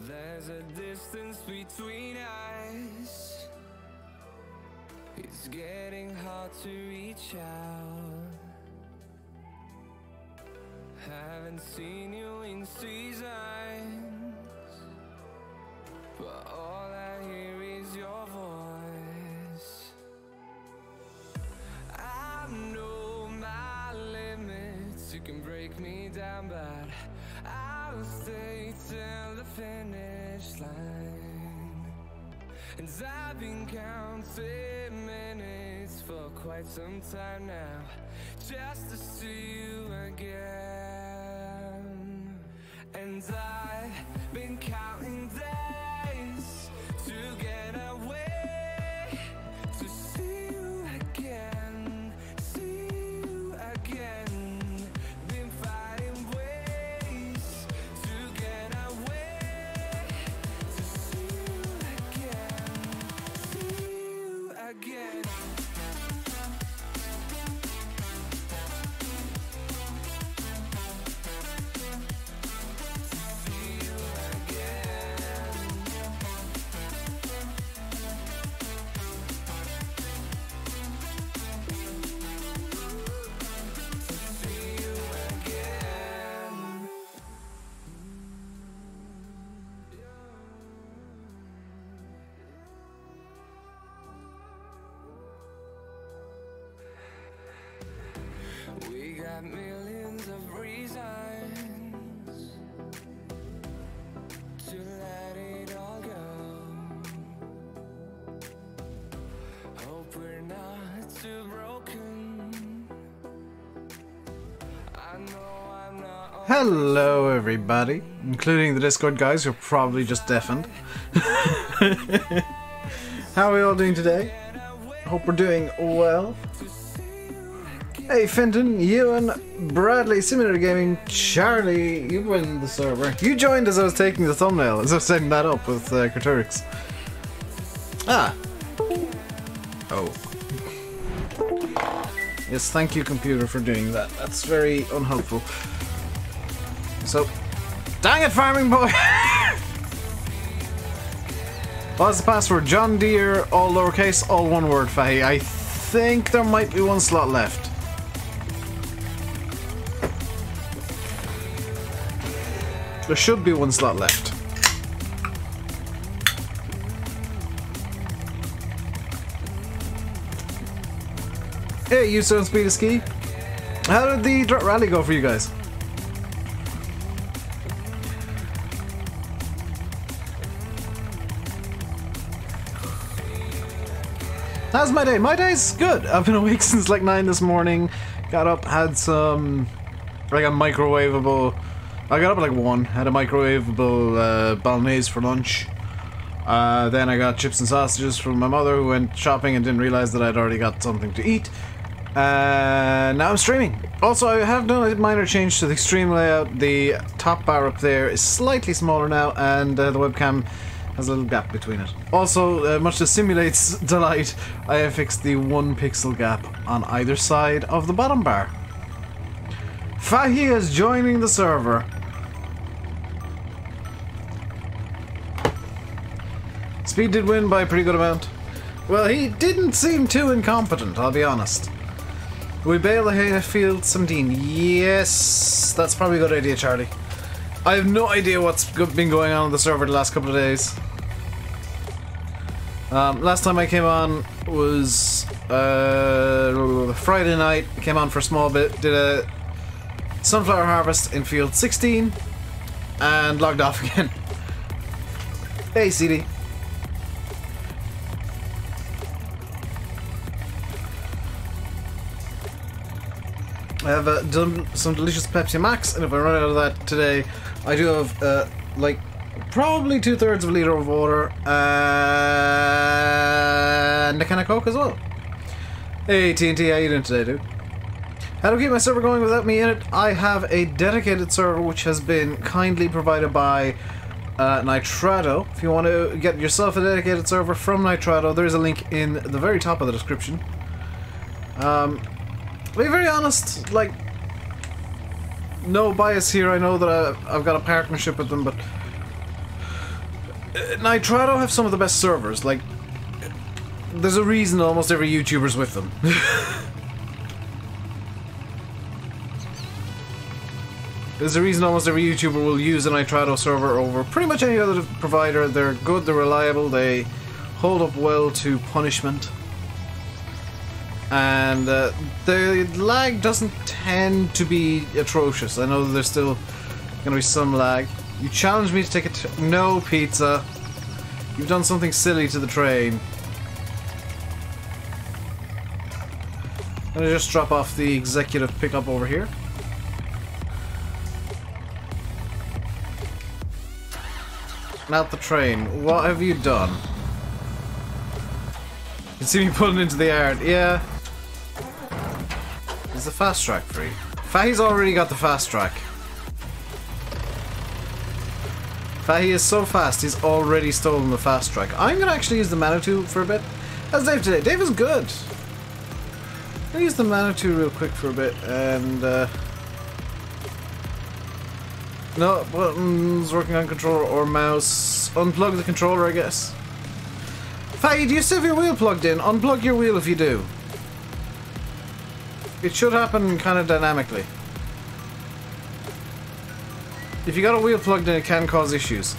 There's a distance between us. It's getting hard to reach out. Haven't seen you in seasons, but all I hear is your voice. I know my limits, you can break me down, but I'll stay till the finish line. And I've been counting minutes for quite some time now, just to see you again. And I've been counting days to get away, to see you again, see you again. Been finding ways to get away, to see you again, see you again. We got millions of reasons to let it all go. Hope we're not too broken. I know I'm not. Hello everybody, including the Discord guys who are probably just deafened. How are we all doing today? Hope we're doing well. Hey Fenton, Ewan, Bradley, Simulator Gaming, Charlie, you joined the server. You joined as I was taking the thumbnail, as I was setting that up with Carturix. Ah. Oh. Yes, thank you computer for doing that. That's very unhelpful. So, dang it farming boy! What's the password? John Deere, all lowercase, all one word, Fahy. I think there might be one slot left. There should be one slot left. Hey, you don't speed a ski. How did the dirt rally go for you guys? How's my day? My day's good. I've been awake since like 9 this morning. Got up, had some like a microwavable. I got up at like 1, had a microwavable bolognese for lunch. Then I got chips and sausages from my mother who went shopping and didn't realize that I'd already got something to eat. Now I'm streaming. Also, I have done a minor change to the stream layout. The top bar up there is slightly smaller now, and the webcam has a little gap between it. Also, much to Simulate's delight, I have fixed the 1 pixel gap on either side of the bottom bar. Fahy is joining the server. Speed did win by a pretty good amount. Well, he didn't seem too incompetent, I'll be honest. We bail the Hayfield 17. Yes, that's probably a good idea, Charlie. I have no idea what's been going on the server the last couple of days. Last time I came on was Friday night. Came on for a small bit, did a sunflower harvest in field 16, and logged off again. Hey, CD. I have done some delicious Pepsi Max, and if I run out of that today, I do have like probably 2/3 of a litre of water and a can of Coke as well. Hey TNT, how you doing today, dude? How to keep my server going without me in it? I have a dedicated server which has been kindly provided by Nitrado. If you want to get yourself a dedicated server from Nitrado, there is a link in the very top of the description. To be very honest, like, no bias here. I know that I've got a partnership with them, but Nitrado have some of the best servers. Like, there's a reason almost every YouTuber's with them. There's a reason almost every YouTuber will use a Nitrado server over pretty much any other provider. They're good, they're reliable, they hold up well to punishment. And the lag doesn't tend to be atrocious. I know that there's still going to be some lag. You challenged me to take a no, pizza. You've done something silly to the train. I'm going to just drop off the executive pickup over here. Not the train. What have you done? You can see me pulling into the yard. Yeah. Is the fast track free? Fahi's already got the fast track. Fahi is so fast, he's already stolen the fast track. I'm gonna actually use the Manitou for a bit. How's Dave today? Dave is good. I'm gonna use the Manitou real quick for a bit and no buttons working on controller or mouse. Unplug the controller, I guess. Fahi, do you still have your wheel plugged in? Unplug your wheel if you do. It should happen kind of dynamically. If you got a wheel plugged in, it can cause issues.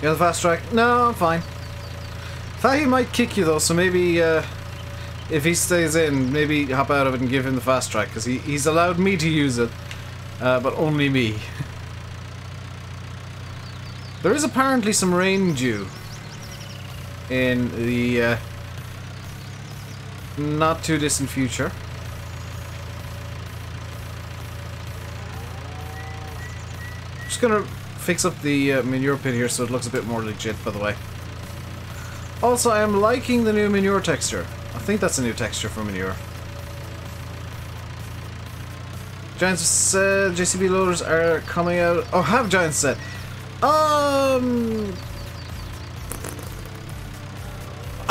You have the fast track? No, I'm fine. Fahi might kick you though, so maybe if he stays in, maybe hop out of it and give him the fast track, because he's allowed me to use it, but only me. There is apparently some rain due in the not too distant future. Just gonna fix up the manure pit here so it looks a bit more legit, by the way. Also, I am liking the new manure texture. I think that's a new texture for manure. Giants said JCB loaders are coming out. Oh, have Giants said? I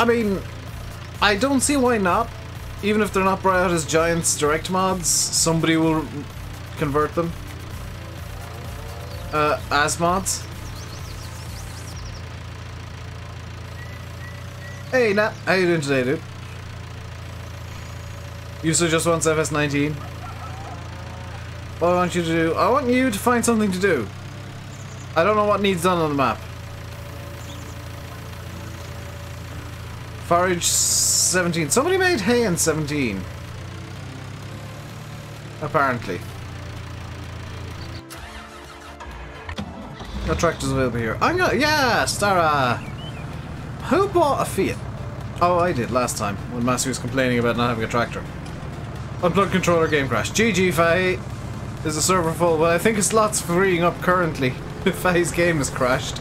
mean, I don't see why not. Even if they're not brought out as Giants direct mods, somebody will convert them as mods. Hey Nat, how you doing today, dude? User just wants FS19. What I want you to do, I want you to find something to do. I don't know what needs done on the map. Forage 17. Somebody made hay in 17. Apparently. No tractors available here. I'm gonna. Yeah, Stara! Who bought a Fiat? Oh, I did last time when Massey was complaining about not having a tractor. Unplugged controller, game crash. GG, Faye! Is the server full? Well, I think his slot's freeing up currently. Faye's game has crashed.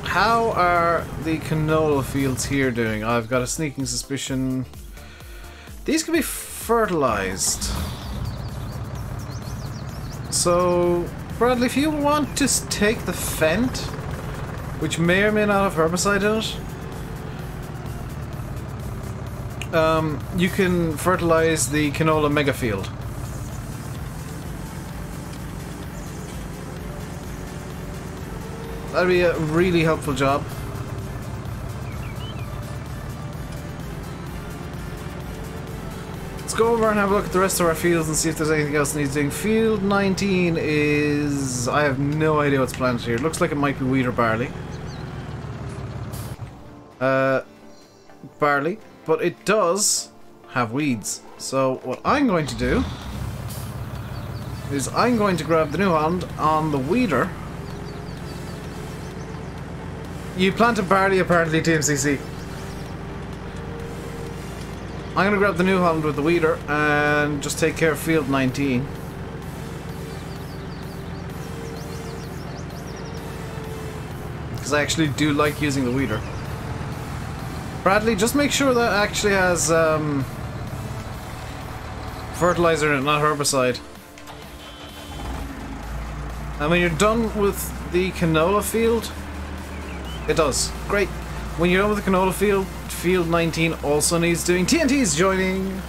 How are the canola fields here doing? I've got a sneaking suspicion these can be fertilized. So, Bradley, if you want to take the Fent, which may or may not have herbicide in it, you can fertilize the canola mega field. That'd be a really helpful job. Let's go over and have a look at the rest of our fields and see if there's anything else that needs doing. Field 19 is... I have no idea what's planted here. It looks like it might be wheat or barley. Barley. But it does have weeds. So what I'm going to do is I'm going to grab the New Holland on the weeder. You planted barley apparently, TMCC. I'm going to grab the New Holland with the weeder and just take care of field 19. Because I actually do like using the weeder. Bradley, just make sure that actually has fertilizer in it, not herbicide. And when you're done with the canola field, it does. Great. When you're done with the canola field, field 19 also needs doing. TNT's joining.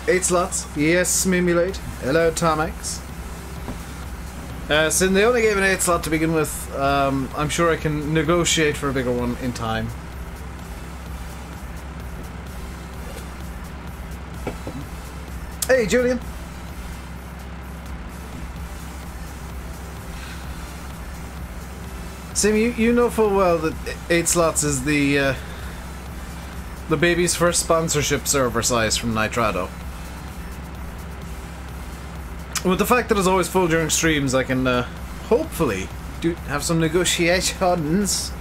8 slots. Yes, Mimulate. Hello, Tomex. Since they only gave an 8 slot to begin with, I'm sure I can negotiate for a bigger one in time. Hey, Julian. Sim, you know full well that 8 slots is the baby's first sponsorship server size from Nitrado. With the fact that it's always full during streams, I can hopefully have some negotiations,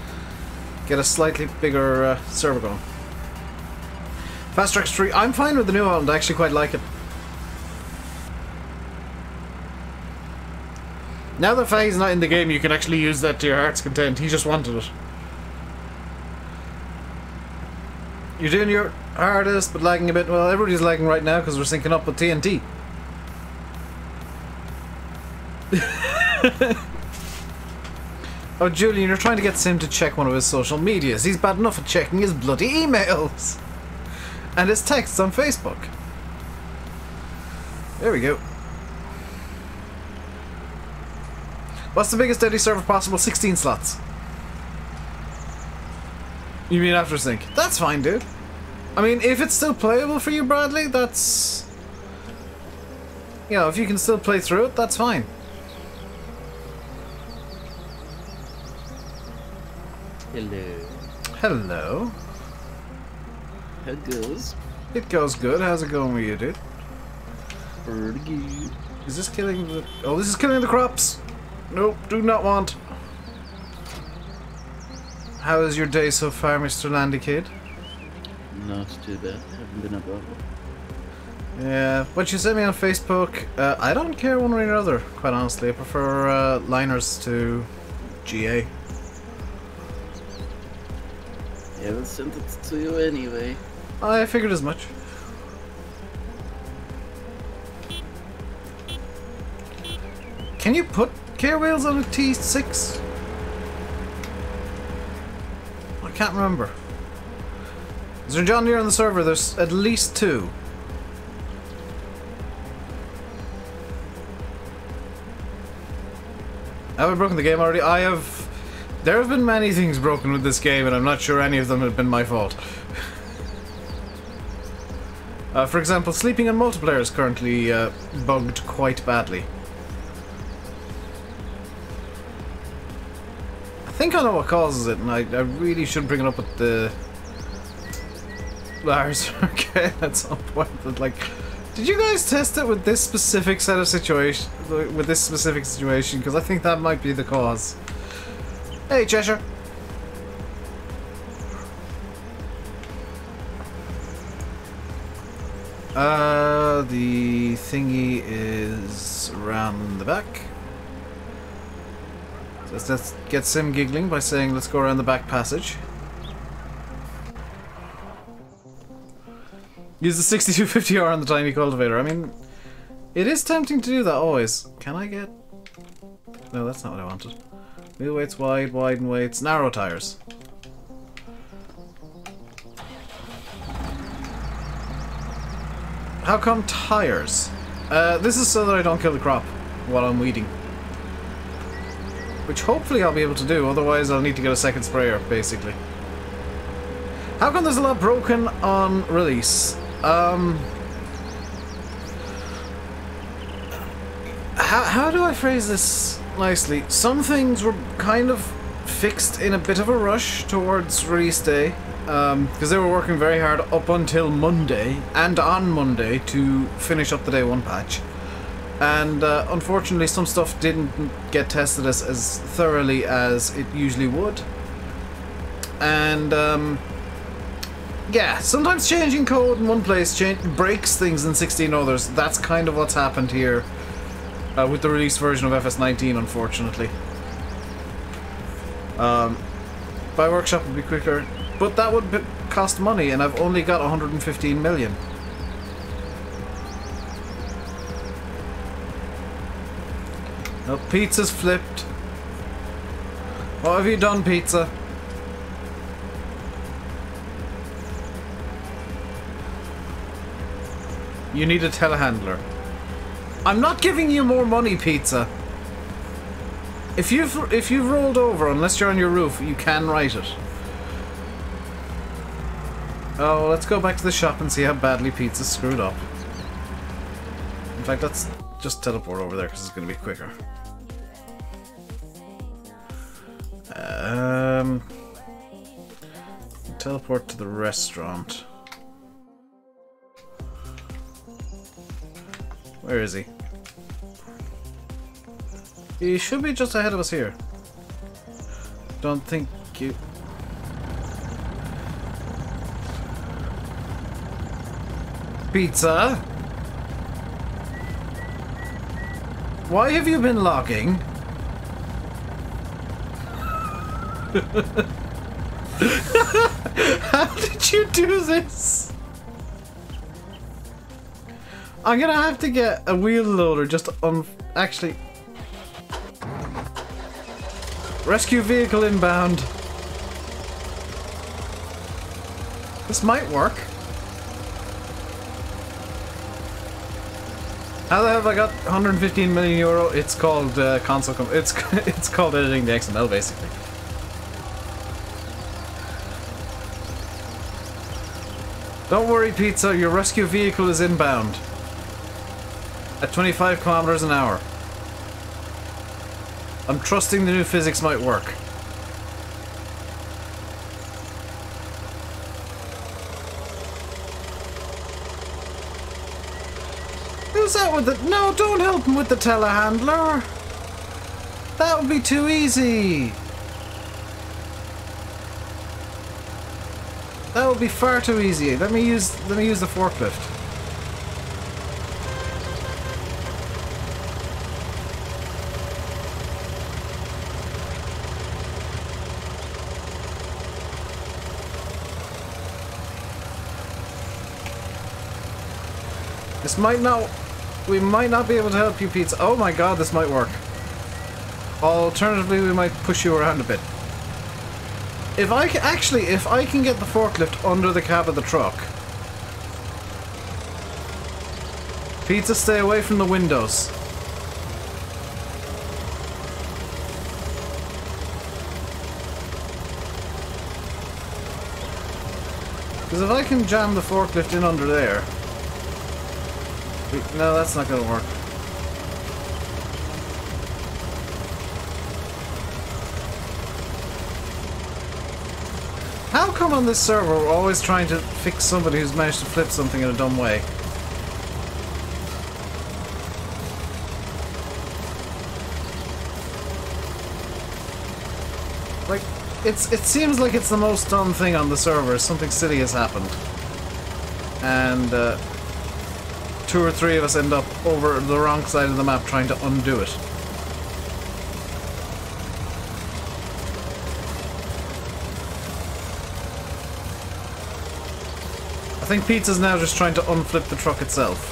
get a slightly bigger server going. Fast Track 3, I'm fine with the new one, I actually quite like it. Now that Faye's not in the game, you can actually use that to your heart's content. He just wanted it. You're doing your hardest, but lagging a bit. Well, everybody's lagging right now because we're syncing up with TNT. Oh, Julian, you're trying to get Sim to check one of his social medias. He's bad enough at checking his bloody emails. And his texts on Facebook. There we go. What's the biggest daily server possible? 16 slots. You mean after sync? That's fine, dude. I mean, if it's still playable for you, Bradley, that's... You know, if you can still play through it, that's fine. Hello. Hello. How it goes? It goes good. How's it going with you, dude? Pretty good. Is this killing the... Oh, this is killing the crops! Nope, do not want. How is your day so far, Mr. Landy Kid? Not too bad. Haven't been up all. Yeah, what you sent me on Facebook, I don't care one way or other, quite honestly. I prefer liners to GA. Yeah, I sent it to you anyway. I figured as much. Can you put care wheels on a T6? I can't remember. Is there John Deere on the server? There's at least 2. Have I broken the game already? I have. There have been many things broken with this game, and I'm not sure any of them have been my fault. For example, sleeping on multiplayer is currently bugged quite badly. I think I know what causes it, and I really should bring it up with the Lars. Okay, at some point, but like, did you guys test it with this specific set of situation? With this specific situation, because I think that might be the cause. Hey, Cheshire. The thingy is around the back. So let's get Sim giggling by saying, let's go around the back passage. Use the 6250R on the tiny cultivator. I mean, it is tempting to do that always. Can I get... No, that's not what I wanted. Wheel weights wide, widen weights, narrow tires. How come tires? This is so that I don't kill the crop while I'm weeding. Which hopefully I'll be able to do, otherwise I'll need to get a second sprayer, basically. How come there's a lot broken on release? How do I phrase this nicely? Some things were kind of fixed in a bit of a rush towards release day, because they were working very hard up until Monday, and on Monday, to finish up the day 1 patch. And unfortunately some stuff didn't get tested as thoroughly as it usually would. And yeah, sometimes changing code in one place breaks things in 16 others. That's kind of what's happened here with the released version of FS19, unfortunately. By workshop would be quicker, but that would cost money, and I've only got 115 million. No, pizza's flipped. What have you done, pizza? You need a telehandler. I'm not giving you more money, pizza. If you've rolled over, unless you're on your roof, you can write it. Oh, let's go back to the shop and see how badly pizza's screwed up. In fact, let's just teleport over there because it's going to be quicker. Teleport to the restaurant. Where is he? He should be just ahead of us here. Don't think you... Pizza? Why have you been logging? How did you do this? I'm gonna have to get a wheel loader just to actually... Rescue vehicle inbound. This might work. How the hell have I got 115 million euro? It's called it's called editing the XML basically. Don't worry, Pizza, your rescue vehicle is inbound. At 25 kilometers an hour. I'm trusting the new physics might work. Who's that with the... No, don't help him with the telehandler. That would be too easy. That would be far too easy. Let me use the forklift. This might not... We might not be able to help you, Pizza. Oh my god, this might work. Alternatively, we might push you around a bit. If I can get the forklift under the cab of the truck. Pizza, stay away from the windows. Because if I can jam the forklift in under there... No, that's not gonna work. How come on this server we're always trying to fix somebody who's managed to flip something in a dumb way? Like, it seems like it's the most dumb thing on the server. Something silly has happened. And, 2 or 3 of us end up over the wrong side of the map trying to undo it. I think Pizza's now just trying to unflip the truck itself.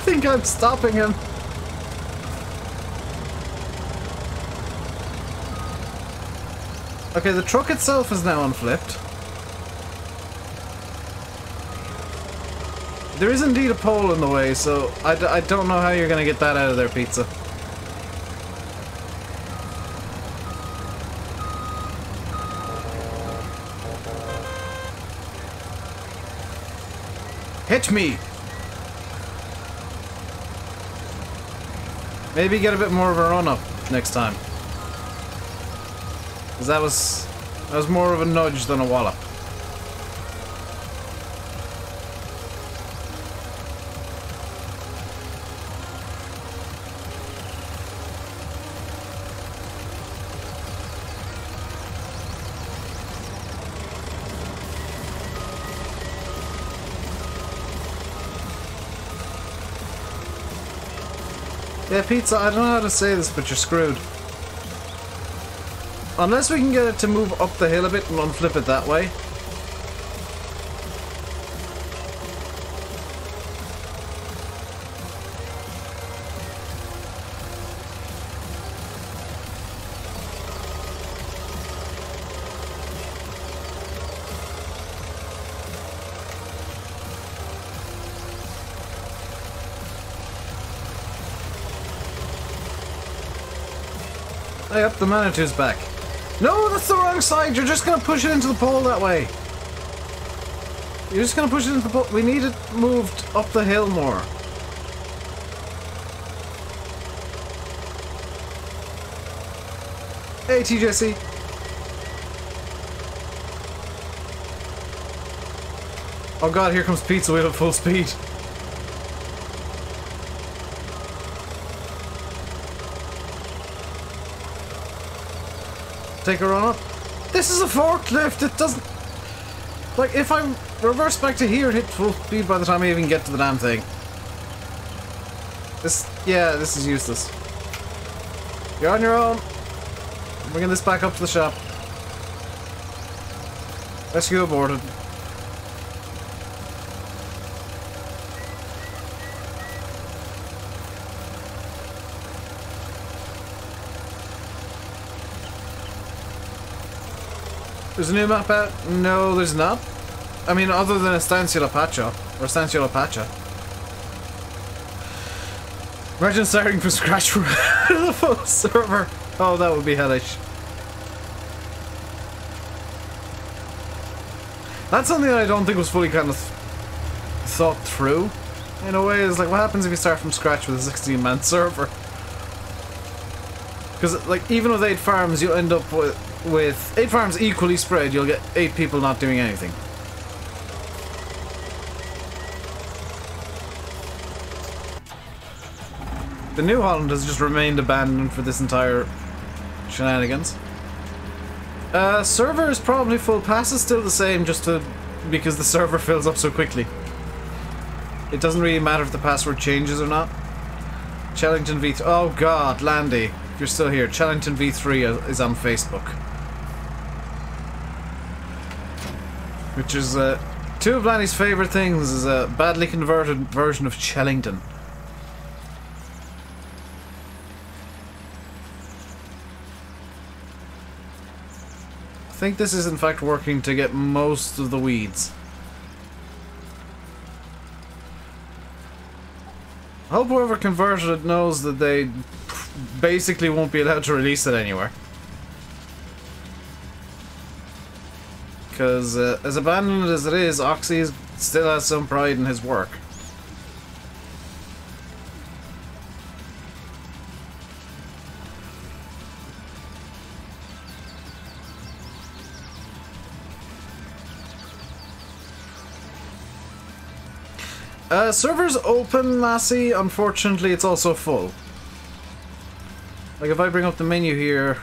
I think I'm stopping him. Okay, the truck itself is now unflipped. There is indeed a pole in the way, so I don't know how you're gonna get that out of there, Pizza. Hit me! Maybe get a bit more of a run-up next time. Because that was more of a nudge than a wallop. Yeah, Pizza, I don't know how to say this, but you're screwed. Unless we can get it to move up the hill a bit and unflip it that way. Hey up, the Manitou's back. No, that's the wrong side. You're just gonna push it into the pole that way. You're just gonna push it into the pole. We need it moved up the hill more. Hey, TJC. Oh god, here comes Pizza Wheel at full speed. Take a run up. This is a forklift, it doesn't... Like, if I reverse back to here, hit full speed by the time I even get to the damn thing. Yeah, this is useless. You're on your own. I'm bringing this back up to the shop. Rescue aborted. There's a new map out? No, there's not. I mean, other than Estancia La Pacha. Or Estancia La Pacha. Imagine starting from scratch for the full server. Oh, that would be hellish. That's something that I don't think was fully kind of thought through. In a way, is like, what happens if you start from scratch with a 16-man server? Because, like, even with 8 farms, you'll end up with 8 farms equally spread, you'll get 8 people not doing anything. The New Holland has just remained abandoned for this entire shenanigans. Server is probably full. Pass is still the same, just because the server fills up so quickly. It doesn't really matter if the password changes or not. Chellington V3. Oh god, Landy, if you're still here, Chellington V3 is on Facebook. Which is, two of Lanny's favourite things is a badly converted version of Chellington. I think this is in fact working to get most of the weeds. I hope whoever converted it knows that they basically won't be allowed to release it anywhere. Because as abandoned as it is, Oxy still has some pride in his work. Server's open, Lassie. Unfortunately, it's also full. Like, if I bring up the menu here,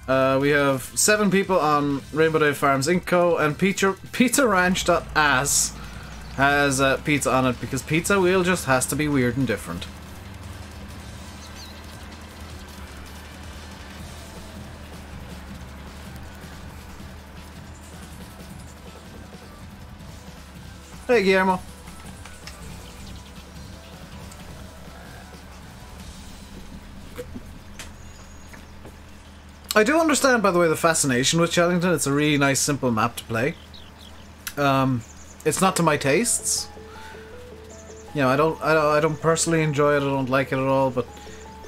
we have 7 people on RainbowDave Farms Inco, and Pizza Ranch.as has pizza on it because Pizza Wheel just has to be weird and different. Hey, Guillermo. I do understand, by the way, the fascination with Chellington. It's a really nice, simple map to play. It's not to my tastes. You know, I don't personally enjoy it. I don't like it at all. But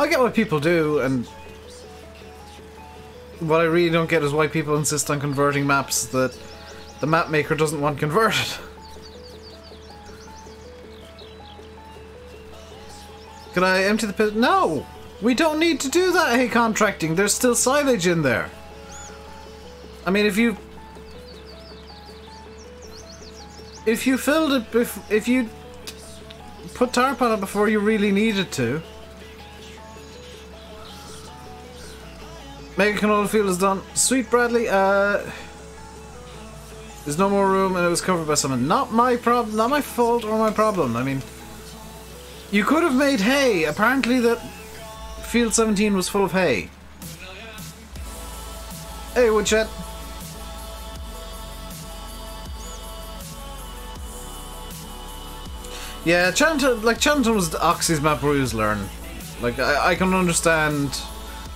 I get why people do, and what I really don't get is why people insist on converting maps that the map maker doesn't want converted. Could I empty the pit? No! We don't need to do that, hey contracting. There's still silage in there. I mean, if you filled it, if you put tarp on it before you really needed to. Mega canola field is done. Sweet Bradley, there's no more room and it was covered by someone. Not my problem, not my fault or my problem. I mean, you could have made hay. Apparently that Field 17 was full of hay. Hey, Woodchat. Yeah, Chellington was Oxy's map where he was learning. Like, I can understand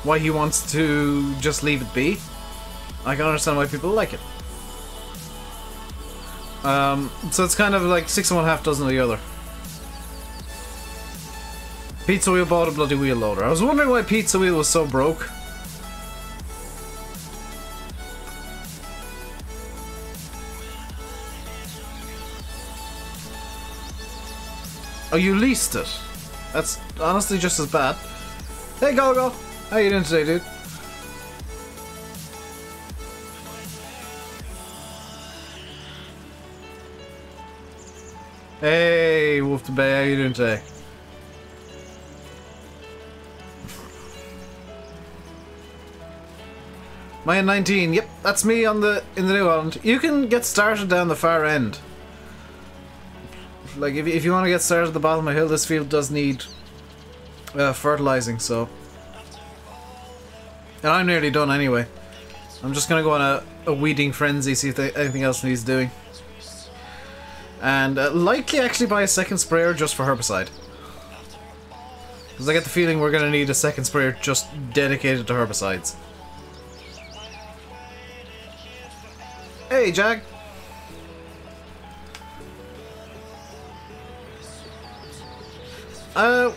why he wants to just leave it be. I can understand why people like it. So it's kind of like 6 and 1/2 dozen of the other. Pizza Wheel bought a bloody wheel loader. I was wondering why Pizza Wheel was so broke. Oh, you leased it. That's honestly just as bad. Hey, Gogo! How you doing today, dude? Hey, Wolf to Bay, how you doing today? Maya 19, yep, that's me in the New Island. You can get started down the far end. Like, if you want to get started at the bottom of the hill, this field does need fertilizing, so... And I'm nearly done anyway. I'm just going to go on a weeding frenzy, see if anything else needs doing. And likely actually buy a second sprayer just for herbicide. Because I get the feeling we're going to need a second sprayer just dedicated to herbicides. Hey, Jag!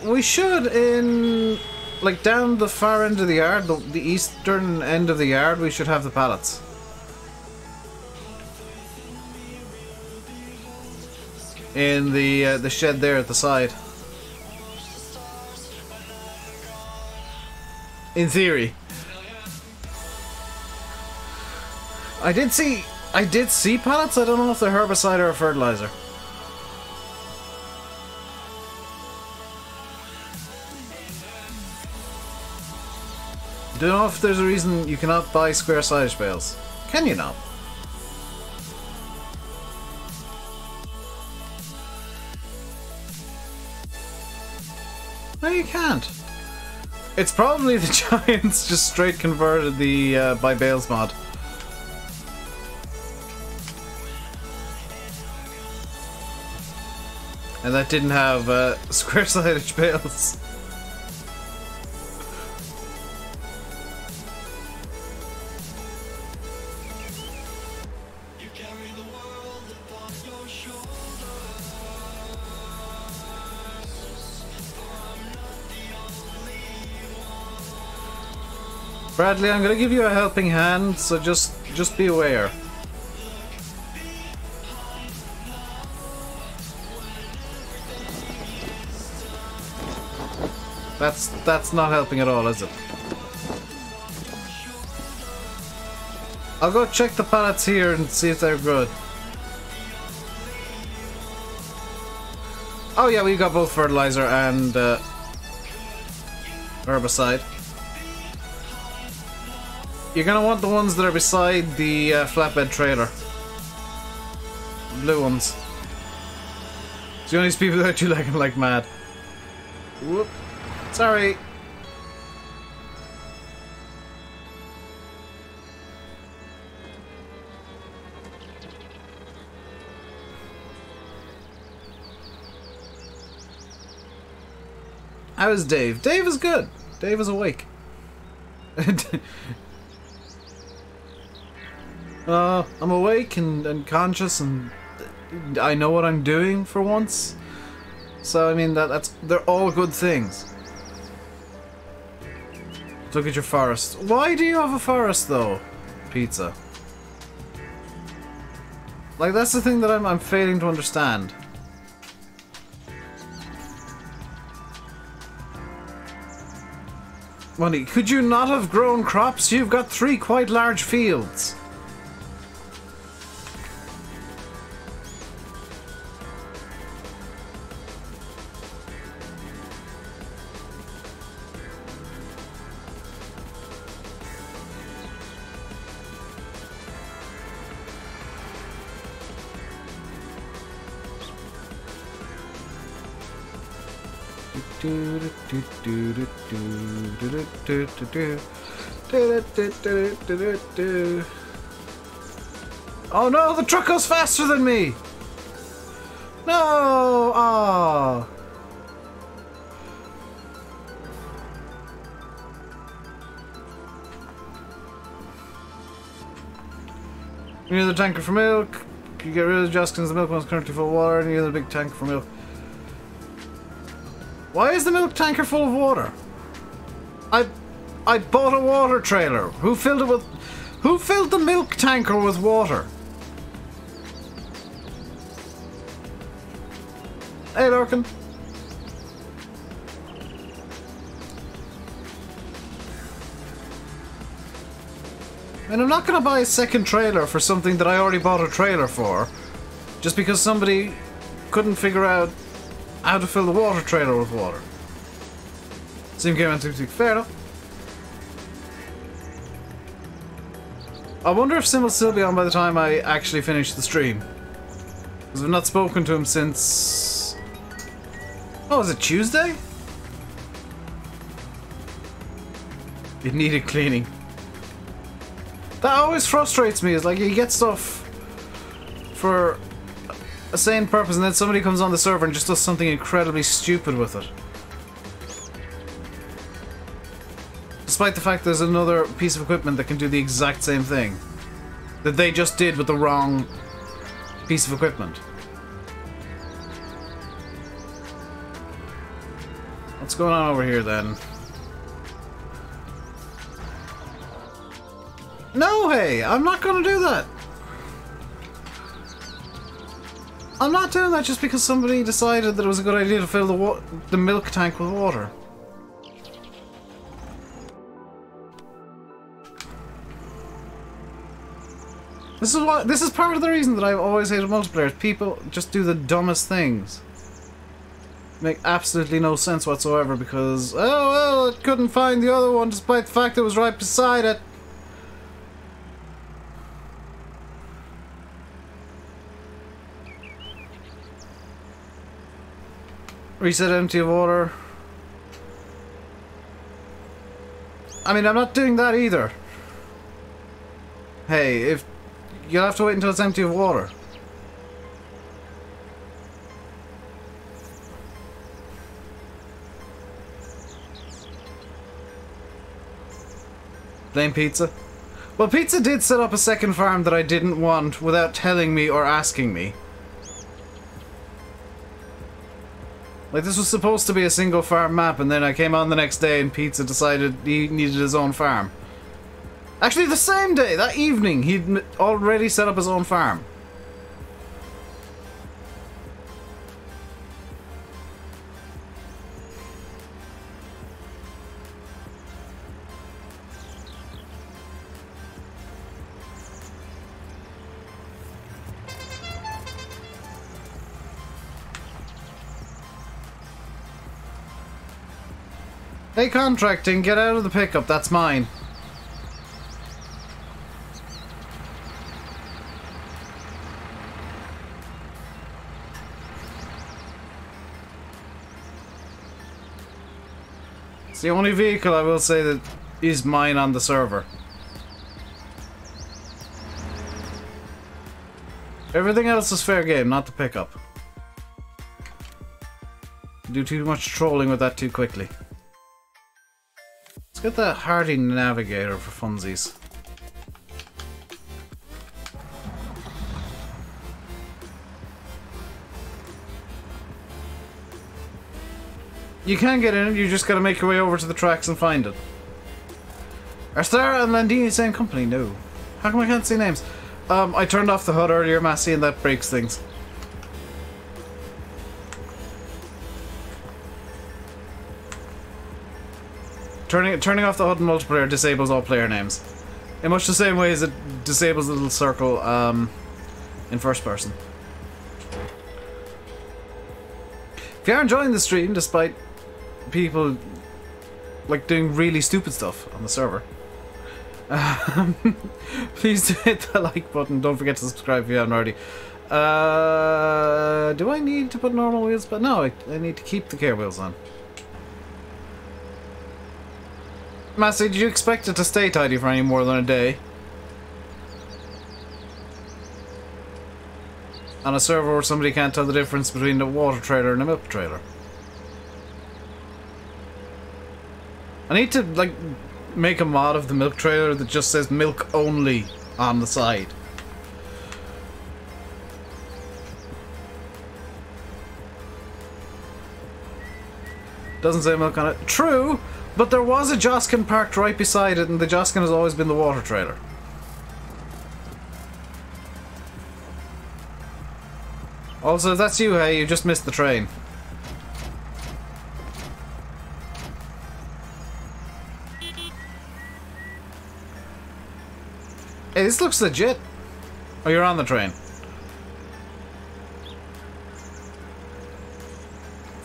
We should in... like down the far end of the yard, the eastern end of the yard, we should have the pallets. In the shed there at the side. In theory. I did see pallets, I don't know if they're herbicide or fertilizer. Don't know if there's a reason you cannot buy square silage bales. Can you not? No, you can't. It's probably the Giants just straight converted the by bales mod. And that didn't have square silage bales. Bradley, I'm gonna give you a helping hand, so just be aware. That's not helping at all, is it? I'll go check the pallets here and see if they're good. Oh yeah, we got both fertilizer and herbicide. You're gonna want the ones that are beside the flatbed trailer. Blue ones. It's the only people that you like mad. Whoop. Sorry. How is Dave? Dave is good. Dave is awake. I'm awake and conscious, and I know what I'm doing for once. So I mean they're all good things. Look at your forest. Why do you have a forest though, Pizza? Like, that's the thing that I'm failing to understand. Money, could you not have grown crops? You've got 3 quite large fields. Oh no, the truck goes faster than me! No! Ah! You need the tanker for milk. You get rid of the Justin's, the milk one's currently full of water, and you need the big tank for milk. Why is the milk tanker full of water? I bought a water trailer. Who filled the milk tanker with water? Hey, Larkin. And I'm not going to buy a second trailer for something that I already bought a trailer for, just because somebody couldn't figure out how to fill the water trailer with water. Same game on 2 fair enough. I wonder if Sim will still be on by the time I actually finish the stream. Because I've not spoken to him since... Oh, is it Tuesday? It needed cleaning. That always frustrates me, is like you get stuff for a sane purpose and then somebody comes on the server and just does something incredibly stupid with it. Despite the fact there's another piece of equipment that can do the exact same thing that they just did with the wrong piece of equipment. What's going on over here then? No, hey, I'm not gonna do that. I'm not doing that just because somebody decided that it was a good idea to fill the milk tank with water. This is part of the reason that I've always hated multiplayer. People just do the dumbest things. Make absolutely no sense whatsoever because, oh well, it couldn't find the other one despite the fact it was right beside it. Reset empty of water. I mean, I'm not doing that either. Hey, if you'll have to wait until it's empty of water. Blame Pizza. Well, Pizza did set up a second farm that I didn't want without telling me or asking me. Like, this was supposed to be a single farm map, and then I came on the next day and Pizza decided he needed his own farm. Actually, the same day, that evening, he'd already set up his own farm. Hey, contracting, get out of the pickup, that's mine. It's the only vehicle I will say that is mine on the server. Everything else is fair game, not the pickup. Do too much trolling with that too quickly. Let's get that Hardy Navigator for funsies. You can get in it, you just gotta make your way over to the tracks and find it. Are Star and Landini the same company? No. How come I can't see names? I turned off the HUD earlier, Massey, and that breaks things. Turning off the HUD in multiplayer disables all player names. In much the same way as it disables the little circle in first person. If you are enjoying the stream, despite people like doing really stupid stuff on the server, please hit the like button. Don't forget to subscribe if you haven't already. Do I need to put normal wheels? But no, I need to keep the care wheels on. Massey, did you expect it to stay tidy for any more than a day? On a server where somebody can't tell the difference between a water trailer and a milk trailer. I need to, like, make a mod of the milk trailer that just says milk only on the side. Doesn't say milk on it. True, but there was a Joskin parked right beside it, and the Joskin has always been the water trailer. Also, if that's you, hey, you just missed the train. Hey, this looks legit. Oh, you're on the train.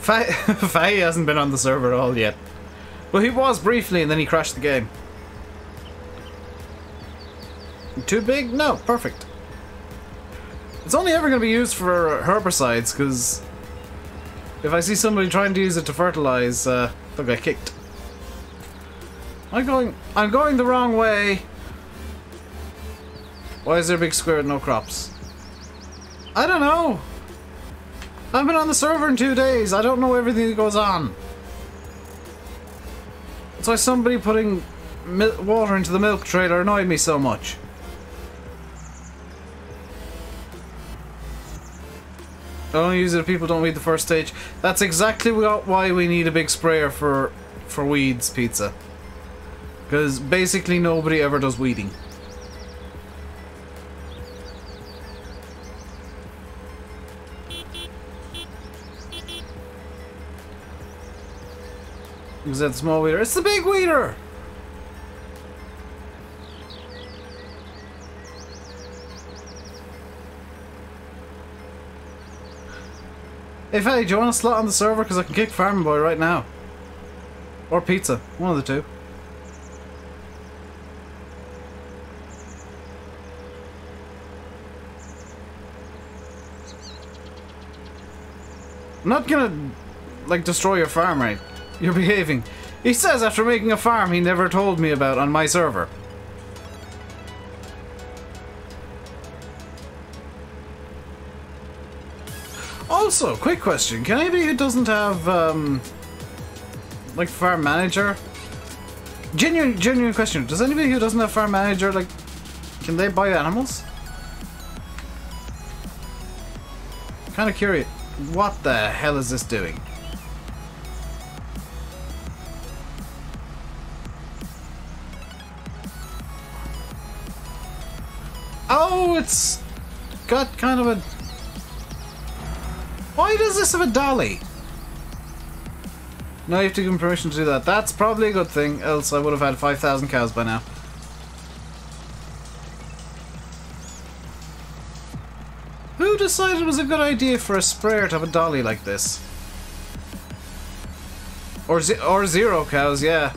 Faye hasn't been on the server at all yet. Well, he was briefly, and then he crashed the game. Too big? No, perfect. It's only ever going to be used for herbicides, because if I see somebody trying to use it to fertilize, they'll get kicked. I'm going the wrong way. Why is there a big square with no crops? I don't know. I've been on the server in 2 days. I don't know everything that goes on. That's why somebody putting water into the milk trailer annoyed me so much. I only use it if people don't weed the first stage. That's exactly why we need a big sprayer for weeds, Pizza. Because basically nobody ever does weeding. Is that the small weeder? It's the big weeder! Hey Faye, do you want a slot on the server? Because I can kick Farming Boy right now. Or Pizza. One of the two. I'm not gonna, like, destroy your farm, right? You're behaving. He says after making a farm he never told me about on my server. Also, quick question. Can anybody who doesn't have, like, farm manager? Genuine question. Does anybody who doesn't have farm manager, like, can they buy animals? Kind of curious. What the hell is this doing? Oh, it's got kind of a... Why does this have a dolly? No, you have to give him permission to do that. That's probably a good thing, else I would have had 5,000 cows by now. Who decided it was a good idea for a sprayer to have a dolly like this? Or zero cows, yeah.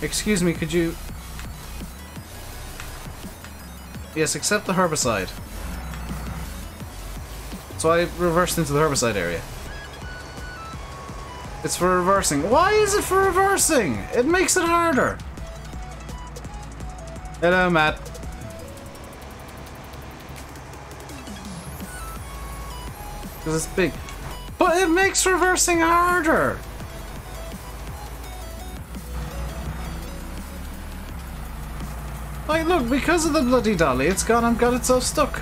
Excuse me, could you... Yes, accept the herbicide. So I reversed into the herbicide area. It's for reversing. Why is it for reversing? It makes it harder. Hello, Matt. Because it's big. But it makes reversing harder. Like, look, because of the bloody dolly, it's got itself stuck.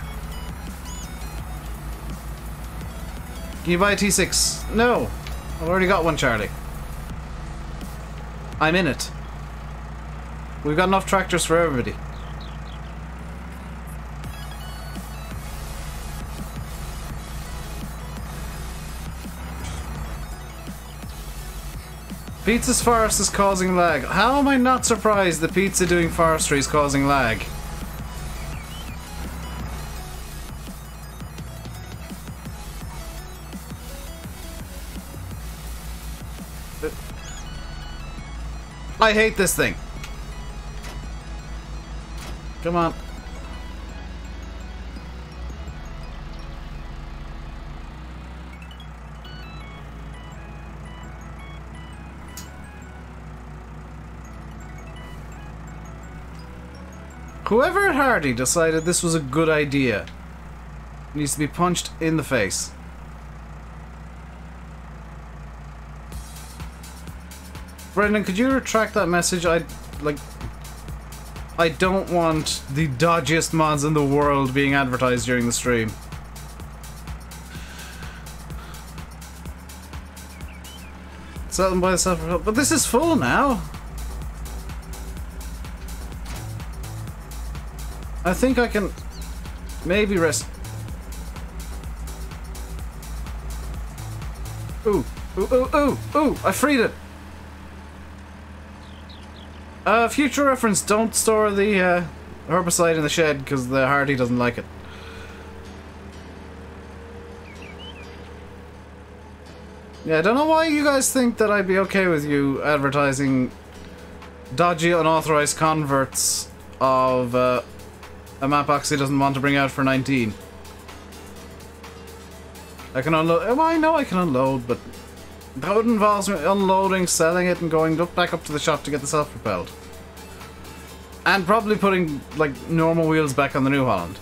Can you buy a T6? No. I've already got one, Charlie. I'm in it. We've got enough tractors for everybody. Pizza's forest is causing lag. How am I not surprised that pizza doing forestry is causing lag? I hate this thing. Come on. Whoever at Hardy decided this was a good idea needs to be punched in the face. Brendan, could you retract that message? I'd like... I don't want the dodgiest mods in the world being advertised during the stream. Sell them by the self, but this is full now. I think I can maybe rest. Ooh, ooh, ooh, ooh, ooh! I freed it. Future reference: don't store the herbicide in the shed because the Hardy doesn't like it. Yeah, I don't know why you guys think that I'd be okay with you advertising dodgy, unauthorized converts of a map Oxy doesn't want to bring out for 19. I can unload. Oh, I know I can unload, but that would involve me unloading, selling it, and going back up to the shop to get the self-propelled. And probably putting, like, normal wheels back on the New Holland.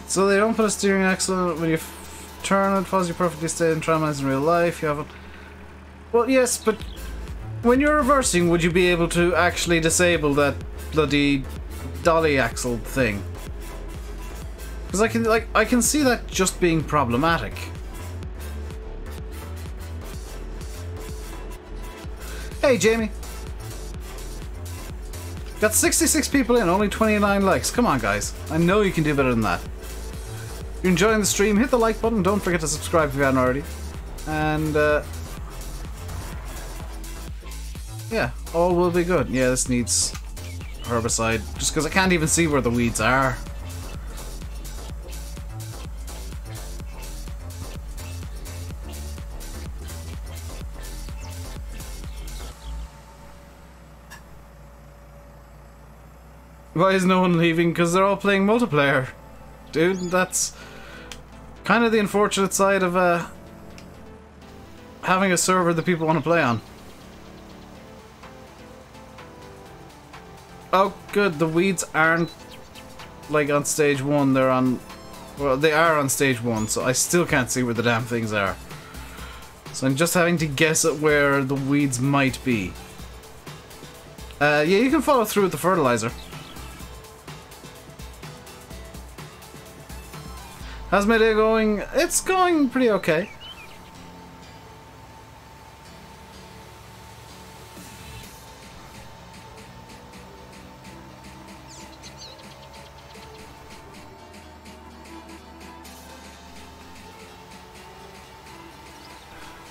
So they don't put a steering axle when you turn it, follows you perfectly stay in tramlines in real life. You haven't. Well, yes, but when you're reversing, would you be able to actually disable that bloody dolly axle thing? Because I can see that just being problematic. Hey, Jamie. Got 66 people in, only 29 likes. Come on, guys. I know you can do better than that. If you're enjoying the stream, hit the like button. Don't forget to subscribe if you haven't already. And, yeah, all will be good. Yeah, this needs herbicide. Just because I can't even see where the weeds are. Why is no one leaving? Because they're all playing multiplayer. Dude, that's kind of the unfortunate side of having a server that people want to play on. Oh, good. The weeds aren't like on stage 1. They're on. Well, they are on stage 1, so I still can't see where the damn things are. So I'm just having to guess at where the weeds might be. Yeah, you can follow through with the fertilizer. How's my day going? It's going pretty okay.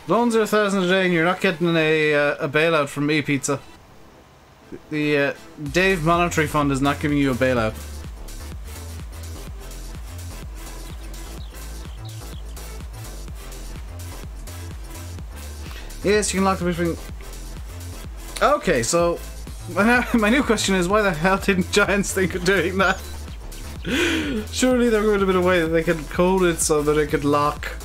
Loans are 1,000 a day and you're not getting a bailout from me, Pizza. The Dave Monetary Fund is not giving you a bailout. Yes, you can lock the between. Okay, so my new question is, why the hell didn't Giants think of doing that? Surely there would have been a way that they could code it so that it could lock.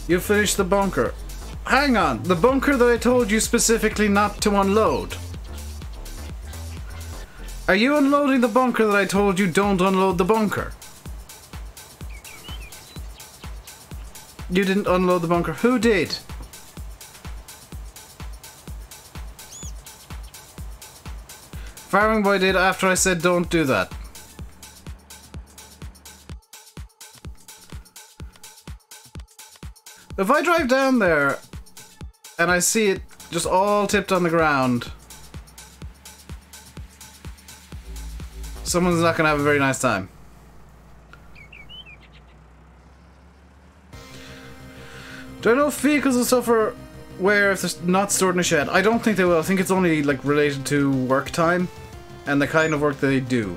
You finished the bunker. Hang on, the bunker that I told you specifically not to unload. Are you unloading the bunker that I told you don't unload the bunker? You didn't unload the bunker. Who did? Farming Boy did after I said don't do that. If I drive down there and I see it just all tipped on the ground, someone's not going to have a very nice time. Do I know if vehicles will suffer wear if they're not stored in a shed? I don't think they will. I think it's only like related to work time and the kind of work that they do.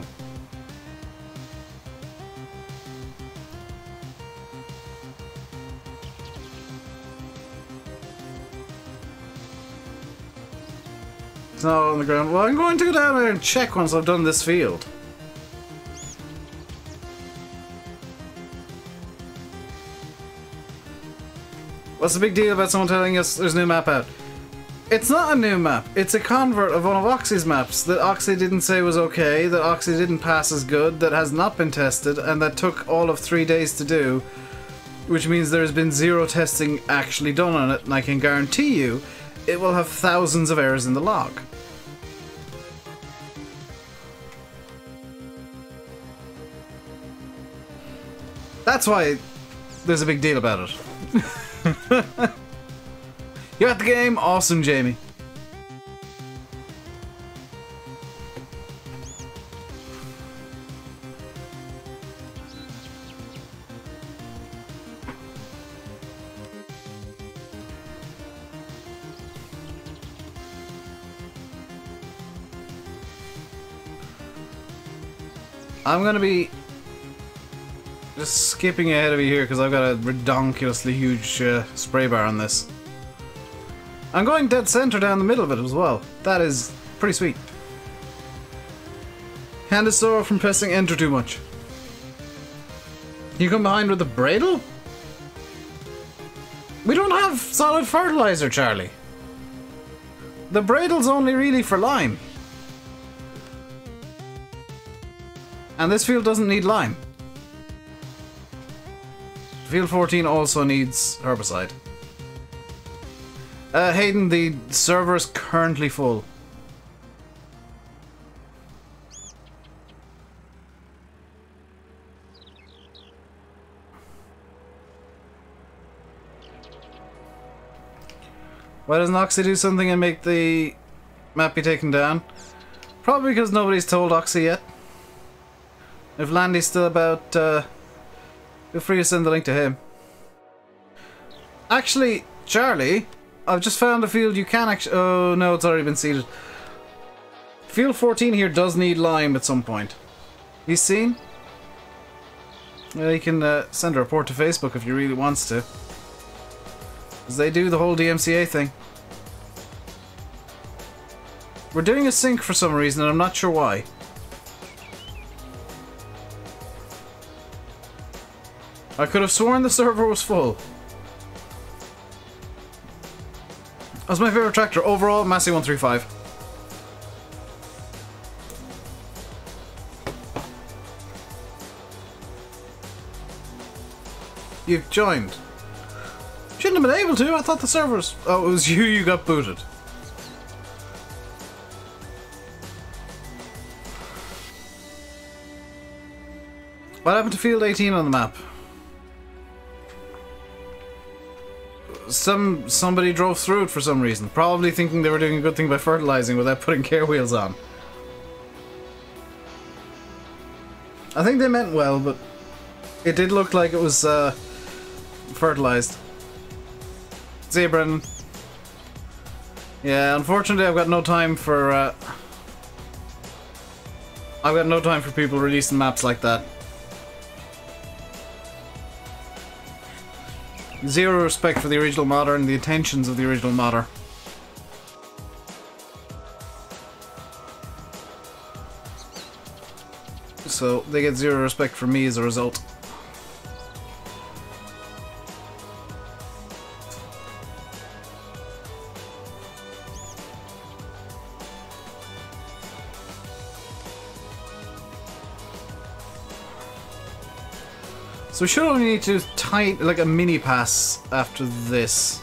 It's not on the ground. Well, I'm going to go down there and check once I've done this field. What's the big deal about someone telling us there's a new map out? It's not a new map. It's a convert of one of Oxy's maps that Oxy didn't say was okay, that Oxy didn't pass as good, that has not been tested, and that took all of 3 days to do, which means there's been 0 testing actually done on it, and I can guarantee you it will have thousands of errors in the log. That's why there's a big deal about it. You're at the game? Awesome, Jamie. I'm gonna be just skipping ahead of you here because I've got a redonkulously huge spray bar on this. I'm going dead center down the middle of it as well. That is pretty sweet. Hand is sore from pressing enter too much. You come behind with the Bradle? We don't have solid fertilizer, Charlie. The Bradle's only really for lime. And this field doesn't need lime. Field 14 also needs herbicide. Hayden, the server is currently full. Why doesn't Oxy do something and make the map be taken down? Probably because nobody's told Oxy yet. If Landy's still about, feel free to send the link to him. Actually, Charlie, I've just found a field you can actually... Oh, no, it's already been seeded. Field 14 here does need lime at some point. You seen? Well, you can send a report to Facebook if you really wants to. Because they do the whole DMCA thing. We're doing a sync for some reason, and I'm not sure why. I could have sworn the server was full. That's my favorite tractor. Overall, Massey 135. You've joined. Shouldn't have been able to. I thought the servers... Oh, it was you got booted. What happened to field 18 on the map? Somebody drove through it for some reason, probably thinking they were doing a good thing by fertilizing without putting care wheels on. I think they meant well, but it did look like it was fertilized. See you, Brendan. Yeah, unfortunately, I've got no time for people releasing maps like that. Zero respect for the original modder and the intentions of the original modder. So they get zero respect from me as a result. So we should only need to tidy, like a mini pass after this.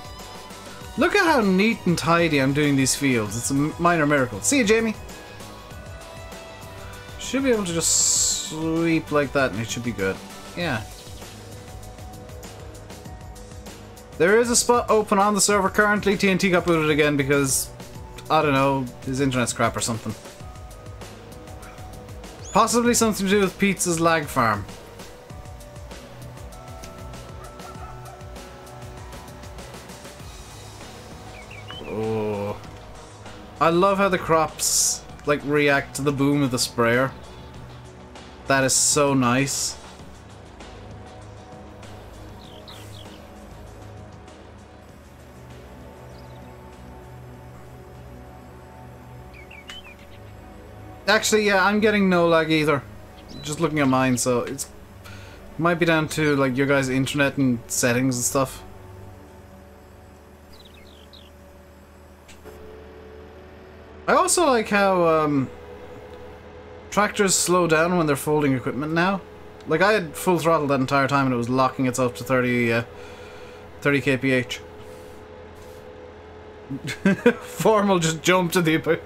Look at how neat and tidy I'm doing these fields. It's a minor miracle. See you, Jamie. Should be able to just sweep like that and it should be good. Yeah. There is a spot open on the server currently. TNT got booted again because, I don't know, his internet's crap or something. Possibly something to do with Pizza's lag farm. I love how the crops like react to the boom of the sprayer. That is so nice. Actually, yeah, I'm getting no lag either. Just looking at mine, so it might be down to like your guys' internet and settings and stuff. I also like how tractors slow down when they're folding equipment now. Like, I had full throttle that entire time and it was locking itself to 30 kph. Formal just jumped to the...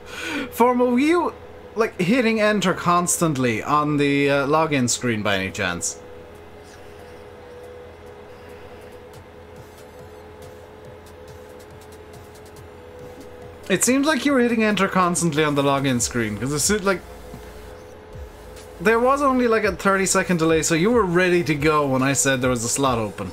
Formal, were you, like, hitting enter constantly on the login screen by any chance? It seems like you were hitting enter constantly on the login screen, because it's like... There was only like a 30-second delay, so you were ready to go when I said there was a slot open.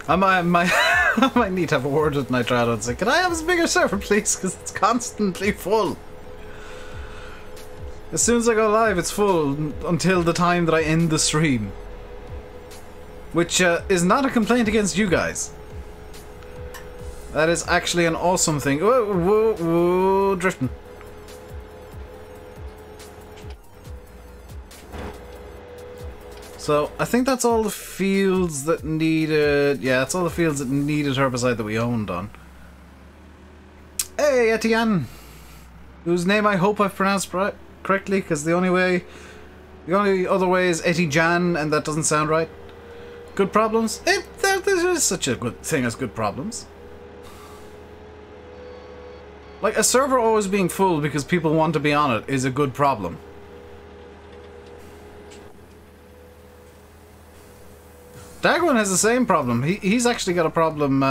I might need to have a word with Nitrado and say, can I have a bigger server, please? Because it's constantly full. As soon as I go live, it's full until the time that I end the stream. Which is not a complaint against you guys. That is actually an awesome thing. Whoa, whoa, whoa, drifting. So, I think that's all the fields that needed... Yeah, that's all the fields that needed herbicide that we owned on. Hey, Etienne! Whose name I hope I've pronounced correctly, because the only other way is Etienne, and that doesn't sound right. Good problems? There is such a good thing as good problems. Like, a server always being full because people want to be on it is a good problem. Dagwin has the same problem. He's actually got a problem.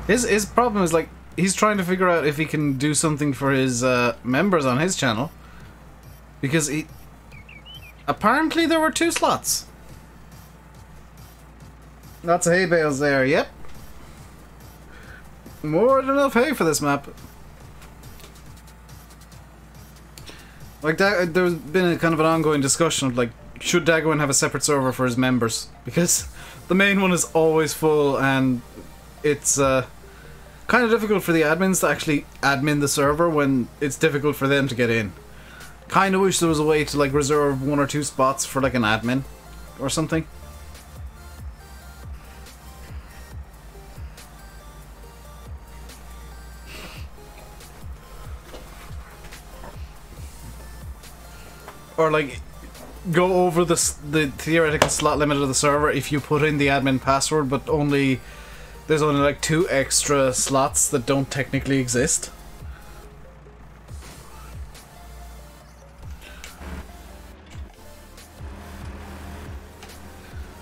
His problem is, like, he's trying to figure out if he can do something for his members on his channel, because apparently there were 2 slots. Lots of hay bales there. Yep, more than enough hay for this map. Like, there's been a kind of an ongoing discussion of, like, should Dagwin have a separate server for his members? Because the main one is always full, and it's kind of difficult for the admins to actually admin the server when it's difficult for them to get in. Kind of wish there was a way to, like, reserve 1 or 2 spots for, like, an admin or something. Or, like, go over the theoretical slot limit of the server if you put in the admin password, but there's only like 2 extra slots that don't technically exist.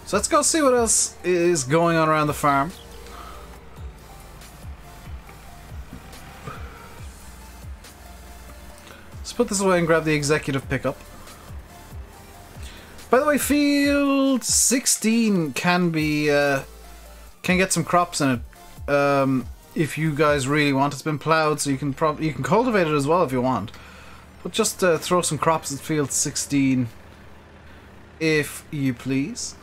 So let's go see what else is going on around the farm. Let's put this away and grab the executive pickup. By the way, field 16 can get some crops in it if you guys really want. It's been plowed, so you can cultivate it as well if you want. But just throw some crops at field 16, if you please.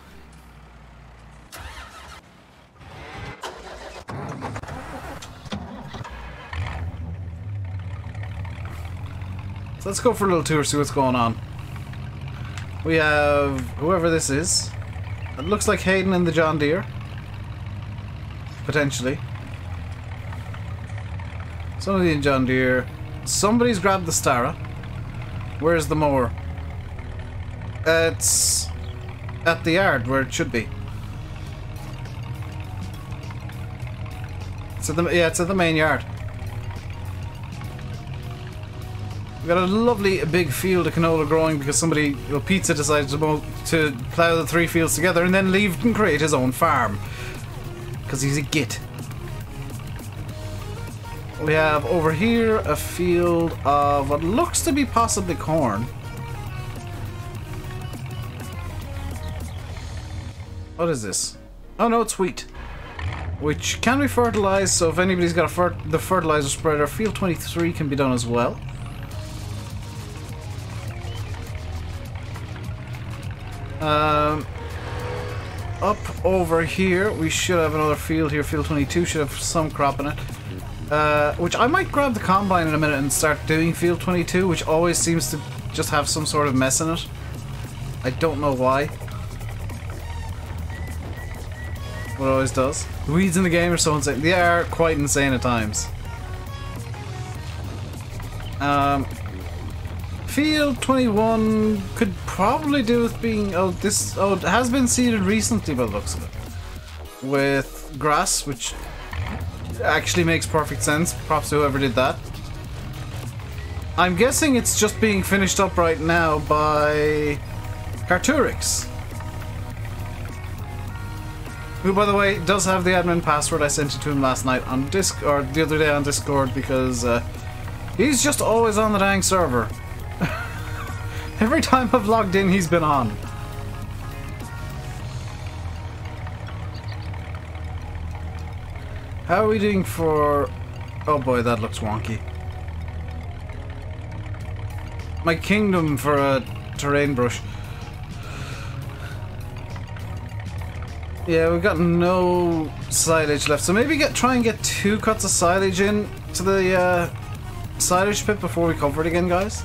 So let's go for a little tour, see what's going on. We have whoever this is. It looks like Hayden and the John Deere. Potentially. Somebody in John Deere. Somebody's grabbed the Stara. Where's the mower? It's at the yard where it should be. It's at the main yard. We've got a lovely big field of canola growing because Pizza decided to plough the 3 fields together and then leave and create his own farm. Because he's a git. We have over here a field of what looks to be possibly corn. What is this? Oh no, it's wheat. Which can be fertilized, so if anybody's got the fertilizer spreader, field 23 can be done as well. Up over here, we should have another field here. Field 22 should have some crop in it. Which I might grab the combine in a minute and start doing Field 22, which always seems to just have some sort of mess in it. I don't know why. What it always does. The weeds in the game are so insane. They are quite insane at times. Field 21 could probably do with being... Oh, it has been seeded recently by the looks of it. With grass, which actually makes perfect sense. Props to whoever did that. I'm guessing it's just being finished up right now by Carturix, who, by the way, does have the admin password. I sent it to him last night on or the other day on Discord, because he's just always on the dang server. Every time I've logged in, he's been on. How are we doing for... Oh boy, that looks wonky. My kingdom for a terrain brush. Yeah, we've got no silage left, so maybe try and get 2 cuts of silage in to the silage pit before we cover it again, guys.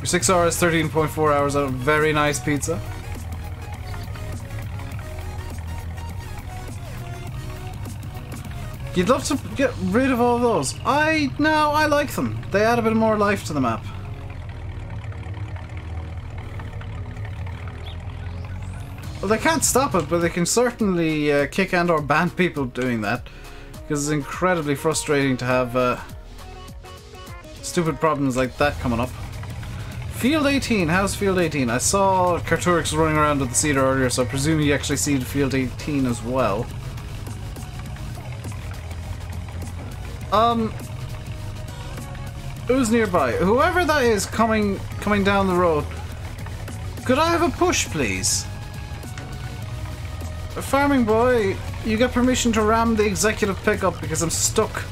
For 6 hours, 13.4 hours out of very nice pizza. You'd love to get rid of all those. No, I like them. They add a bit more life to the map. Well, they can't stop it, but they can certainly kick and or ban people doing that. Because it's incredibly frustrating to have stupid problems like that coming up. Field 18, how's Field 18? I saw Carturix running around with the seeder earlier, so I presume he actually seeded Field 18 as well. Who's nearby? Whoever that is coming down the road. Could I have a push, please? Farming boy, you get permission to ram the executive pickup because I'm stuck.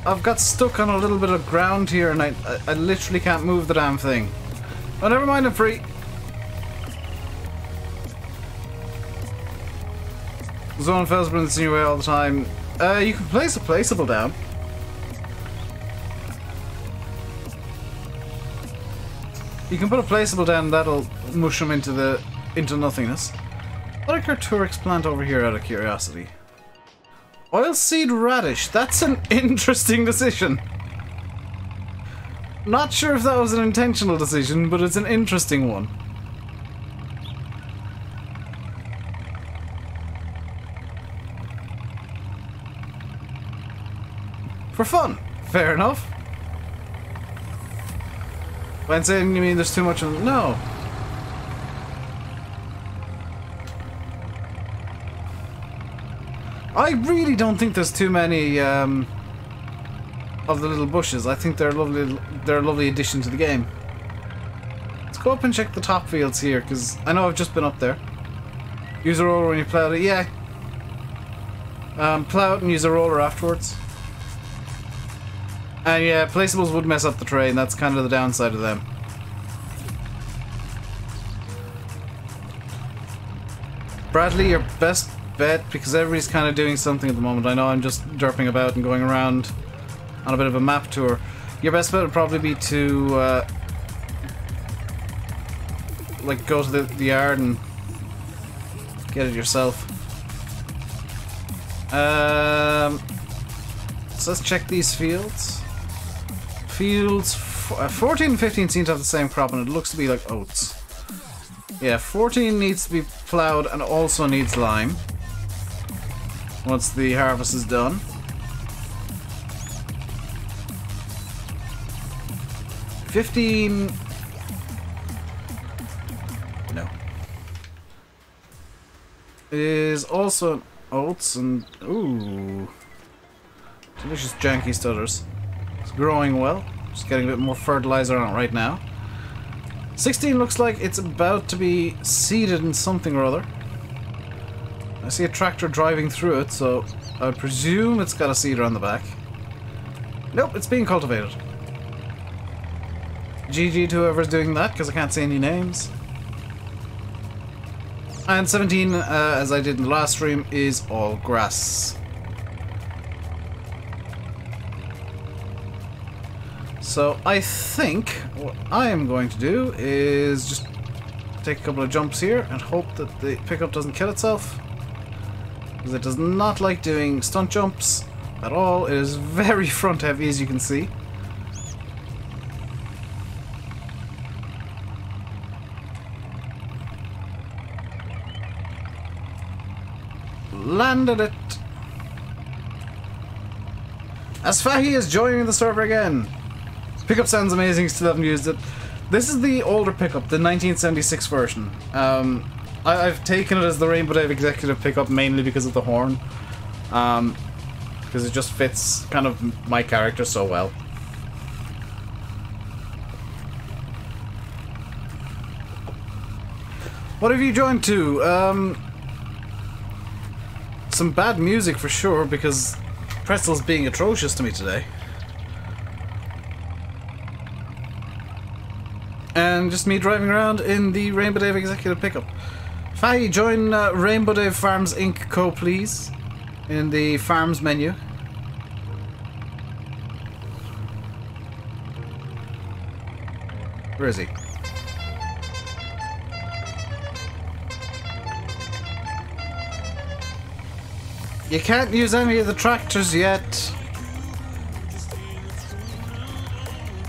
I've got stuck on a little bit of ground here and I literally can't move the damn thing. Oh, never mind, I'm free. Zone Felsbrand's in your way all the time. You can place a placeable down. You can put a placeable down, that'll mush them into nothingness. What a Carturix plant over here out of curiosity. Oilseed radish, that's an interesting decision. Not sure if that was an intentional decision, but it's an interesting one. For fun, fair enough. When saying you mean there's too much of... No. I really don't think there's too many of the little bushes. I think they're a lovely addition to the game. Let's go up and check the top fields here, because I know I've just been up there. Use a roller when you plow it, yeah. Plow it and use a roller afterwards. And yeah, placeables would mess up the terrain, that's kind of the downside of them. Bradley, your best bet, because everybody's kind of doing something at the moment. I know I'm just derping about and going around on a bit of a map tour. Your best bet would probably be to like go to the yard and get it yourself. So let's check these fields. Fields 14 and 15 seem to have the same crop, and it looks to be like oats. Yeah, 14 needs to be ploughed and also needs lime once the harvest is done. No. Is also oats and ooh, delicious janky stutters. It's growing well. Just getting a bit more fertilizer on it right now. 16 looks like it's about to be seeded in something or other. I see a tractor driving through it, so I would presume it's got a seeder on the back. Nope, it's being cultivated. GG to whoever's doing that, because I can't see any names. And 17, as I did in the last stream, is all grass. So I think what I am going to do is just take a couple of jumps here and hope that the pickup doesn't kill itself. Because it does not like doing stunt jumps at all. It is very front heavy, as you can see. Landed it. As Fahy is joining the server again. Pickup sounds amazing, still haven't used it. This is the older pickup, the 1976 version. I've taken it as the RainbowDave executive pickup mainly because of the horn. Because it just fits kind of my character so well. What have you joined to? Some bad music for sure, because Pretzel's being atrocious to me today. And just me driving around in the RainbowDave executive pickup. Fahy, join RainbowDave Farms Inc. Co. please. In the Farms menu. Where is he? You can't use any of the tractors yet.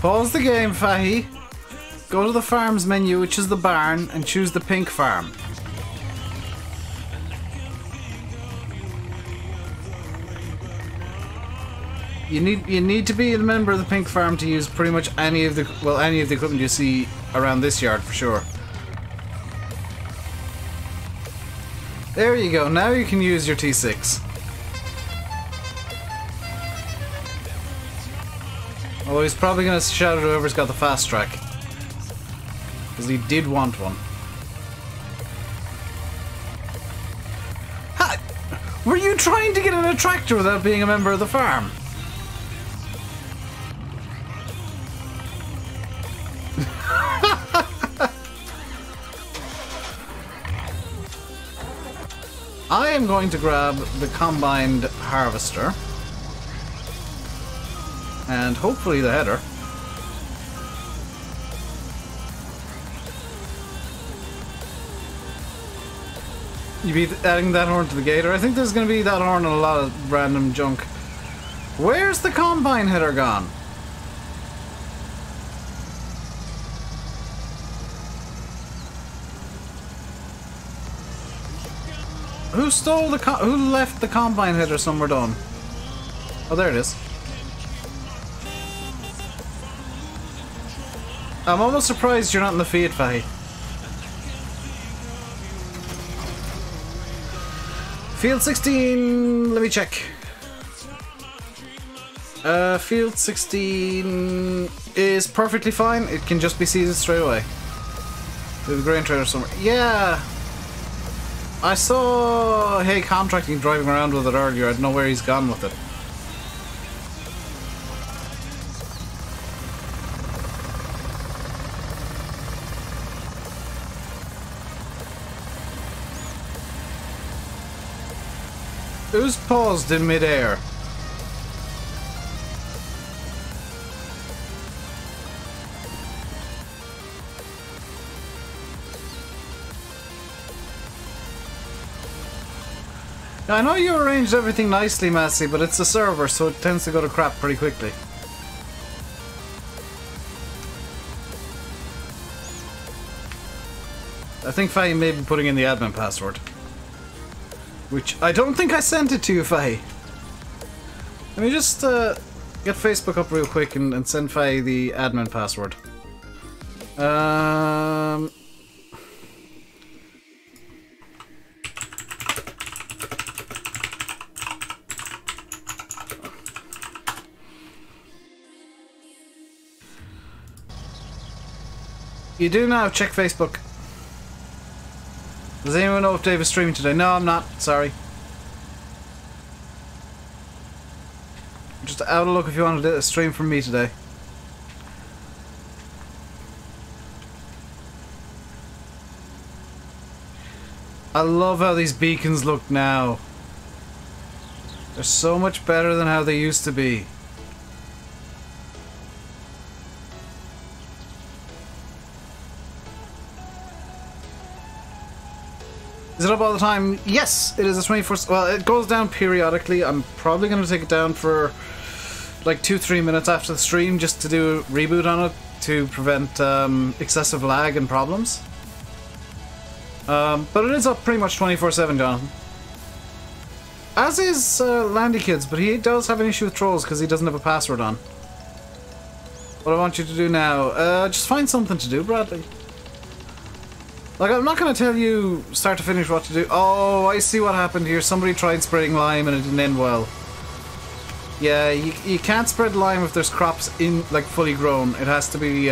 Pause the game, Fahy. Go to the farms menu, which is the barn, and choose the pink farm. You need to be a member of the pink farm to use pretty much any of the equipment you see around this yard for sure. There you go. Now you can use your T6. Although he's probably going to shout at whoever's got the fast track. Because he did want one. Ha! Were you trying to get in a tractor without being a member of the farm? I am going to grab the combined harvester. And hopefully the header. You be adding that horn to the gator? I think there's going to be that horn and a lot of random junk. Where's the combine header gone? Who stole the who left the combine header somewhere down? Oh, there it is. I'm almost surprised you're not in the feed, Fahy. Field 16, let me check. Field 16 is perfectly fine. It can just be seeded straight away. There's a grain trailer somewhere. Yeah! I saw Hay Contracting driving around with it earlier. I don't know where he's gone with it. Who's paused in midair? Now, I know you arranged everything nicely, Massey, but it's a server, so it tends to go to crap pretty quickly. I think Fahy may be putting in the admin password. Which I don't think I sent it to you, Fahy. Let me just get Facebook up real quick and send Fahy the admin password. You do now, check Facebook. Does anyone know if Dave is streaming today? No, I'm not. Sorry. Just out of luck if you wanted a stream from me today. I love how these beacons look now. They're so much better than how they used to be. Is it up all the time? Yes, it is a 24. Well, it goes down periodically. I'm probably going to take it down for like 2-3 minutes after the stream just to do a reboot on it to prevent excessive lag and problems. But it is up pretty much 24/7, Jonathan. As is Landy Kids, but he does have an issue with trolls because he doesn't have a password on. What I want you to do now, just find something to do, Bradley. Like, I'm not going to tell you start to finish what to do. Oh, I see what happened here. Somebody tried spreading lime and it didn't end well. Yeah, you can't spread lime if there's crops in, like, fully grown. It has to be,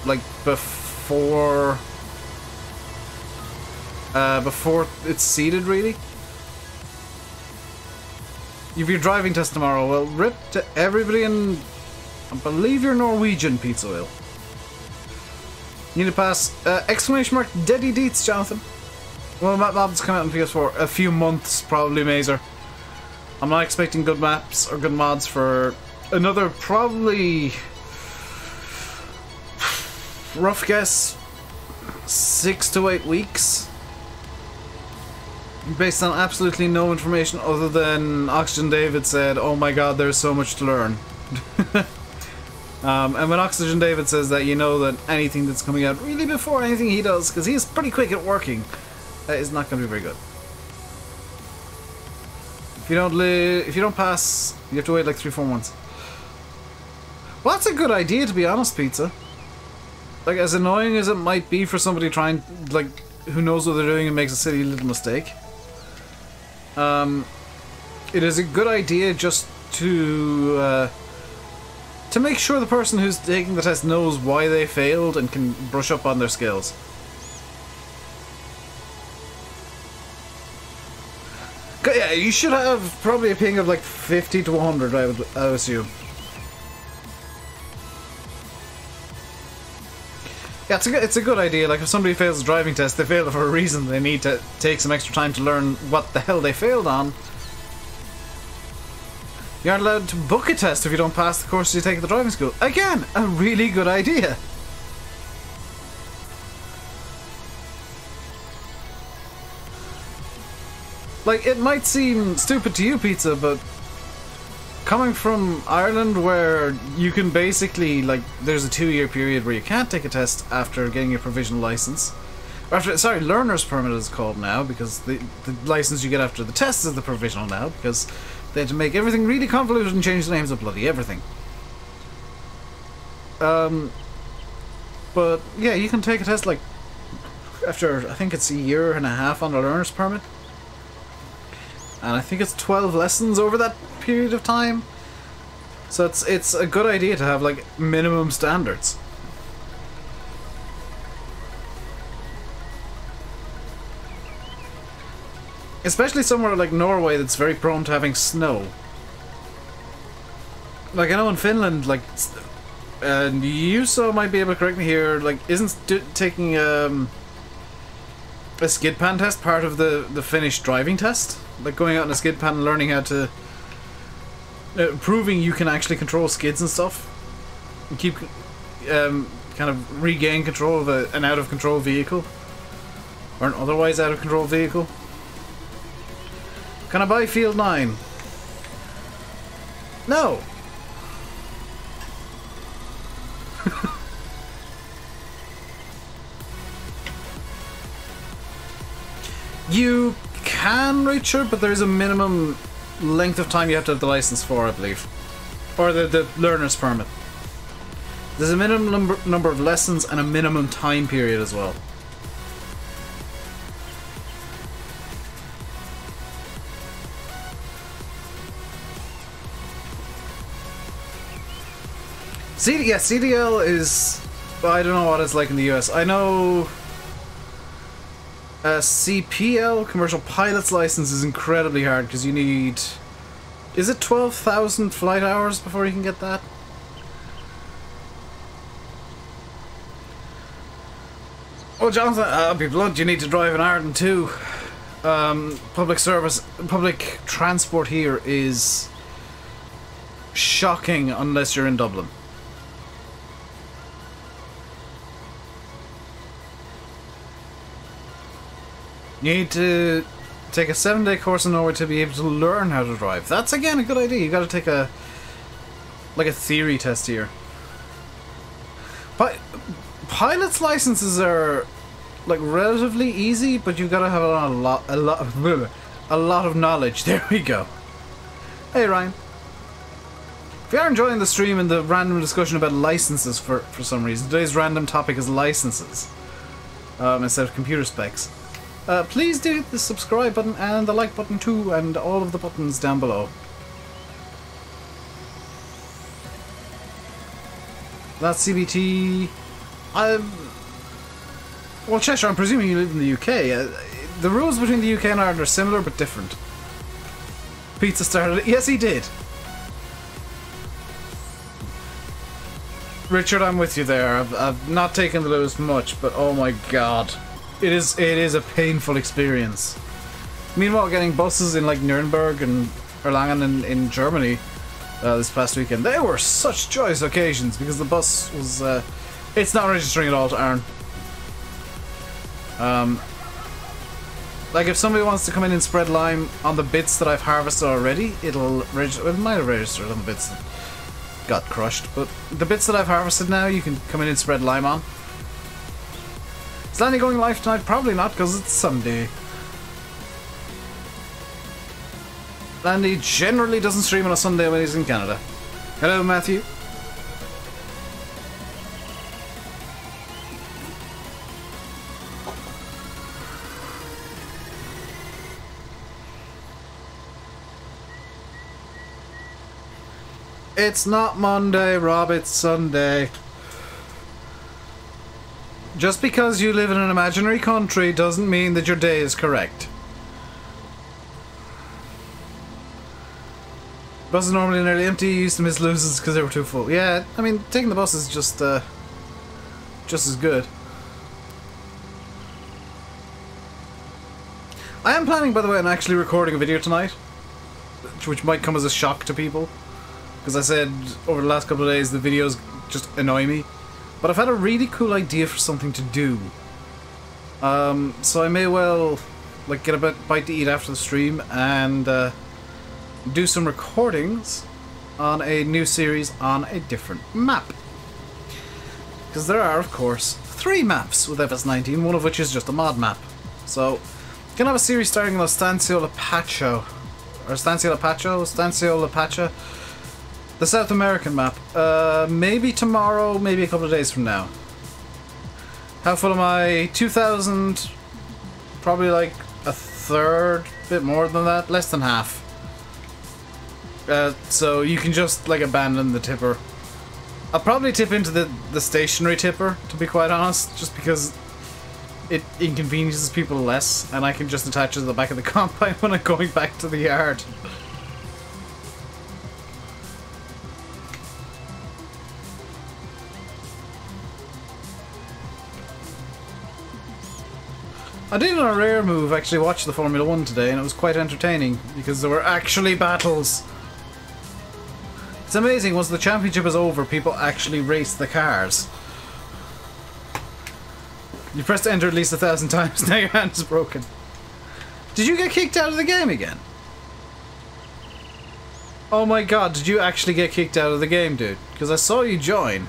like, before it's seeded, really. You've your driving test tomorrow. Well, rip to everybody in, I believe you're Norwegian, Pizza Wheel. You need to pass, exclamation mark, dedideets, Jonathan. Well, map mods come out on PS4. A few months, probably, Mazer. I'm not expecting good maps or good mods for another, probably, rough guess, 6 to 8 weeks. Based on absolutely no information other than Oxygen David said, oh my god, there's so much to learn. And when Oxygen David says that, you know that anything that's coming out really before anything he does, because he's pretty quick at working, is not going to be very good. If you don't pass, you have to wait like 3-4 months. Well, that's a good idea, to be honest, Pizza. Like, as annoying as it might be for somebody trying, like, who knows what they're doing and makes a silly little mistake. It is a good idea just to make sure the person who's taking the test knows why they failed and can brush up on their skills. Yeah, you should have probably a ping of like 50 to 100, I would assume. Yeah, it's a good idea. Like, if somebody fails a driving test, they failed it for a reason. They need to take some extra time to learn what the hell they failed on. You aren't allowed to book a test if you don't pass the course you take at the driving school. Again, a really good idea. Like, it might seem stupid to you, Pizza, but coming from Ireland, where you can basically, like, there's a 2-year period where you can't take a test after getting your provisional license. Sorry, learner's permit is called now, because the license you get after the test is the provisional now, because they had to make everything really convoluted and change the names of bloody everything. But yeah, you can take a test like after, I think it's 1.5 years on the learner's permit. And I think it's 12 lessons over that period of time. So it's a good idea to have like minimum standards. Especially somewhere like Norway that's very prone to having snow. Like, I know in Finland, like, and you so might be able to correct me here, like, isn't taking a skid pan test part of the Finnish driving test? Like, going out in a skid pan and learning how to... proving you can actually control skids and stuff. And keep... kind of regain control of an out-of-control vehicle. Or an otherwise out-of-control vehicle. Can I buy Field 9? No! You can, Richard, but there's a minimum length of time you have to have the license for, I believe. Or the learner's permit. There's a minimum number of lessons and a minimum time period as well. CDL is... I don't know what it's like in the US. I know... CPL, Commercial Pilot's License, is incredibly hard because you need... Is it 12,000 flight hours before you can get that? Oh, Jonathan, I'll be blunt, you need to drive in Ireland too. Public transport here is shocking unless you're in Dublin. You need to take a 7-day course in Norway to be able to learn how to drive. That's again a good idea. You got to take a theory test here. Pilot's licenses are like relatively easy, but you've got to have a lot of knowledge. There we go. Hey Ryan. If you are enjoying the stream and the random discussion about licenses for some reason, today's random topic is licenses instead of computer specs. Please do hit the subscribe button and the like button too, and all of the buttons down below. That's CBT. Well, Cheshire, I'm presuming you live in the UK. The rules between the UK and Ireland are similar but different. Pizza started it. Yes, he did. Richard, I'm with you there. I've not taken the Lewis much, but oh my god. It is a painful experience. Meanwhile, getting buses in like Nuremberg and Erlangen in Germany this past weekend, they were such joyous occasions because the bus was it's not registering at all to Ireland. Like if somebody wants to come in and spread lime on the bits that I've harvested already, it'll register. It might have registered on the bits that got crushed, but the bits that I've harvested now, you can come in and spread lime on. Is Lanny going live tonight? Probably not, because it's Sunday. Lanny generally doesn't stream on a Sunday when he's in Canada. Hello, Matthew. It's not Monday, Rob, it's Sunday. Just because you live in an imaginary country doesn't mean that your day is correct. Buses normally nearly empty. You used to miss loses because they were too full. Yeah, I mean, taking the bus is just as good. I am planning, by the way, on actually recording a video tonight, which might come as a shock to people. Because I said over the last couple of days the videos just annoy me. But I've had a really cool idea for something to do. So I may well like get a bite to eat after the stream and do some recordings on a new series on a different map. Because there are, of course, 3 maps with FS19, one of which is just a mod map. So, gonna have a series starting on Estancia La Pacha. Or Estancia La Pacha? Estancia La Pacha. The South American map. Maybe tomorrow, maybe a couple of days from now. How full am I? 2,000. Probably like a third, bit more than that, less than half. So you can just like abandon the tipper. I'll probably tip into the stationary tipper, to be quite honest, just because it inconveniences people less, and I can just attach it to the back of the combine when I'm going back to the yard. I did on a rare move actually watch the Formula 1 today, and it was quite entertaining because there were actually battles. It's amazing, once the championship is over, people actually race the cars. You pressed enter at least 1,000 times, now your hand is broken. Did you get kicked out of the game again? Oh my god, did you actually get kicked out of the game, dude? Because I saw you join.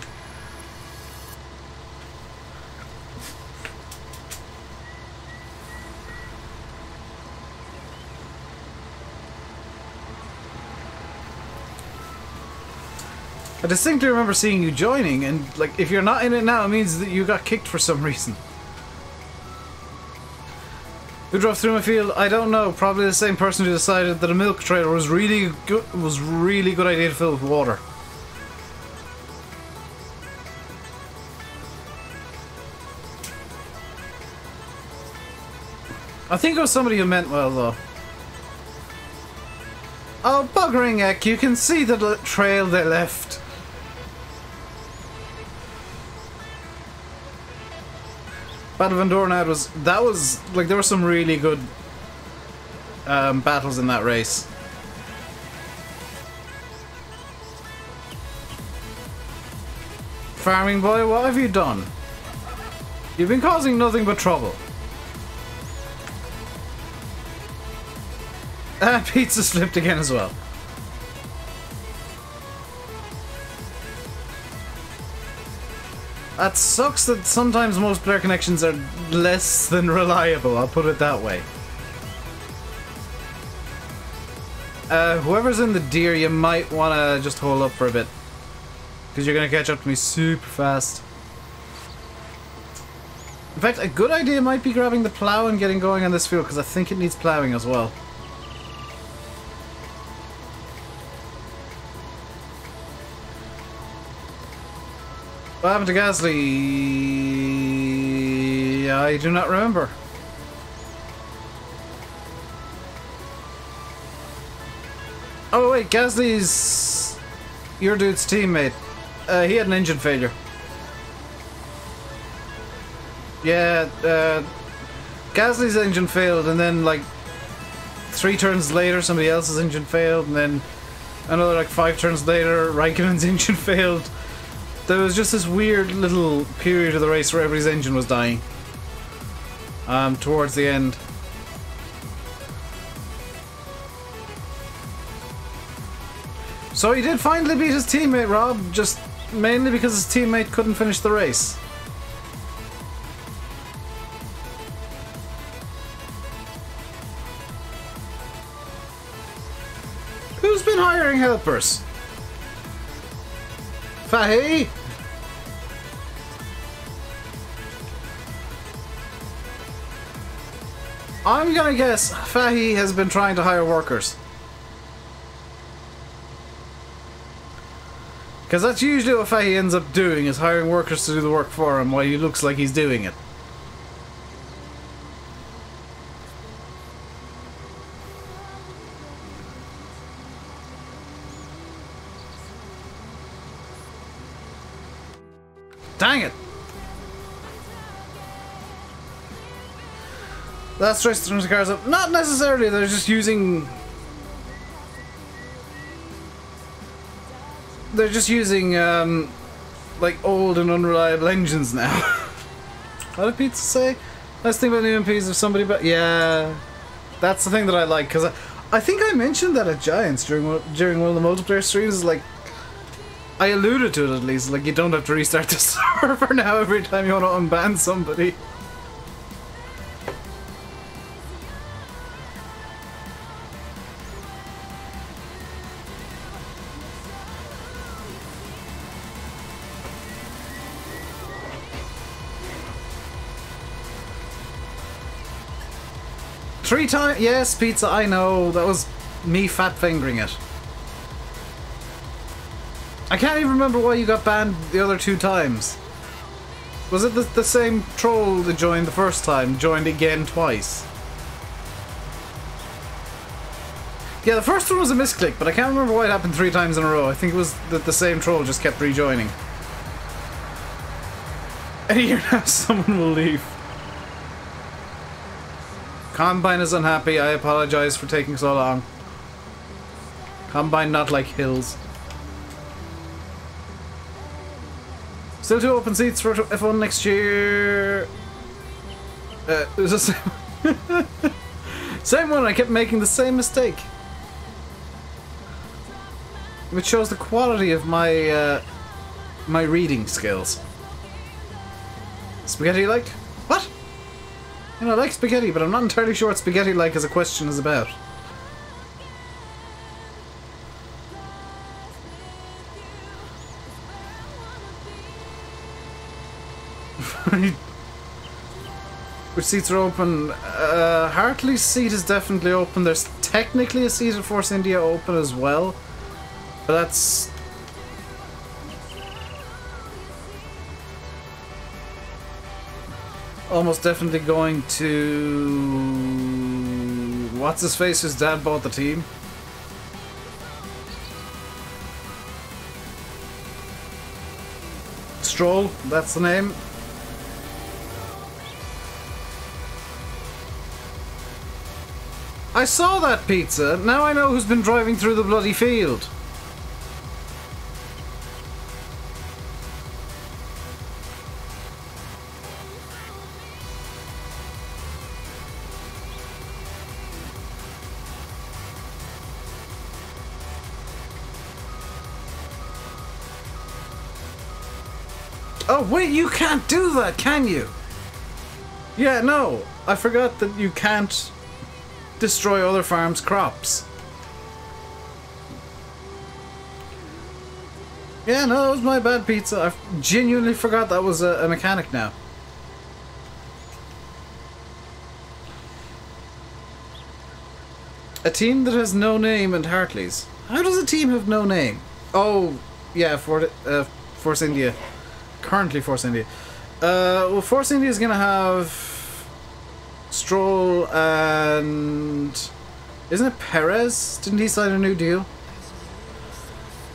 I distinctly remember seeing you joining, and like, if you're not in it now, it means that you got kicked for some reason. Who drove through my field? I don't know. Probably the same person who decided that a milk trailer was really good idea to fill with water. I think it was somebody who meant well, though. Oh, buggering heck, you can see the trail they left. Battle of Andornad was like there were some really good battles in that race. Farming boy, what have you done? You've been causing nothing but trouble. Pizza slipped again as well. That sucks that sometimes most player connections are less than reliable, I'll put it that way. Whoever's in the deer, you might want to just hold up for a bit. Because you're going to catch up to me super fast. In fact, a good idea might be grabbing the plow and getting going on this field, because I think it needs plowing as well. What happened to Gasly? I do not remember. Oh wait, Gasly's your dude's teammate. He had an engine failure. Yeah, Gasly's engine failed, and then like 3 turns later somebody else's engine failed, and then another like 5 turns later Raikkonen's engine failed. There was just this weird little period of the race where everybody's engine was dying. Towards the end. So he did finally beat his teammate, Rob, just mainly because his teammate couldn't finish the race. Who's been hiring helpers? Fahy? I'm gonna guess Fahy has been trying to hire workers. Because that's usually what Fahy ends up doing, is hiring workers to do the work for him while he looks like he's doing it. Dang it! That's stress turns the cars up. Not necessarily, they're just using... They're just using, like, old and unreliable engines now. What did Pizza say? Nice thing about new MPs if somebody... Yeah, that's the thing that I like, because I think I mentioned that at Giants during one of the multiplayer streams, like... I alluded to it at least, like you don't have to restart the server now every time you want to unban somebody. Three times? Yes, Pizza, I know. That was me fat fingering it. I can't even remember why you got banned the other 2 times. Was it the same troll that joined the first time, joined again twice? Yeah, the first one was a misclick, but I can't remember why it happened 3 times in a row. I think it was that the same troll just kept rejoining. Any year now, someone will leave. Combine is unhappy. I apologize for taking so long. Combine not like hills. Still 2 open seats for F1 next year. It was the same, same one. I kept making the same mistake, which shows the quality of my my reading skills. Spaghetti like? What? You know, I like spaghetti, but I'm not entirely sure what spaghetti like as a question is about. Which seats are open? Hartley's seat is definitely open. There's technically a seat at Force India open as well, but that's... almost definitely going to... what's his face whose dad bought the team? Stroll, that's the name. I saw that pizza. Now I know who's been driving through the bloody field. Oh wait, you can't do that, can you? Yeah, no. I forgot that you can't destroy other farms' crops. Yeah, no, that was my bad, pizza. I genuinely forgot that was a mechanic now. A team that has no name and Hartley's. How does a team have no name? Oh, yeah, Force India. Currently Force India. Well, Force India is going to have Stroll and... Isn't it Perez? Didn't he sign a new deal?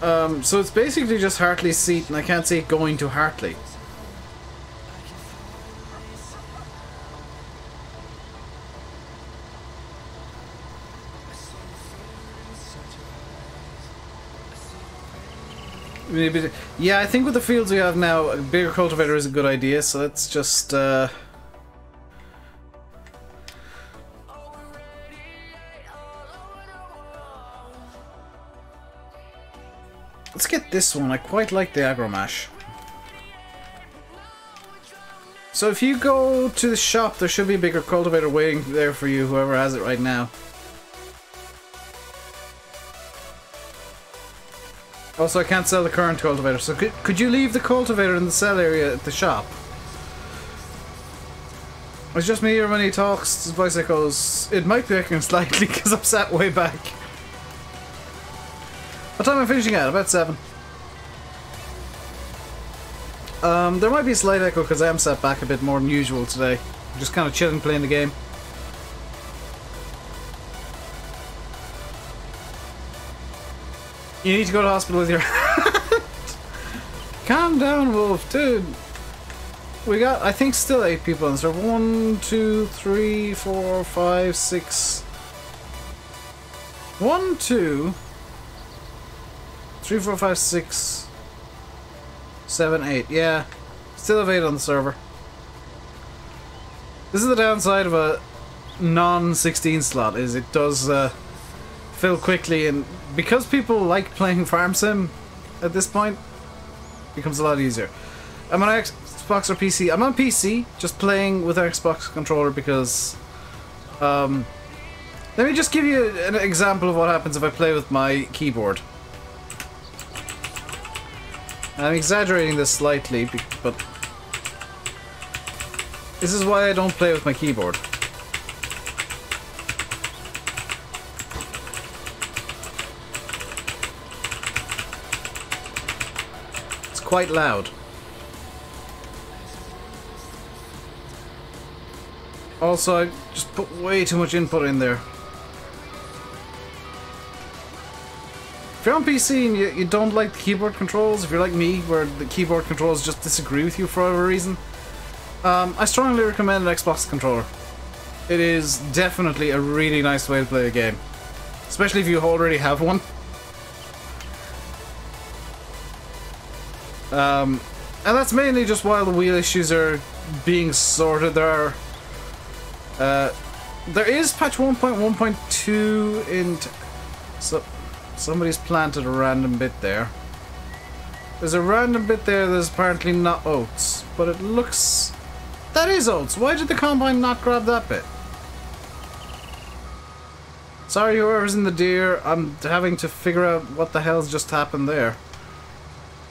So it's basically just Hartley's seat, and I can't see it going to Hartley. Maybe, yeah, I think with the fields we have now, a bigger cultivator is a good idea, so let's just, let's get this one. I quite like the agromash. So if you go to the shop, there should be a bigger cultivator waiting there for you, whoever has it right now. Also, I can't sell the current cultivator, so could you leave the cultivator in the sell area at the shop? It's just me or when he talks, his voice echoes. It might be echoing slightly because I'm sat way back. What time am I finishing at? About 7. There might be a slight echo because I am sat back a bit more than usual today. I'm just kind of chilling playing the game. You need to go to hospital with your hand. Calm down, Wolf, dude. We got, I think, still 8 people on the server. 1, 2, 3, 4, 5, 6. 1, 2, 3, 4, 5, 6, 7, 8. Yeah, still have 8 on the server. This is the downside of a non-16 slot, is it does fill quickly, and because people like playing Farm Sim at this point, it becomes a lot easier. I'm on Xbox or PC. I'm on PC, just playing with an Xbox controller because... let me just give you an example of what happens if I play with my keyboard. I'm exaggerating this slightly, but... this is why I don't play with my keyboard. Quite loud. Also, I just put way too much input in there. If you're on PC and you don't like the keyboard controls, if you're like me, where the keyboard controls just disagree with you for whatever reason, I strongly recommend an Xbox controller. It is definitely a really nice way to play a game. Especially if you already have one. And that's mainly just while the wheel issues are being sorted. There is patch 1.1.2 in... so somebody's planted a random bit there. There's a random bit there that's apparently not oats, but it looks... that is oats! Why did the combine not grab that bit? Sorry whoever's in the deer, I'm having to figure out what the hell's just happened there.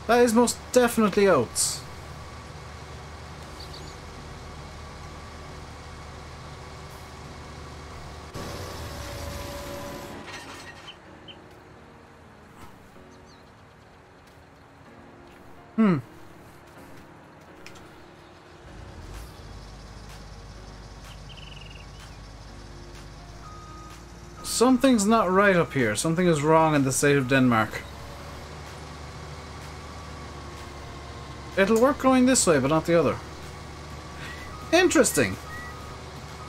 That is most definitely oats. Something's not right up here. Something is wrong in the state of Denmark. It'll work going this way, but not the other. Interesting.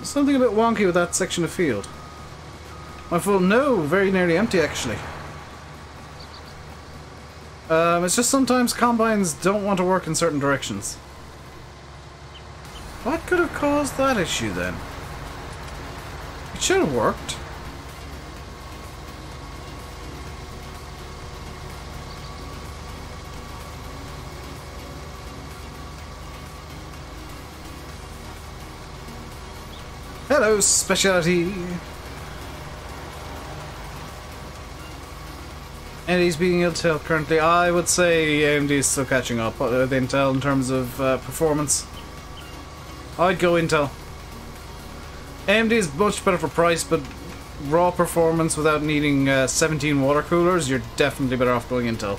Something a bit wonky with that section of field. My full... No, very nearly empty, actually. It's just sometimes combines don't want to work in certain directions. What could have caused that issue, then? It should have worked. Hello, specialty. AMD's being Intel currently. I would say AMD is still catching up with Intel in terms of performance. I'd go Intel. AMD is much better for price, but raw performance without needing 17 water coolers, you're definitely better off going Intel.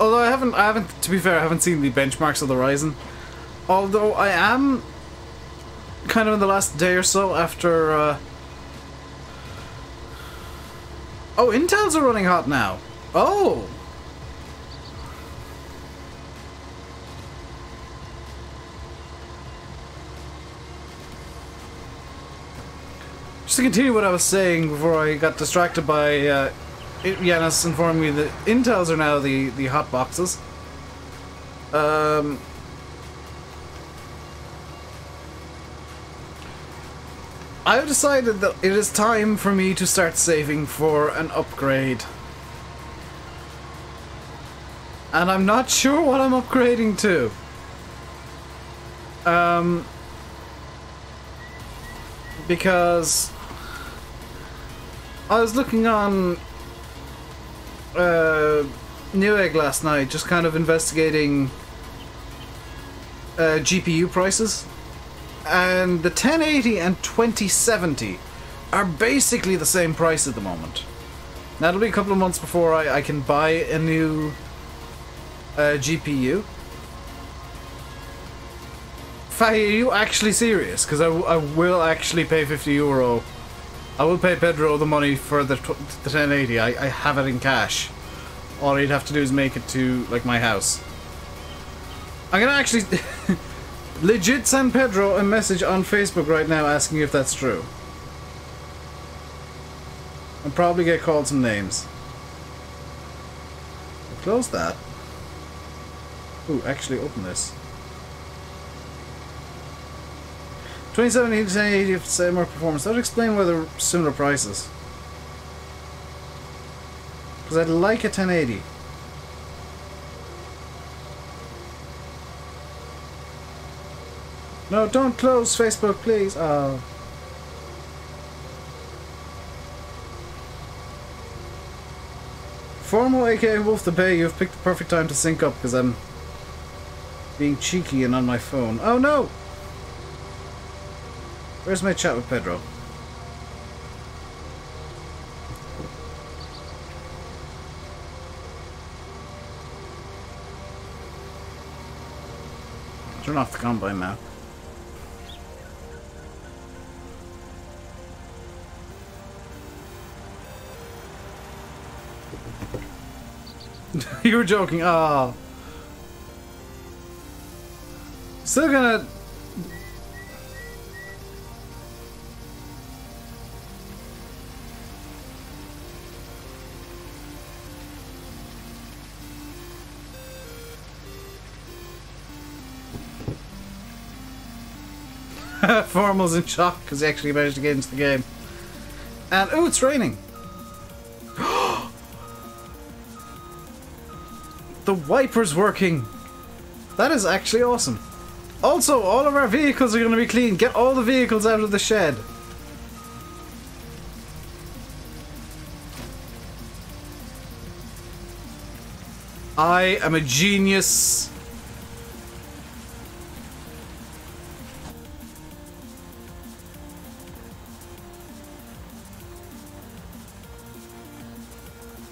Although I haven't, to be fair, I haven't seen the benchmarks of the Ryzen. Although I am kind of in the last day or so after, oh, Intels are running hot now. Oh! Just to continue what I was saying before I got distracted by, Yanis informing me that Intels are now the hot boxes. I've decided that it is time for me to start saving for an upgrade. And I'm not sure what I'm upgrading to. Because I was looking on Newegg last night, just kind of investigating GPU prices, and the 1080 and 2070 are basically the same price at the moment. Now it'll be a couple of months before I can buy a new GPU. Faye, are you actually serious? Because I will actually pay €50. I will pay Pedro the money for the 1080. I have it in cash. All he'd have to do is make it to, like, my house. I'm gonna actually legit send Pedro a message on Facebook right now asking if that's true. And probably get called some names. I'll close that. Ooh, actually open this. 2070 to 1080 if say more performance. That would explain why they're similar prices. Because I'd like a 1080. No, don't close Facebook, please. Oh. Formal aka Wolf the Bay, you've picked the perfect time to sync up because I'm being cheeky and on my phone. Oh no! Where's my chat with Pedro? Turn off the combine now. You were joking. Ah. Oh. Still gonna. Formal's in shock because he actually managed to get into the game. And oh, it's raining. The wiper's working. That is actually awesome. Also, all of our vehicles are going to be clean. Get all the vehicles out of the shed. I am a genius.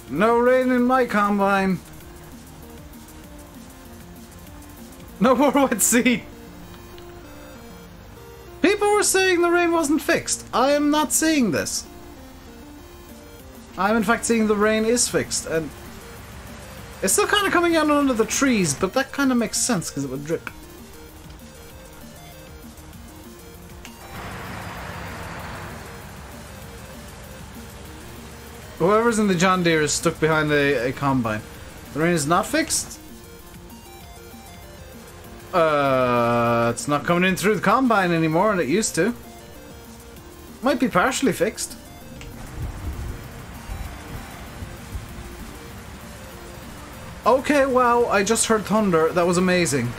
No rain in my combine. No more wet seat. People were saying the rain wasn't fixed. I am not seeing this. I'm in fact seeing the rain is fixed, and it's still kind of coming down under the trees, but that kind of makes sense because it would drip. Whoever's in the John Deere is stuck behind a combine. The rain is not fixed? It's not coming in through the combine anymore, and it used to. Might be partially fixed. Okay, wow, I just heard thunder. That was amazing.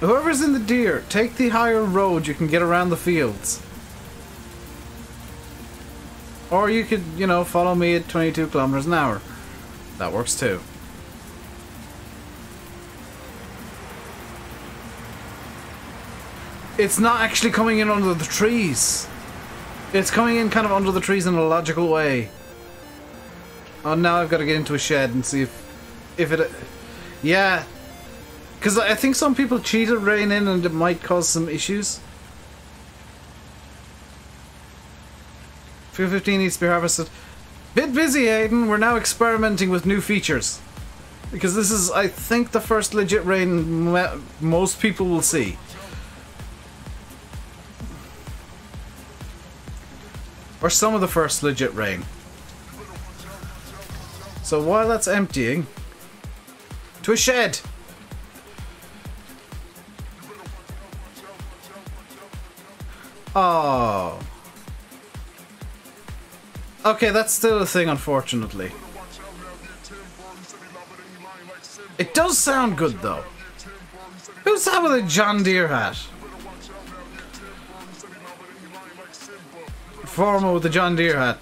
Whoever's in the Deere, take the higher road you can get around the fields. Or you could, you know, follow me at 22 kilometers an hour. That works too. It's not actually coming in under the trees. It's coming in kind of under the trees in a logical way. Oh, now I've got to get into a shed and see if it... Yeah. Because I think some people cheated rain in and it might cause some issues. Field 15 needs to be harvested. Bit busy, Aiden. We're now experimenting with new features. Because this is, I think, the first legit rain most people will see. Or some of the first legit rain. So while that's emptying... To a shed! Oh. Okay, that's still a thing, unfortunately. It does sound good, though. Who's that with a John Deere hat? Former with the John Deere hat.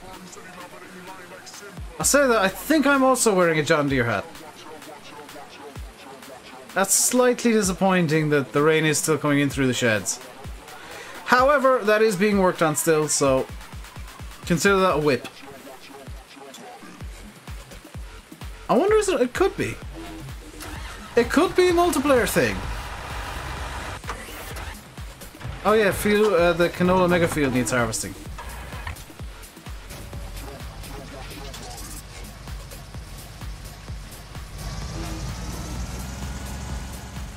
I'll say that I think I'm also wearing a John Deere hat. That's slightly disappointing that the rain is still coming in through the sheds. However, that is being worked on still, so consider that a whip. I wonder if it could be. It could be a multiplayer thing. Oh yeah, field, the canola mega field needs harvesting.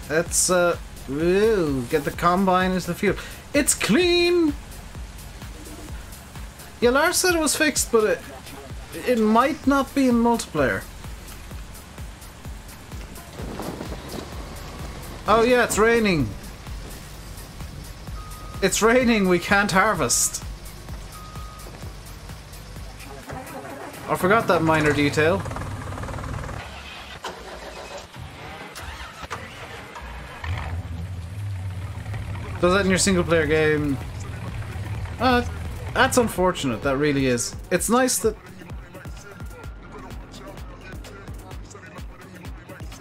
Let's get the combine into the field. It's clean! Yeah, Lars said it was fixed, but it might not be in multiplayer. Oh yeah, it's raining. It's raining, we can't harvest. I forgot that minor detail. Does that in your single player game? That's unfortunate, that really is. It's nice that...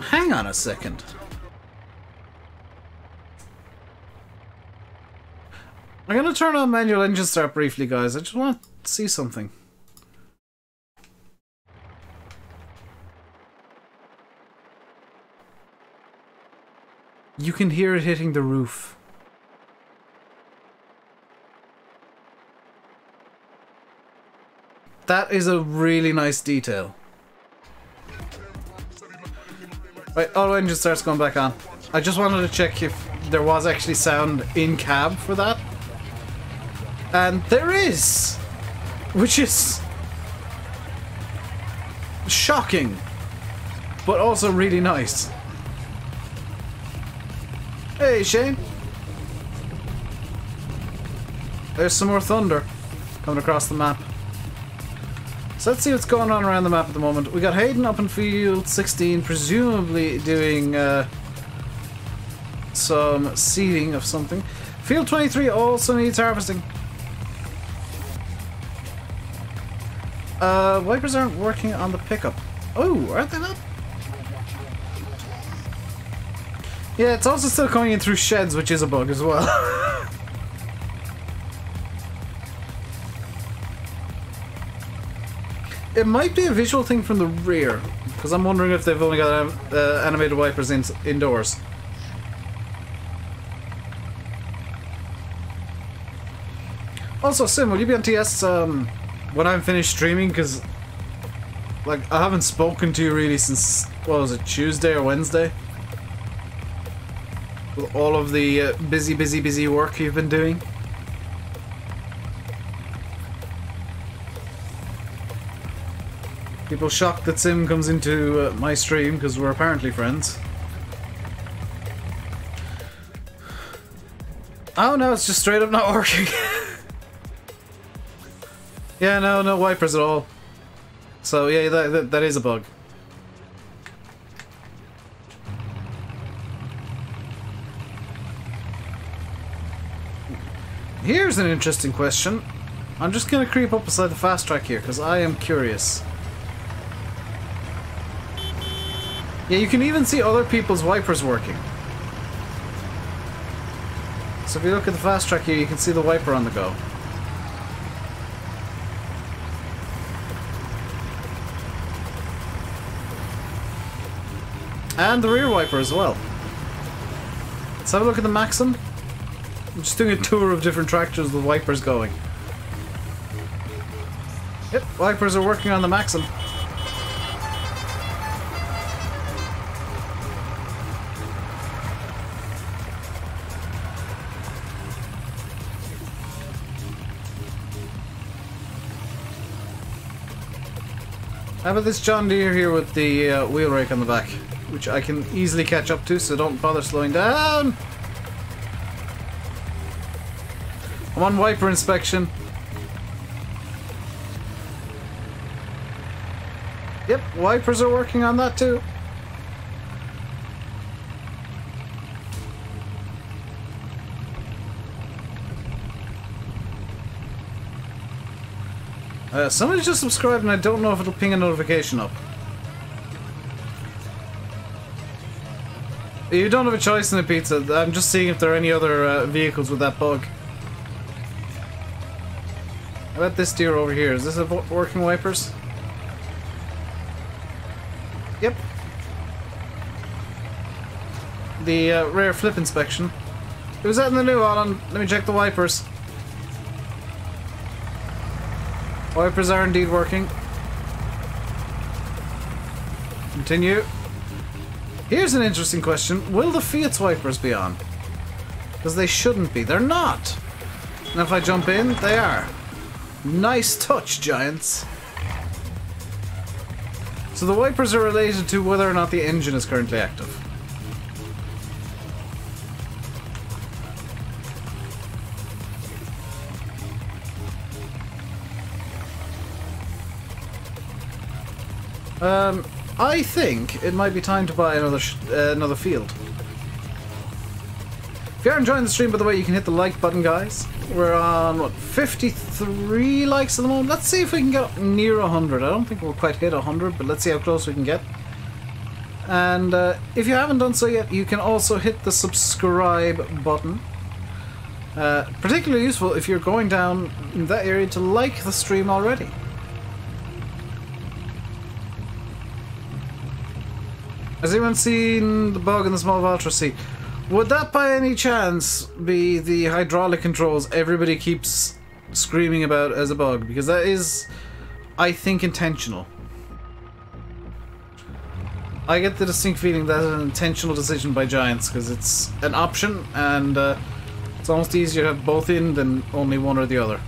Hang on a second. I'm gonna turn on manual engine start briefly, guys. I just want to see something. You can hear it hitting the roof. That is a really nice detail. Right, auto engine starts going back on. I just wanted to check if there was actually sound in cab for that. And there is! Which is... shocking. But also really nice. Hey, Shane. There's some more thunder coming across the map. So let's see what's going on around the map at the moment. We got Hayden up in field 16, presumably doing some seeding of something. Field 23 also needs harvesting. Wipers aren't working on the pickup. Oh, aren't they not? Yeah, it's also still coming in through sheds, which is a bug as well. It might be a visual thing from the rear, because I'm wondering if they've only got animated wipers indoors. Also, Sim, will you be on TS when I'm finished streaming? Because, like, I haven't spoken to you really since, what was it, Tuesday or Wednesday? With all of the busy work you've been doing. People shocked that Sim comes into my stream because we're apparently friends. Oh no, it's just straight up not working. Yeah, no wipers at all. So yeah, that is a bug. Here's an interesting question. I'm just gonna creep up beside the fast track here because I am curious. Yeah, you can even see other people's wipers working. So if you look at the fast track here, you can see the wiper on the go. And the rear wiper as well. Let's have a look at the Maxim. I'm just doing a tour of different tractors with wipers going. Yep, wipers are working on the Maxim. How about this John Deere here with the wheel rake on the back, which I can easily catch up to, so don't bother slowing down. I'm on wiper inspection. Yep, wipers are working on that too. Somebody just subscribed and I don't know if it'll ping a notification up. You don't have a choice in a pizza. I'm just seeing if there are any other vehicles with that bug. How about this deer over here? Is this a working wipers? Yep. The rear flip inspection. Who's that in the new one? Let me check the wipers. Wipers are indeed working. Continue. Here's an interesting question. Will the Fiat's wipers be on? Because they shouldn't be. They're not. And if I jump in, they are. Nice touch, Giants. So the wipers are related to whether or not the engine is currently active. I think it might be time to buy another field. If you're enjoying the stream, by the way, you can hit the like button, guys. We're on, what, 53 likes at the moment? Let's see if we can get up near 100. I don't think we'll quite hit 100, but let's see how close we can get. And if you haven't done so yet, you can also hit the subscribe button. Particularly useful if you're going down in that area to like the stream already. Has anyone seen the bug in the small Valtra seat? Would that by any chance be the hydraulic controls everybody keeps screaming about as a bug? Because that is, I think, intentional. I get the distinct feeling that's an intentional decision by Giants, because it's an option, and it's almost easier to have both in than only one or the other.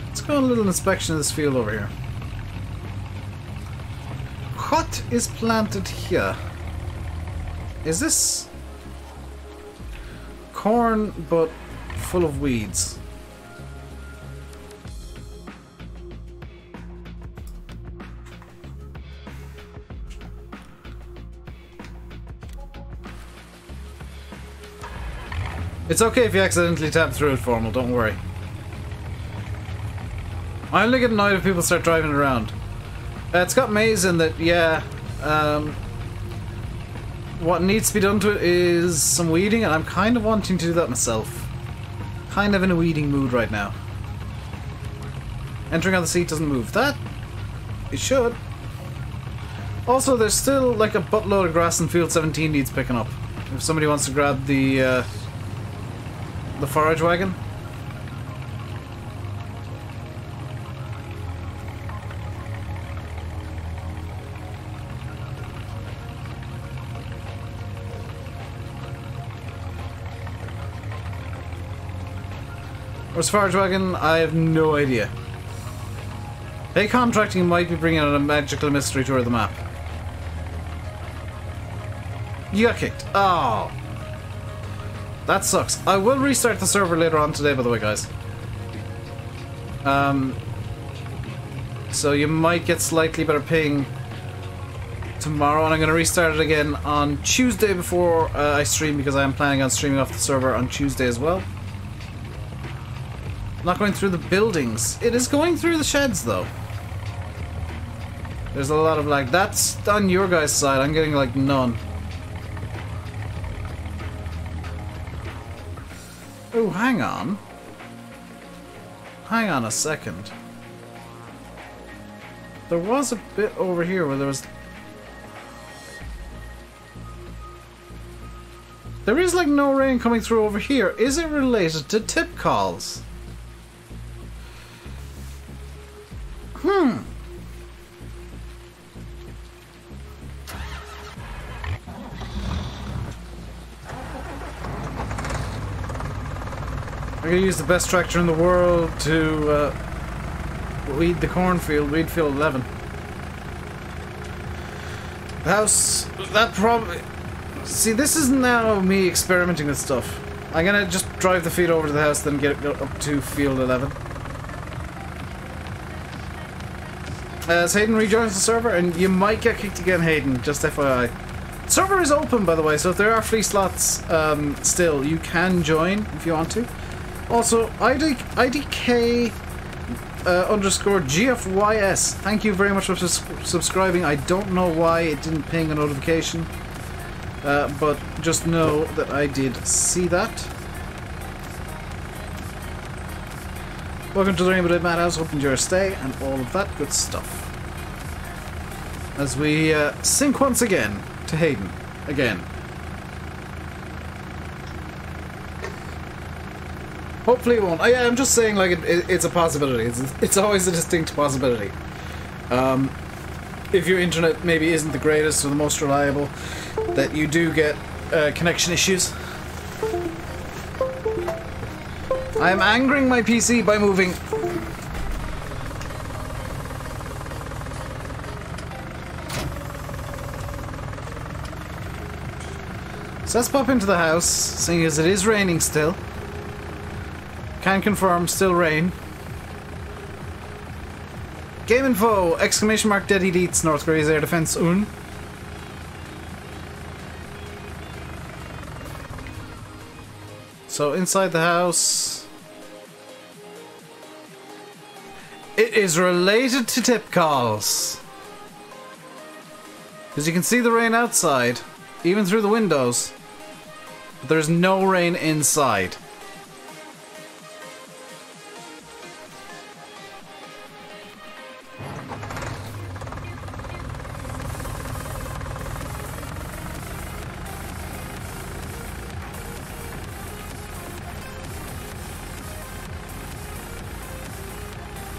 Let's go on a little inspection of this field over here. What is planted here? Is this corn but full of weeds? It's okay if you accidentally tap through it, Formal, don't worry. I only get annoyed if people start driving around. It's got maize in that, yeah. What needs to be done to it is some weeding, and I'm kind of wanting to do that myself. Kind of in a weeding mood right now. Entering on the seat doesn't move. That, it should. Also, there's still like a buttload of grass in field 17 needs picking up. If somebody wants to grab the forage wagon. Where's the forage wagon? I have no idea. Hey, contracting might be bringing out a magical mystery tour of the map. You got kicked. Oh. That sucks. I will restart the server later on today, by the way, guys. So you might get slightly better ping tomorrow, and I'm going to restart it again on Tuesday before I stream, because I am planning on streaming off the server on Tuesday as well. Not going through the buildings. It is going through the sheds, though. There's a lot of lag. That's on your guys' side. I'm getting like none. Oh, hang on. Hang on a second. There was a bit over here where there was... There is like no rain coming through over here. Is it related to tip calls? I'm gonna use the best tractor in the world to weed the cornfield, weed field 11. The house, that probably... See, this is now me experimenting with stuff. I'm gonna just drive the feed over to the house, then get it up to field 11. As Hayden rejoins the server, and you might get kicked again, Hayden, just FYI. Server is open, by the way, so if there are free slots still, you can join if you want to. Also, IDK underscore GFYS, thank you very much for subscribing. I don't know why it didn't ping a notification, but just know that I did see that. Welcome to the RainbowDave Madhouse, hope you enjoy your stay and all of that good stuff. As we sync once again to Hayden, again. Hopefully it won't. I'm just saying, like, it's a possibility. It's always a distinct possibility. If your internet maybe isn't the greatest or the most reliable, that you do get connection issues. I am angering my PC by moving. So let's pop into the house, seeing as it is raining still. Can confirm, still rain. Game info! Exclamation mark dedideets, North Korea's air defense un. So inside the house... It is related to tip calls. Because you can see the rain outside, even through the windows. But there's no rain inside.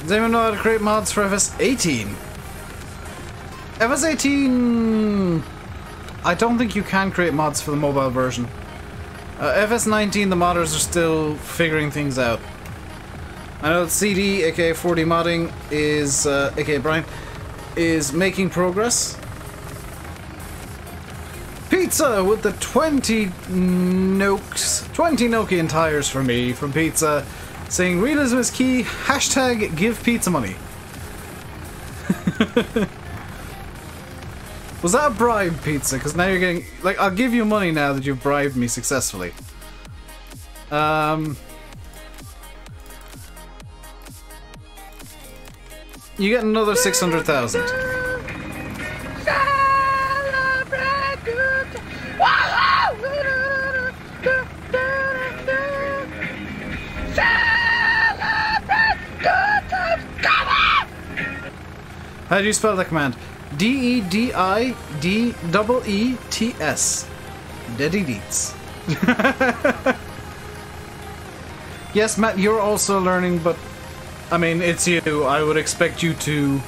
Does anyone know how to create mods for FS18? FS18... I don't think you can create mods for the mobile version. FS19, the modders are still figuring things out. I know that CD, aka 4D Modding, is, aka Brian, is making progress. Pizza with the 20 Nokian tires for me from Pizza. Saying realism is key, hashtag give pizza money. Was that a bribe, Pizza? Because now you're getting... Like, I'll give you money now that you've bribed me successfully. You get another 600,000. How do you spell that command? dedideets. Dedideets. Yes, Matt, you're also learning, but I mean, it's you. I would expect you to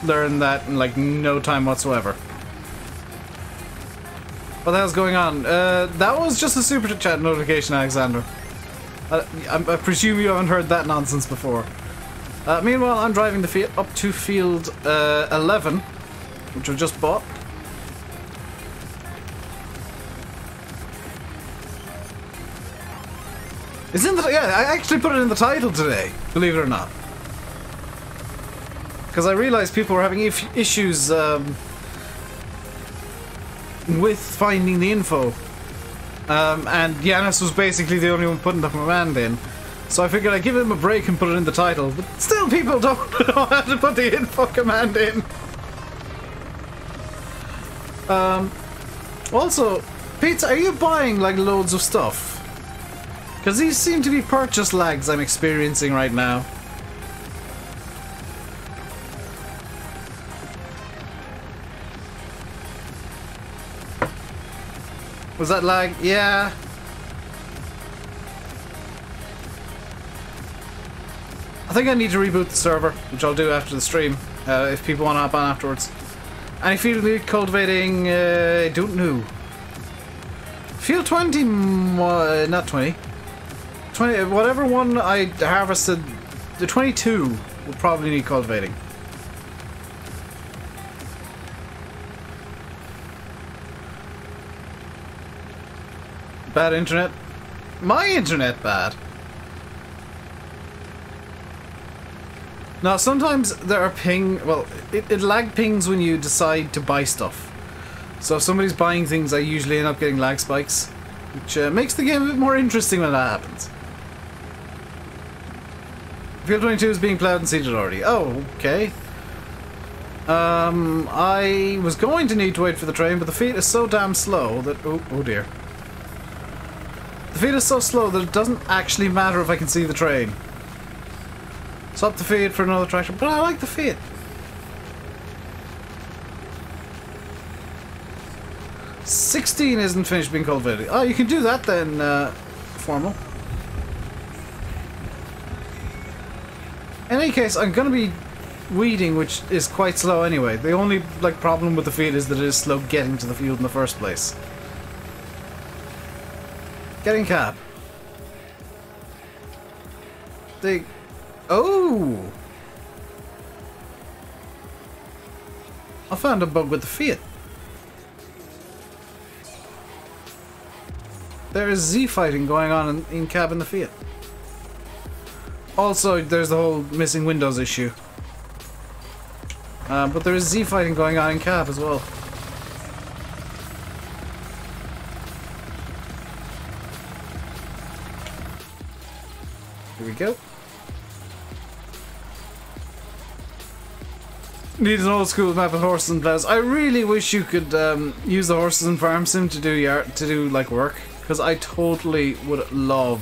learn that in like no time whatsoever. What the hell's going on? That was just a super chat notification, Alexander. I presume you haven't heard that nonsense before. Meanwhile, I'm driving the Fiat up to field 11, which I just bought. It's in the... yeah, I actually put it in the title today, believe it or not. Because I realized people were having issues with finding the info. And Yanis was basically the only one putting the command in. So I figured I'd give him a break and put it in the title. But still people don't know how to put the info command in. Also, Pizza, are you buying like loads of stuff? Because these seem to be purchase lags I'm experiencing right now. Was that lag? Yeah. I think I need to reboot the server, which I'll do after the stream, if people want to hop on afterwards. And if you need cultivating, I don't know. Field 20, not 20. 20, whatever one I harvested, the 22 will probably need cultivating. Bad internet? My internet bad? Now sometimes there are well, it lag pings when you decide to buy stuff. So if somebody's buying things, I usually end up getting lag spikes, which makes the game a bit more interesting when that happens. Field 22 is being plowed and seeded already. Oh, okay. I was going to need to wait for the train, but the feed is so damn slow that... oh dear. The feed is so slow that it doesn't actually matter if I can see the train. Swap the feed for another tractor, but I like the feed. $16 isn't finished being cultivated. Oh, you can do that then, Formal. In any case, I'm gonna be weeding, which is quite slow anyway. The only like problem with the feed is that it is slow getting to the field in the first place. Getting cab. Oh! I found a bug with the Fiat. There is Z fighting going on in cab in the Fiat. Also, there's the whole missing windows issue. But there is Z fighting going on in cab as well. Here we go. Need an old school map of horses and plows. I really wish you could use the horses in Farm Sim to do like work, because I totally would love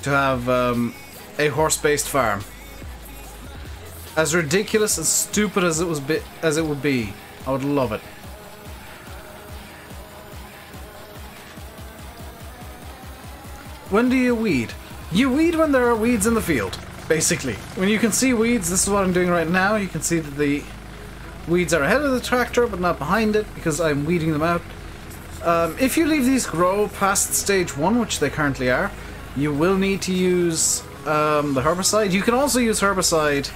to have a horse-based farm. As ridiculous and stupid as it would be, I would love it. When do you weed? You weed when there are weeds in the field, basically. When you can see weeds, this is what I'm doing right now. You can see that the weeds are ahead of the tractor, but not behind it, because I'm weeding them out. If you leave these grow past stage 1, which they currently are, you will need to use the herbicide. You can also use herbicide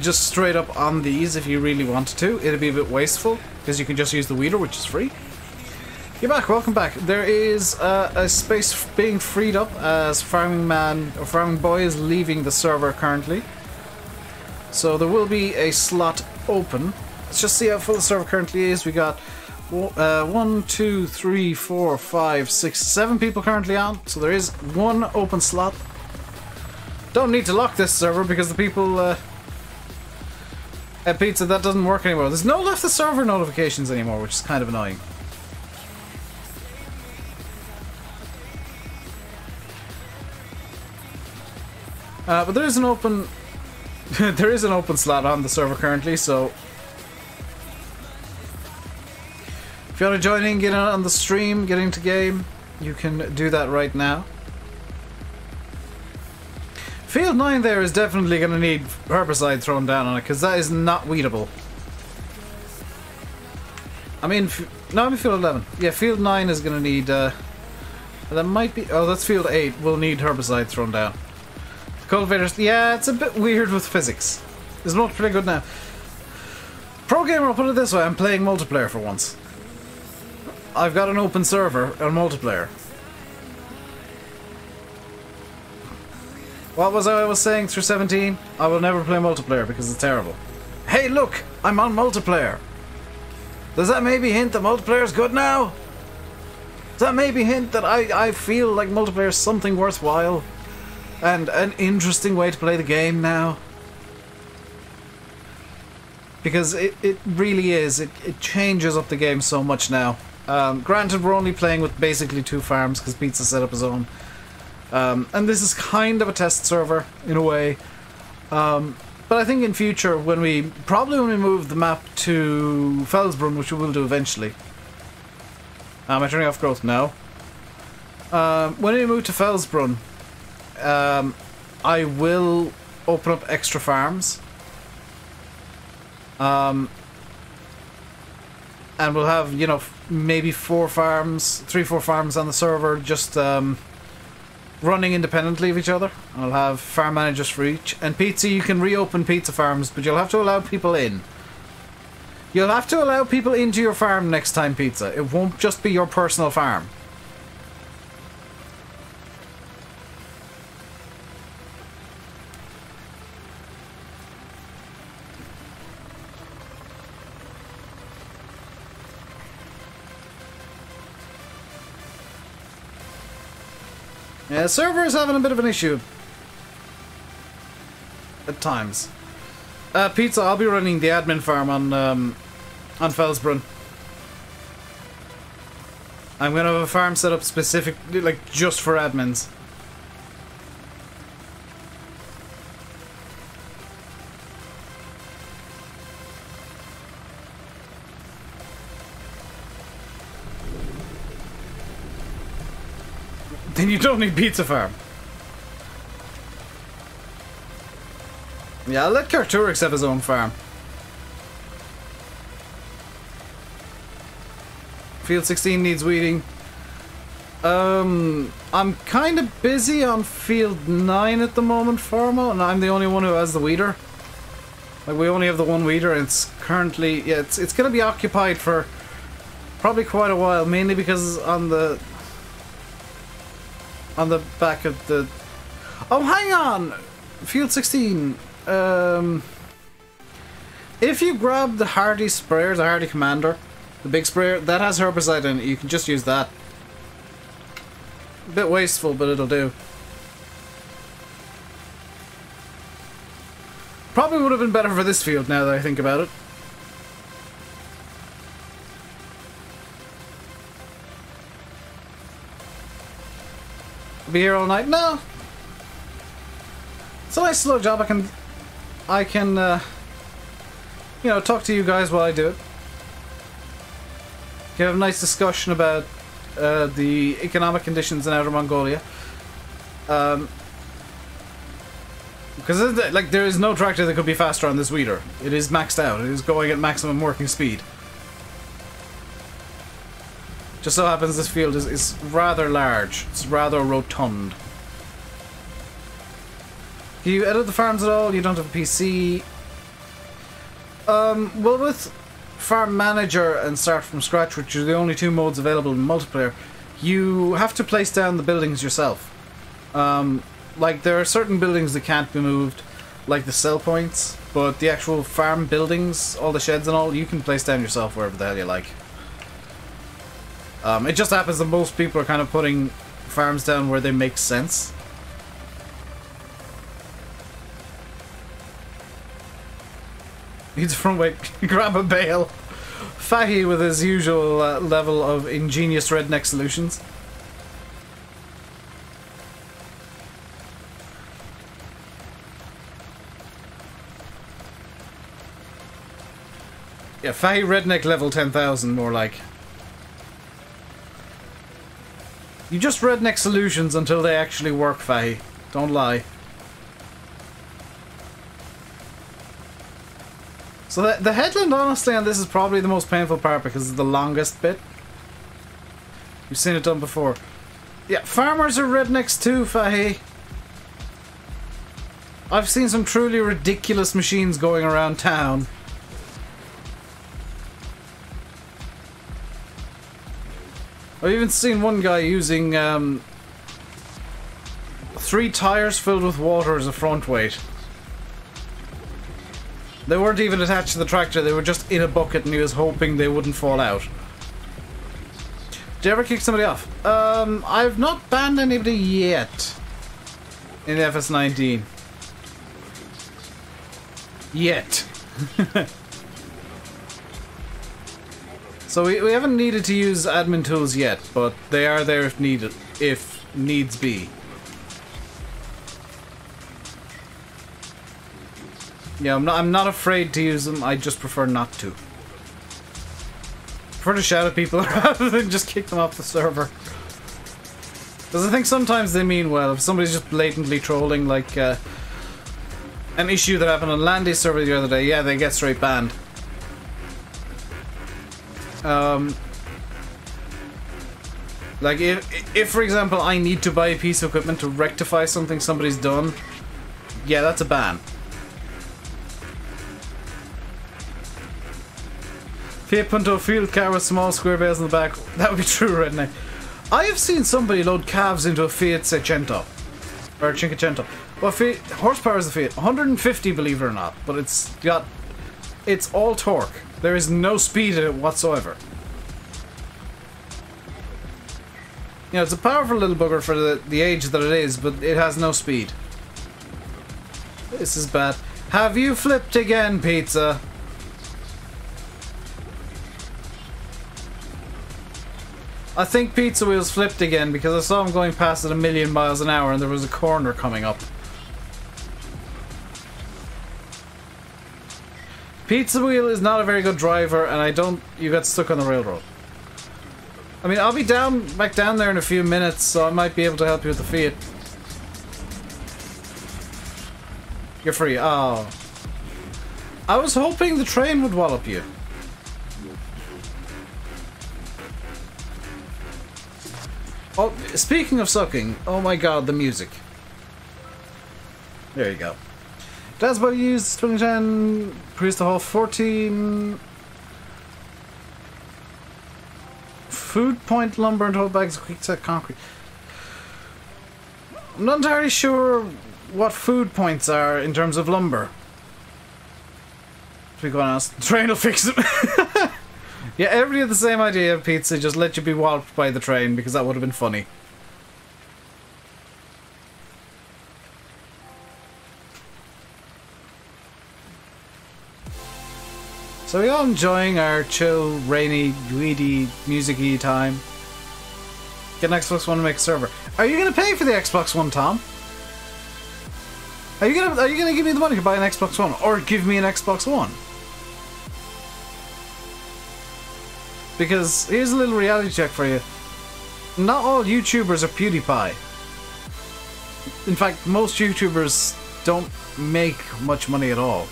just straight up on these if you really wanted to. It'd be a bit wasteful, because you can just use the weeder, which is free. You're back, welcome back. There is a space being freed up as Farming Man or Farming Boy is leaving the server currently. So there will be a slot open. Let's just see how full the server currently is. We got 1, 2, 3, 4, 5, 6, 7 people currently on. So there is one open slot. Don't need to lock this server because the people at Pizza, that doesn't work anymore. There's no left the server notifications anymore, which is kind of annoying. But there is an open There is an open slot on the server currently, so if you want to join in, get on the stream, get into game, you can do that right now. Field 9 there is definitely going to need herbicide thrown down on it, because that is not weedable. I mean, no, I'm in Field 11. Yeah, Field 9 is going to need, that might be, oh, that's Field 8, will need herbicide thrown down. The cultivators, yeah, it's a bit weird with physics. It's not pretty good now. Pro gamer, I'll put it this way, I'm playing multiplayer for once. I've got an open server on multiplayer. What was I was saying through 17? I will never play multiplayer because it's terrible. Hey look! I'm on multiplayer! Does that maybe hint that multiplayer is good now? Does that maybe hint that I feel like multiplayer is something worthwhile? And an interesting way to play the game now? Because it really is. It changes up the game so much now. Granted, we're only playing with basically 2 farms because Pizza set up his own. And this is kind of a test server, in a way. But I think in future, probably when we move the map to Felsbrunn, which we will do eventually. Am I turning off growth? No. When we move to Felsbrunn, I will open up extra farms. And we'll have, you know, maybe 4 farms, 3-4 farms on the server, just running independently of each other. I'll have farm managers for each. And Pizza, you can reopen pizza farms, but you'll have to allow people in. You'll have to allow people into your farm next time, Pizza. It won't just be your personal farm. Yeah, the server is having a bit of an issue at times. Pizza, I'll be running the admin farm on Felsbrunn. I'm gonna have a farm set up specifically, like, just for admins. Then you don't need Pizza Farm. Yeah, I'll let Karturix have his own farm. Field 16 needs weeding. I'm kind of busy on Field 9 at the moment, Formo, and I'm the only one who has the weeder. Like, we only have the one weeder, and it's currently... Yeah, it's going to be occupied for probably quite a while, mainly because on the back of the... Oh, hang on! Field 16. If you grab the Hardy sprayer, the Hardy Commander, the big sprayer, that has herbicide in it. You can just use that. A bit wasteful, but it'll do. Probably would have been better for this field now that I think about it. Be here all night? No. It's a nice slow job. I can, you know, talk to you guys while I do it. Can have a nice discussion about the economic conditions in Outer Mongolia. Because like there is no tractor that could be faster on this weeder. It is maxed out. It is going at maximum working speed. Just so happens this field is rather large. It's rather rotund. Do you edit the farms at all? You don't have a PC? Well, with Farm Manager and Start from Scratch, which are the only 2 modes available in multiplayer, you have to place down the buildings yourself. Like, there are certain buildings that can't be moved, like the sell points, but the actual farm buildings, all the sheds and all, you can place down yourself wherever the hell you like. It just happens that most people are kind of putting farms down where they make sense. He's from wait, grab a bale. Fahy with his usual level of ingenious redneck solutions. Yeah, Fahy Redneck level 10,000, more like. You just redneck solutions until they actually work, Fahy. Don't lie. So the headland, honestly, and this is probably the most painful part because it's the longest bit. You've seen it done before. Yeah, farmers are rednecks too, Fahy. I've seen some truly ridiculous machines going around town. I've even seen one guy using 3 tires filled with water as a front weight. They weren't even attached to the tractor, they were just in a bucket and he was hoping they wouldn't fall out. Did you ever kick somebody off? I've not banned anybody yet. In FS19. Yet. So we haven't needed to use admin tools yet, but they are there if needed, if needs be. Yeah, I'm not afraid to use them, I just prefer not to. Prefer to shout at people rather than just kick them off the server. Because I think sometimes they mean well. If somebody's just blatantly trolling, like an issue that happened on Landy's server the other day, yeah, they get straight banned. Like if for example I need to buy a piece of equipment to rectify something somebody's done, yeah, that's a ban. Fiat Punto field car with small square bales in the back. That would be true, redneck. I have seen somebody load calves into a Fiat Seicento. Or Cinquecento. Well, Fiat, horsepower is the Fiat. 150, believe it or not. But it's got... It's all torque. There is no speed in it whatsoever. You know, it's a powerful little bugger for the age that it is, but it has no speed. This is bad. Have you flipped again, Pizza? I think Pizza Wheels flipped again because I saw him going past at 1,000,000 miles an hour and there was a corner coming up. Pizza Wheel is not a very good driver and I don't... You got stuck on the railroad. I mean, I'll be back down there in a few minutes, so I might be able to help you with the Fiat. You're free. Oh. I was hoping the train would wallop you. Oh, speaking of sucking, oh my god, the music. There you go. That's what you used 2010, Priest the Hall 14. Food point lumber and whole bags of quick set concrete. I'm not entirely sure what food points are in terms of lumber. To be quite honest, the train will fix it. Yeah, everybody had the same idea of Pizza, just let you be walloped by the train because that would have been funny. So we all enjoying our chill, rainy, weedy, music-y time. Get an Xbox One to make a server. Are you gonna pay for the Xbox One, Tom? Are you gonna give me the money to buy an Xbox One, or give me an Xbox One? Because here's a little reality check for you. Not all YouTubers are PewDiePie. In fact, most YouTubers don't make much money at all.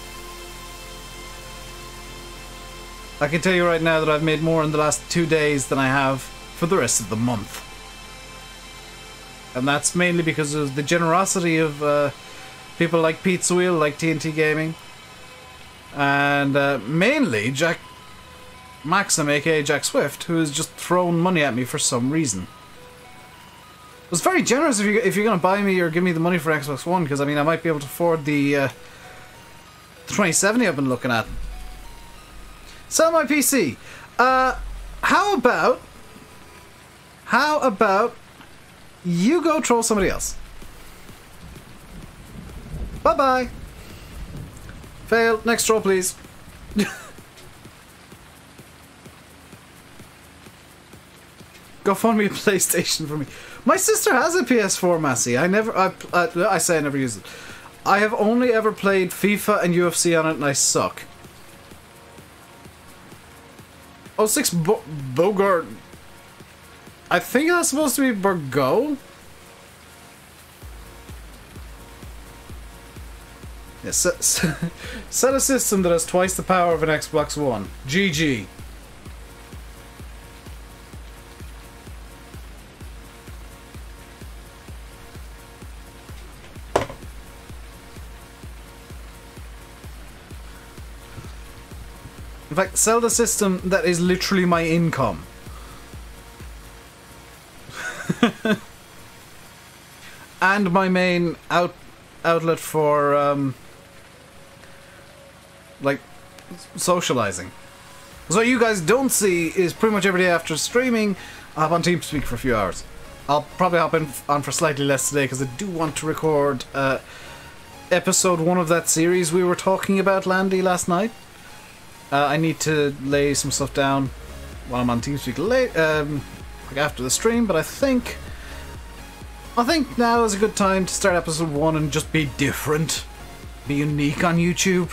I can tell you right now that I've made more in the last 2 days than I have for the rest of the month. And that's mainly because of the generosity of people like Pizza Wheel, like TNT Gaming. And mainly Jack Maxim, aka Jack Swift, who has just thrown money at me for some reason. It was very generous if you're going to buy me or give me the money for Xbox One, because I mean I might be able to afford the 2070 I've been looking at. Sell my PC. How about you go troll somebody else? Bye bye. Fail. Next troll, please. Go find me a PlayStation for me. My sister has a PS4, Massey. I say I never use it. I have only ever played FIFA and UFC on it, and I suck. Oh, 06 Bogart. I think that's supposed to be Burgo. Yes, set a system that has twice the power of an Xbox One. GG. In fact, sell the system that is literally my income. And my main outlet for, like, socializing. So what you guys don't see is pretty much every day after streaming, I hop on TeamSpeak for a few hours. I'll probably hop on for slightly less today because I do want to record episode 1 of that series we were talking about, Landy, last night. I need to lay some stuff down while I'm on TeamSpeak late, like after the stream, but I think now is a good time to start episode 1 and just be different, be unique on YouTube.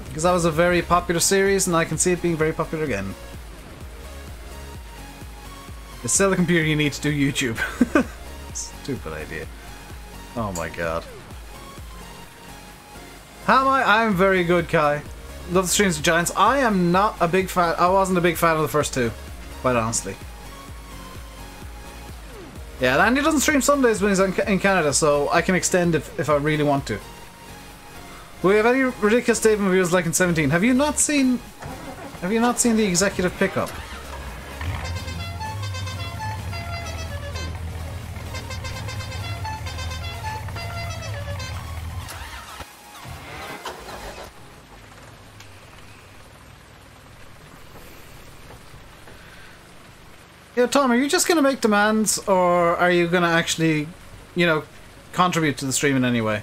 Because that was a very popular series and I can see it being very popular again. To sell the computer you need to do YouTube. Stupid idea. Oh my god. How am I? I'm very good, Kai. Love the streams of Giants. I am not a big fan. I wasn't a big fan of the first two, quite honestly. Yeah, Andy doesn't stream Sundays when he's in Canada, so I can extend if I really want to. Will we have any ridiculous statement reviews like in 17? Have you not seen the executive pickup? Yeah, Tom, are you just going to make demands, or are you going to actually, you know, contribute to the stream in any way?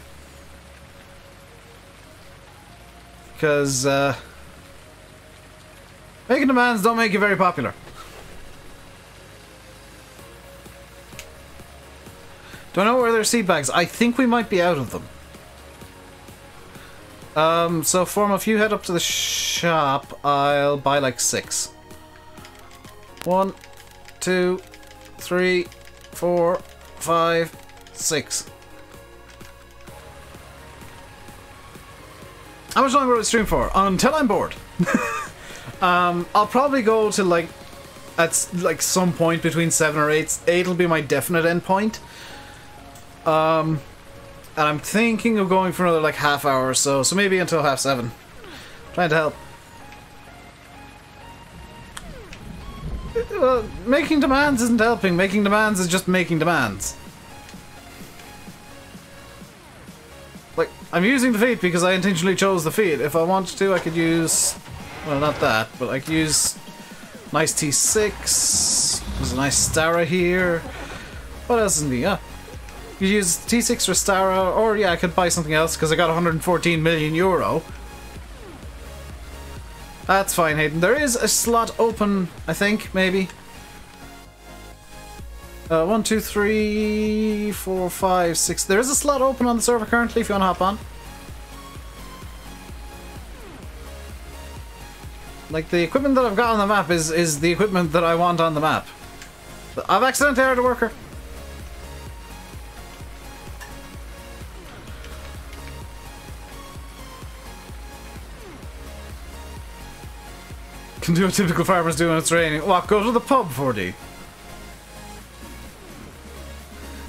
Because, making demands don't make you very popular. Do I know where there are seed bags? I think we might be out of them. So Form, if you head up to the shop, I'll buy like 6. 1, 2, 3, 4, 5, 6. How much longer will I stream for? Until I'm bored. I'll probably go to like at like some point between 7 or 8. 8 will be my definite end point. And I'm thinking of going for another like half hour or so. So maybe until 7:30. Trying to help. Well, making demands isn't helping. Making demands is just making demands. Like, I'm using the feat because I intentionally chose the feat. If I wanted to, I could use... Well, not that, but I could use... Nice T6. There's a nice Stara here. What else is in the... You could use T6 for Stara, or yeah, I could buy something else because I got 114 million euro. That's fine, Hayden. There is a slot open, I think, maybe. 1, 2, 3, 4, 5, 6. There is a slot open on the server currently if you want to hop on. Like, the equipment that I've got on the map is the equipment that I want on the map. I've accidentally hired a worker. Can do what typical farmers do when it's raining. What? Go to the pub, 4D.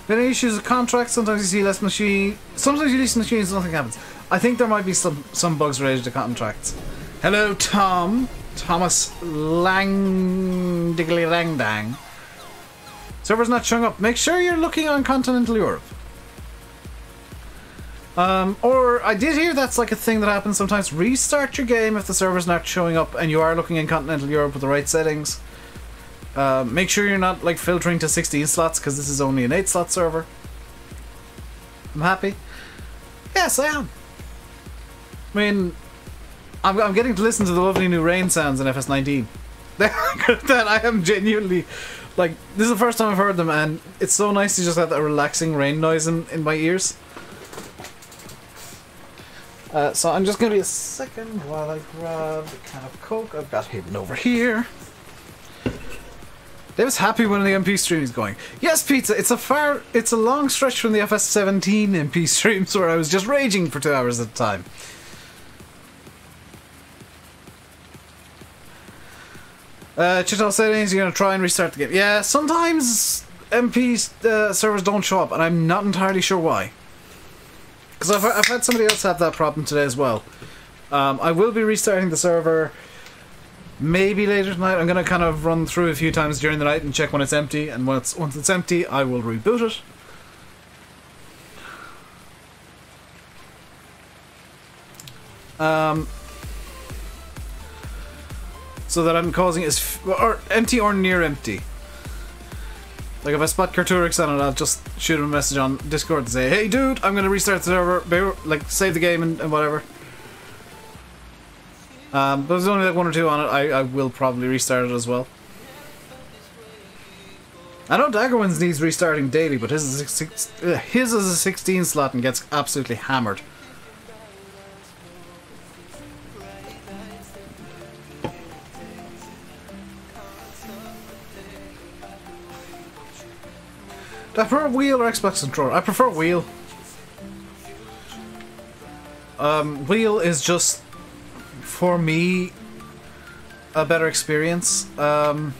Any issues with contracts? Sometimes you see less machine. Sometimes you lease machines, nothing happens. I think there might be some bugs related to contracts. Hello, Tom. Thomas Lang Diggly Lang Dang. Server's not showing up. Make sure you're looking on continental Europe. Or I did hear that's like a thing that happens sometimes. Restart your game if the server's not showing up and you are looking in continental Europe with the right settings. Make sure you're not like filtering to 16 slots because this is only an 8 slot server. I'm happy. Yes, I am. I mean, I'm getting to listen to the lovely new rain sounds in FS19. That I am genuinely like, this is the first time I've heard them and it's so nice to just have that relaxing rain noise in my ears. So I'm just going to be a second while I grab the can of Coke I've got hidden over here. David's happy when the MP stream is going. Yes, Pizza, it's a long stretch from the FS17 MP streams where I was just raging for 2 hours at a time. Chital said he's going to try and restart the game. Yeah, sometimes MP servers don't show up, and I'm not entirely sure why. Because I've had somebody else have that problem today as well. I will be restarting the server maybe later tonight. I'm going to kind of run through a few times during the night and check when it's empty, and once it's empty, I will reboot it. So that I'm causing it or empty or near empty. Like if I spot Carturix on it, I'll just shoot him a message on Discord and say, "Hey dude, I'm gonna restart the server, like save the game and whatever." But there's only like 1 or 2 on it. I will probably restart it as well. I know Daggerwinds needs restarting daily, but his is a 16 slot and gets absolutely hammered. Do I prefer wheel or Xbox controller? I prefer wheel. Wheel is just, for me, a better experience. Like,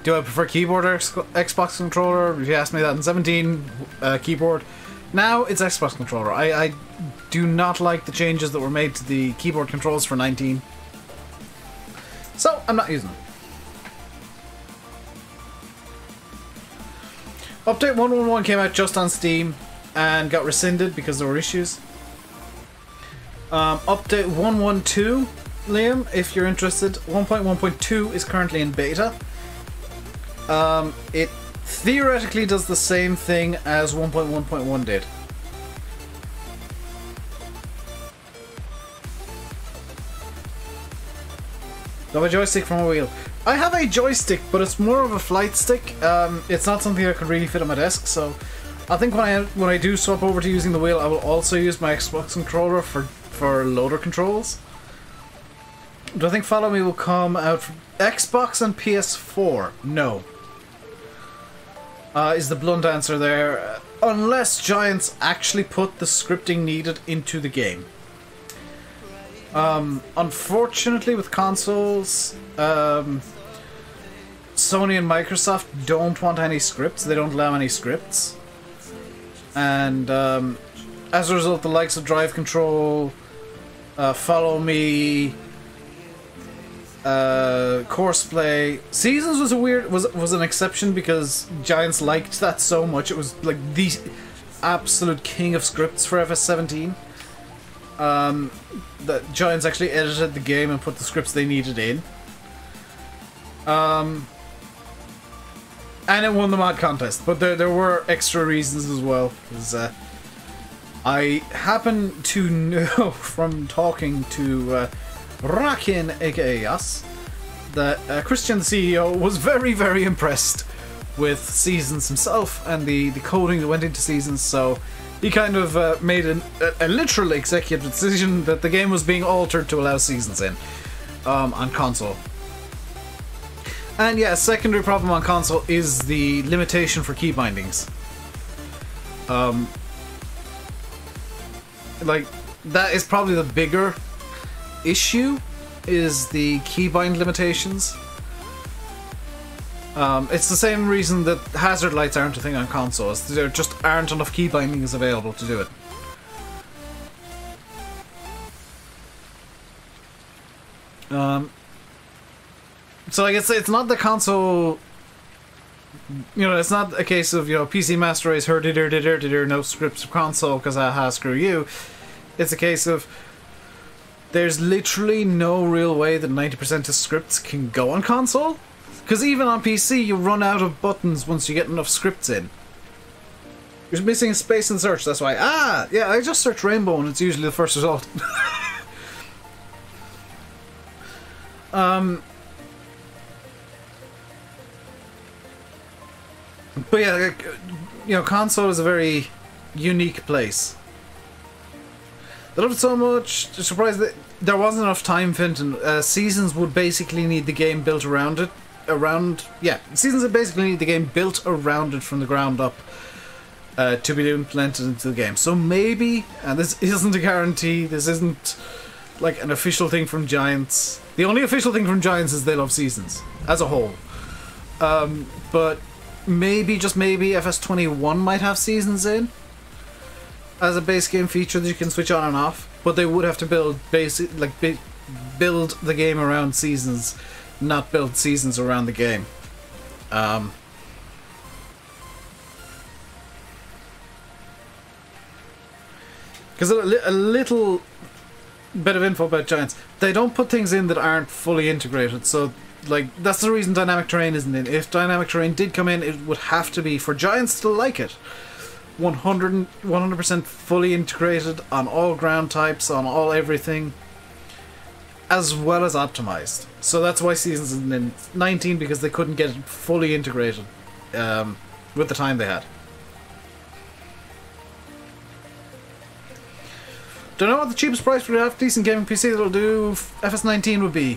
do I prefer keyboard or Xbox controller? If you asked me that in 17, keyboard. Now, it's Xbox controller. I do not like the changes that were made to the keyboard controls for 19. So, I'm not using them. Update 1.1.1 came out just on Steam and got rescinded because there were issues. Update 1.1.2, Liam, if you're interested, 1.1.2 is currently in beta. It theoretically does the same thing as 1.1.1 did. Do I have a joystick from a wheel? I have a joystick, but it's more of a flight stick. It's not something that could really fit on my desk, so I think when I do swap over to using the wheel, I will also use my Xbox controller for loader controls. Do I think Follow Me will come out for Xbox and PS4? No. Is the blunt answer there. Unless Giants actually put the scripting needed into the game. Unfortunately with consoles, Sony and Microsoft don't want any scripts. They don't allow any scripts. And as a result, the likes of Drive Control, Follow Me, Courseplay, Seasons was an exception because Giants liked that so much. It was like the absolute king of scripts for FS17. The Giants actually edited the game and put the scripts they needed in. And it won the mod contest, but there were extra reasons as well. Because I happen to know from talking to Rakin, aka us, that Christian, the CEO, was very, very impressed with Seasons himself and the coding that went into Seasons, so he kind of made a literal executive decision that the game was being altered to allow Seasons in on console. And yeah, a secondary problem on console is the limitation for key bindings. Like, that is probably the bigger issue, is the keybind limitations. It's the same reason that hazard lights aren't a thing on consoles. There just aren't enough key bindings available to do it. So I guess it's not the console. You know, it's not a case of, you know, PC Master Race, no scripts for console because aha, screw you. It's a case of there's literally no real way that 90% of scripts can go on console. Because even on PC, you run out of buttons once you get enough scripts in. You're missing space and search, that's why. Ah! Yeah, I just search Rainbow and it's usually the first result. But yeah, you know, console is a very unique place. They loved it so much, surprised that there wasn't enough time, Finton. Seasons would basically need the game built around it. Seasons would basically need the game built around it from the ground up to be implemented into the game. So maybe, and this isn't a guarantee, this isn't like an official thing from Giants. The only official thing from Giants is they love seasons, as a whole. But maybe, just maybe, FS21 might have seasons in as a base game feature that you can switch on and off, but they would have to build build the game around seasons, not build seasons around the game. Because a little bit of info about Giants, they don't put things in that aren't fully integrated, so like that's the reason dynamic terrain isn't in. If dynamic terrain did come in, it would have to be, for Giants to like it, 100% fully integrated on all ground types, on all everything, as well as optimized. So that's why seasons isn't in 19, because they couldn't get it fully integrated with the time they had. Don't know what the cheapest price for a half decent gaming PC that'll do FS19 would be.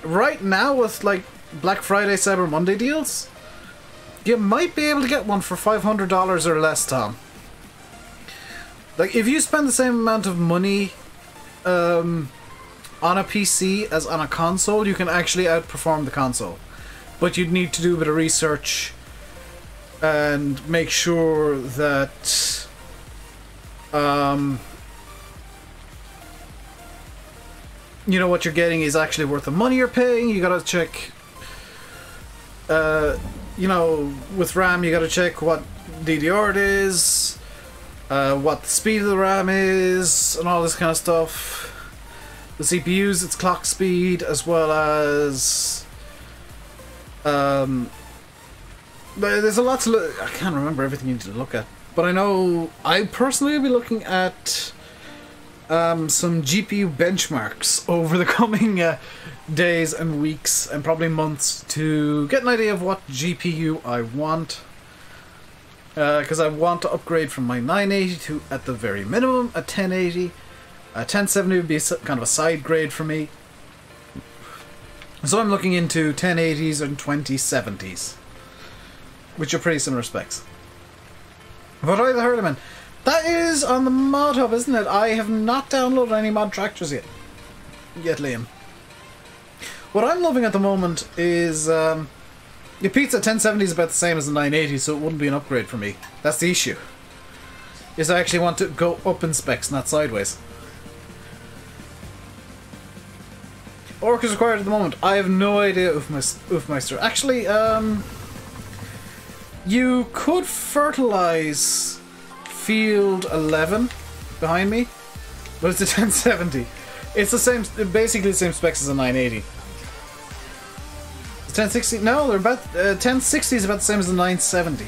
Right now with like Black Friday, Cyber Monday deals, you might be able to get one for $500 or less, Tom. Like, if you spend the same amount of money on a PC as on a console, you can actually outperform the console. But you'd need to do a bit of research and make sure that you know what you're getting is actually worth the money you're paying. You gotta check, you know, with RAM you gotta check what DDR it is, what the speed of the RAM is, and all this kind of stuff. The CPU's its clock speed, as well as there's a lot to look. I can't remember everything you need to look at, but I know I personally will be looking at some GPU benchmarks over the coming days and weeks and probably months to get an idea of what GPU I want, because I want to upgrade from my 980 to, at the very minimum, a 1080. A 1070 would be kind of a side grade for me, so I'm looking into 1080s and 2070s, which are pretty similar specs. But I the Hurleman, that is on the mod hub, isn't it? I have not downloaded any mod tractors yet, Liam. What I'm loving at the moment is your pizza 1070 is about the same as the 980, so it wouldn't be an upgrade for me. That's the issue. Is I actually want to go up in specs, not sideways. Orc is required at the moment. I have no idea, Oofmeister. Actually, you could fertilize Field 11 behind me, but it's a 1070. It's the same, basically the same specs as a 980. The 1060, no, they're about 1060 is about the same as the 970.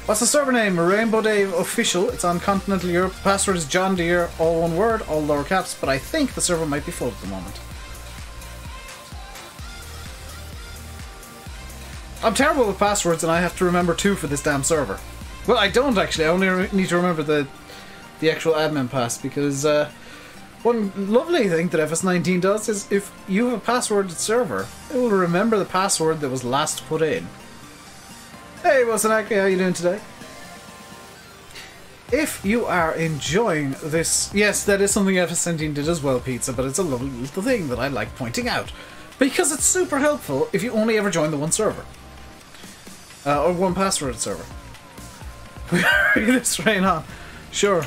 What's the server name? RainbowDave Official. It's on continental Europe. The password is John Deere, all one word, all lower caps. But I think the server might be full at the moment. I'm terrible with passwords, and I have to remember 2 for this damn server. Well, I don't actually. I only need to remember the actual admin pass, because one lovely thing that FS19 does is if you have a passworded server, it will remember the password that was last put in. Hey, Wasanaki, how you doing today? If you are enjoying this, yes, that is something FS19 did as well, Pizza, but it's a lovely little thing that I like pointing out, because it's super helpful if you only ever join the one server. Or one passworded server. This rain on. Sure.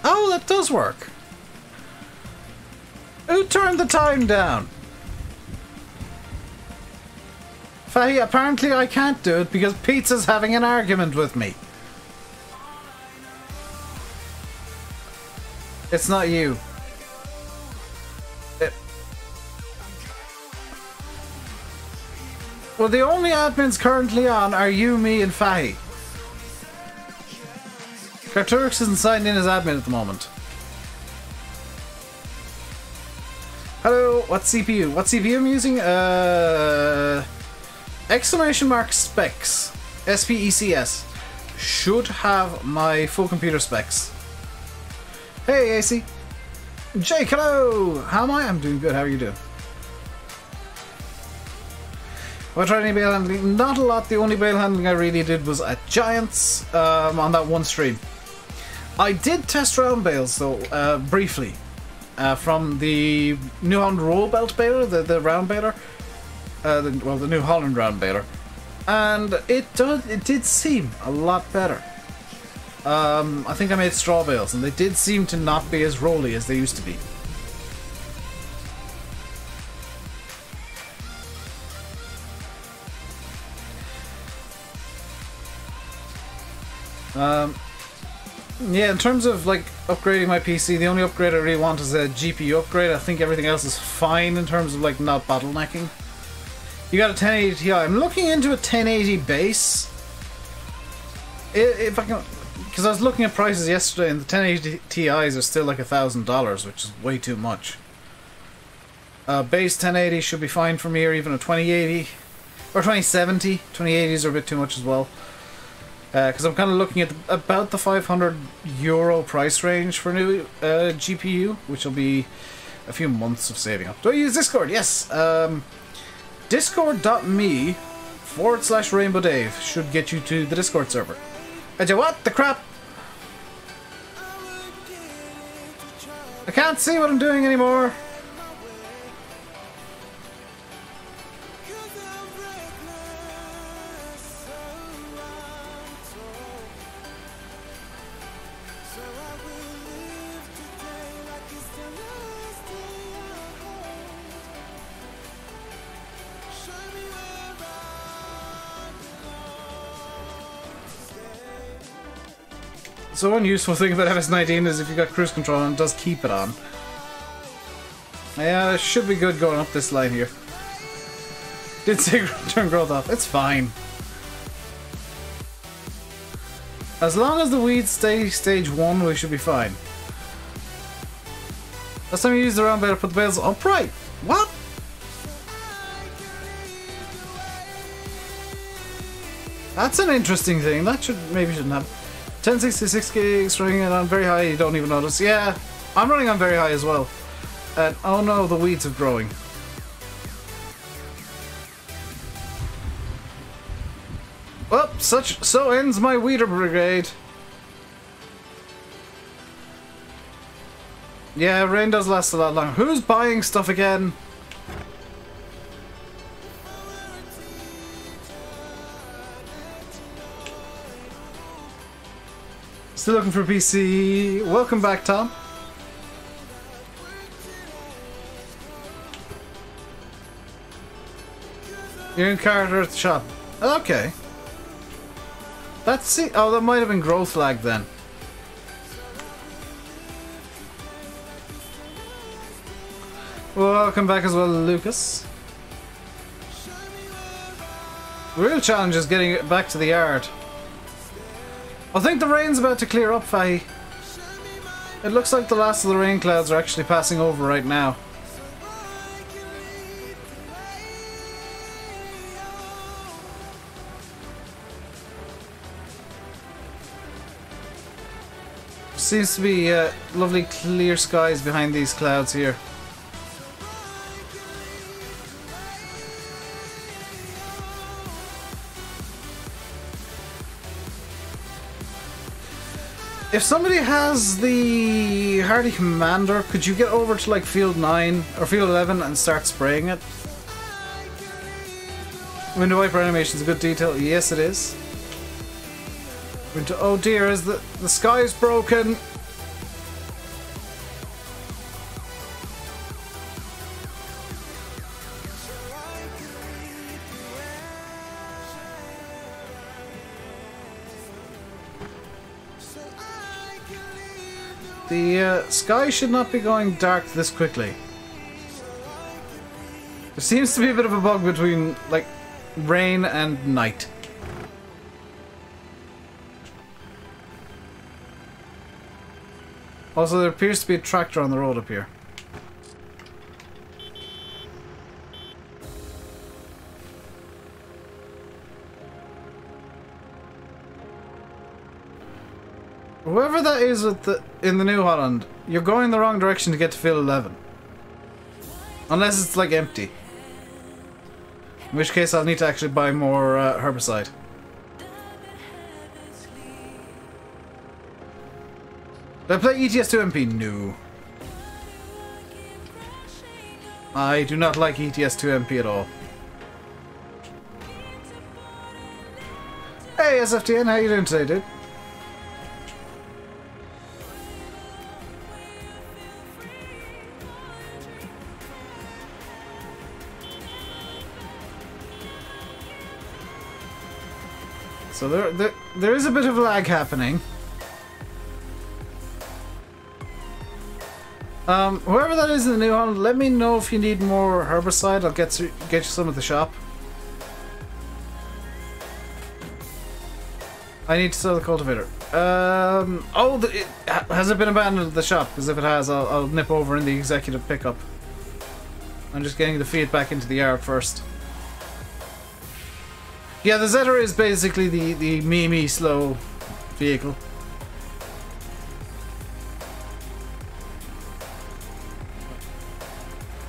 Oh, that does work. Who turned the time down? Fahy, apparently I can't do it because Pizza's having an argument with me. It's not you. Well, the only admins currently on are you, me, and Fahy. Carturix isn't signed in as admin at the moment. Hello, what CPU? What CPU I'm using? Exclamation mark specs. SPECS. should have my full computer specs. Hey, AC. Jake, hello! How am I? I'm doing good. How are you doing? Have I tried any bale handling? Not a lot. The only bale handling I really did was at Giants on that one stream. I did test round bales though, briefly. From the New Holland roll belt baler, the round baler. The New Holland round baler. And it did seem a lot better. I think I made straw bales, and they did seem to not be as rolly as they used to be. Yeah, in terms of like upgrading my PC, the only upgrade I really want is a GPU upgrade. I think everything else is fine in terms of like not bottlenecking. You got a 1080 Ti. I'm looking into a 1080 base. If I can, because I was looking at prices yesterday, and the 1080 Ti's are still like $1,000, which is way too much. Base 1080 should be fine for me, or even a 2080 or 2070. 2080s are a bit too much as well. Because I'm kind of looking at about the €500 price range for a new GPU, which will be a few months of saving up. Do I use Discord? Yes. Discord.me/RainbowDave should get you to the Discord server. What the crap? I can't see what I'm doing anymore. So one useful thing about FS19 is if you got cruise control and it does keep it on. Yeah, it should be good going up this line here. Did say turn growth off. It's fine. As long as the weeds stay stage 1, we should be fine. Last time you used the round bale, put the bales upright. What? That's an interesting thing. That maybe shouldn't happen. 1066 gigs running it on very high, you don't even notice. Yeah, I'm running on very high as well. And oh no, the weeds are growing. Well, so ends my weeder brigade. Yeah, rain does last a lot longer. Who's buying stuff again? Still looking for PC. Welcome back, Tom. You're in Carter at the shop. Okay. Let's see. Oh, that might have been growth lag then. Welcome back as well, Lucas. The real challenge is getting it back to the yard. I think the rain's about to clear up, Fahy. It looks like the last of the rain clouds are actually passing over right now. Seems to be lovely clear skies behind these clouds here. If somebody has the Hardy Commander, could you get over to like Field 9 or Field 11 and start spraying it? Window wiper animation is a good detail. Yes, it is. Oh dear, is the sky's broken? The sky should not be going dark this quickly. There seems to be a bit of a bug between, like, rain and night. Also, there appears to be a tractor on the road up here. Whoever that is with in the New Holland, you're going the wrong direction to get to field 11. Unless it's like empty. In which case I'll need to actually buy more herbicide. Did I play ETS2MP? No. I do not like ETS2MP at all. Hey SFTN, how you doing today, dude? So there is a bit of lag happening. Whoever that is in the New Holland, let me know if you need more herbicide. I'll get you some at the shop. I need to sell the cultivator. Has it been abandoned at the shop? Because if it has, I'll nip over in the executive pickup. I'm just getting the feed back into the yard first. Yeah, the Zetter is basically the me slow vehicle.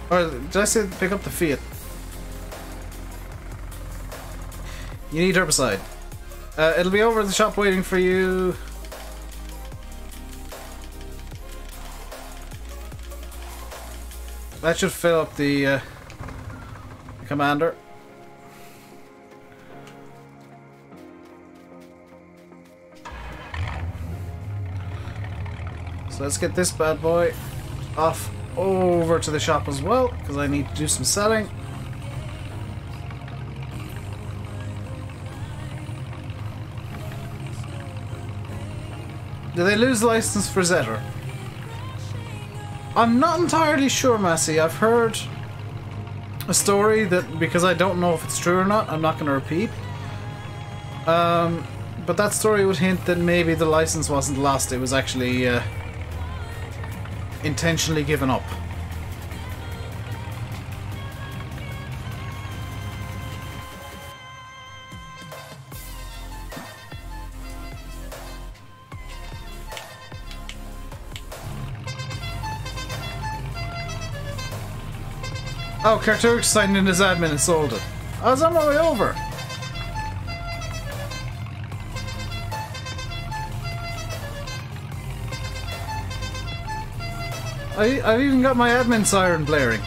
Or did I say pick up the Fiat? You need herbicide. It'll be over at the shop waiting for you. That should fill up the commander. So let's get this bad boy off over to the shop as well, because I need to do some selling. Did they lose the license for Zetter? I'm not entirely sure, Massey. I've heard a story that, because I don't know if it's true or not, I'm not going to repeat. But that story would hint that maybe the license wasn't lost, it was actually intentionally given up. Oh, Karturk signed in as admin and sold it. I was on my way over. I've even got my admin siren blaring.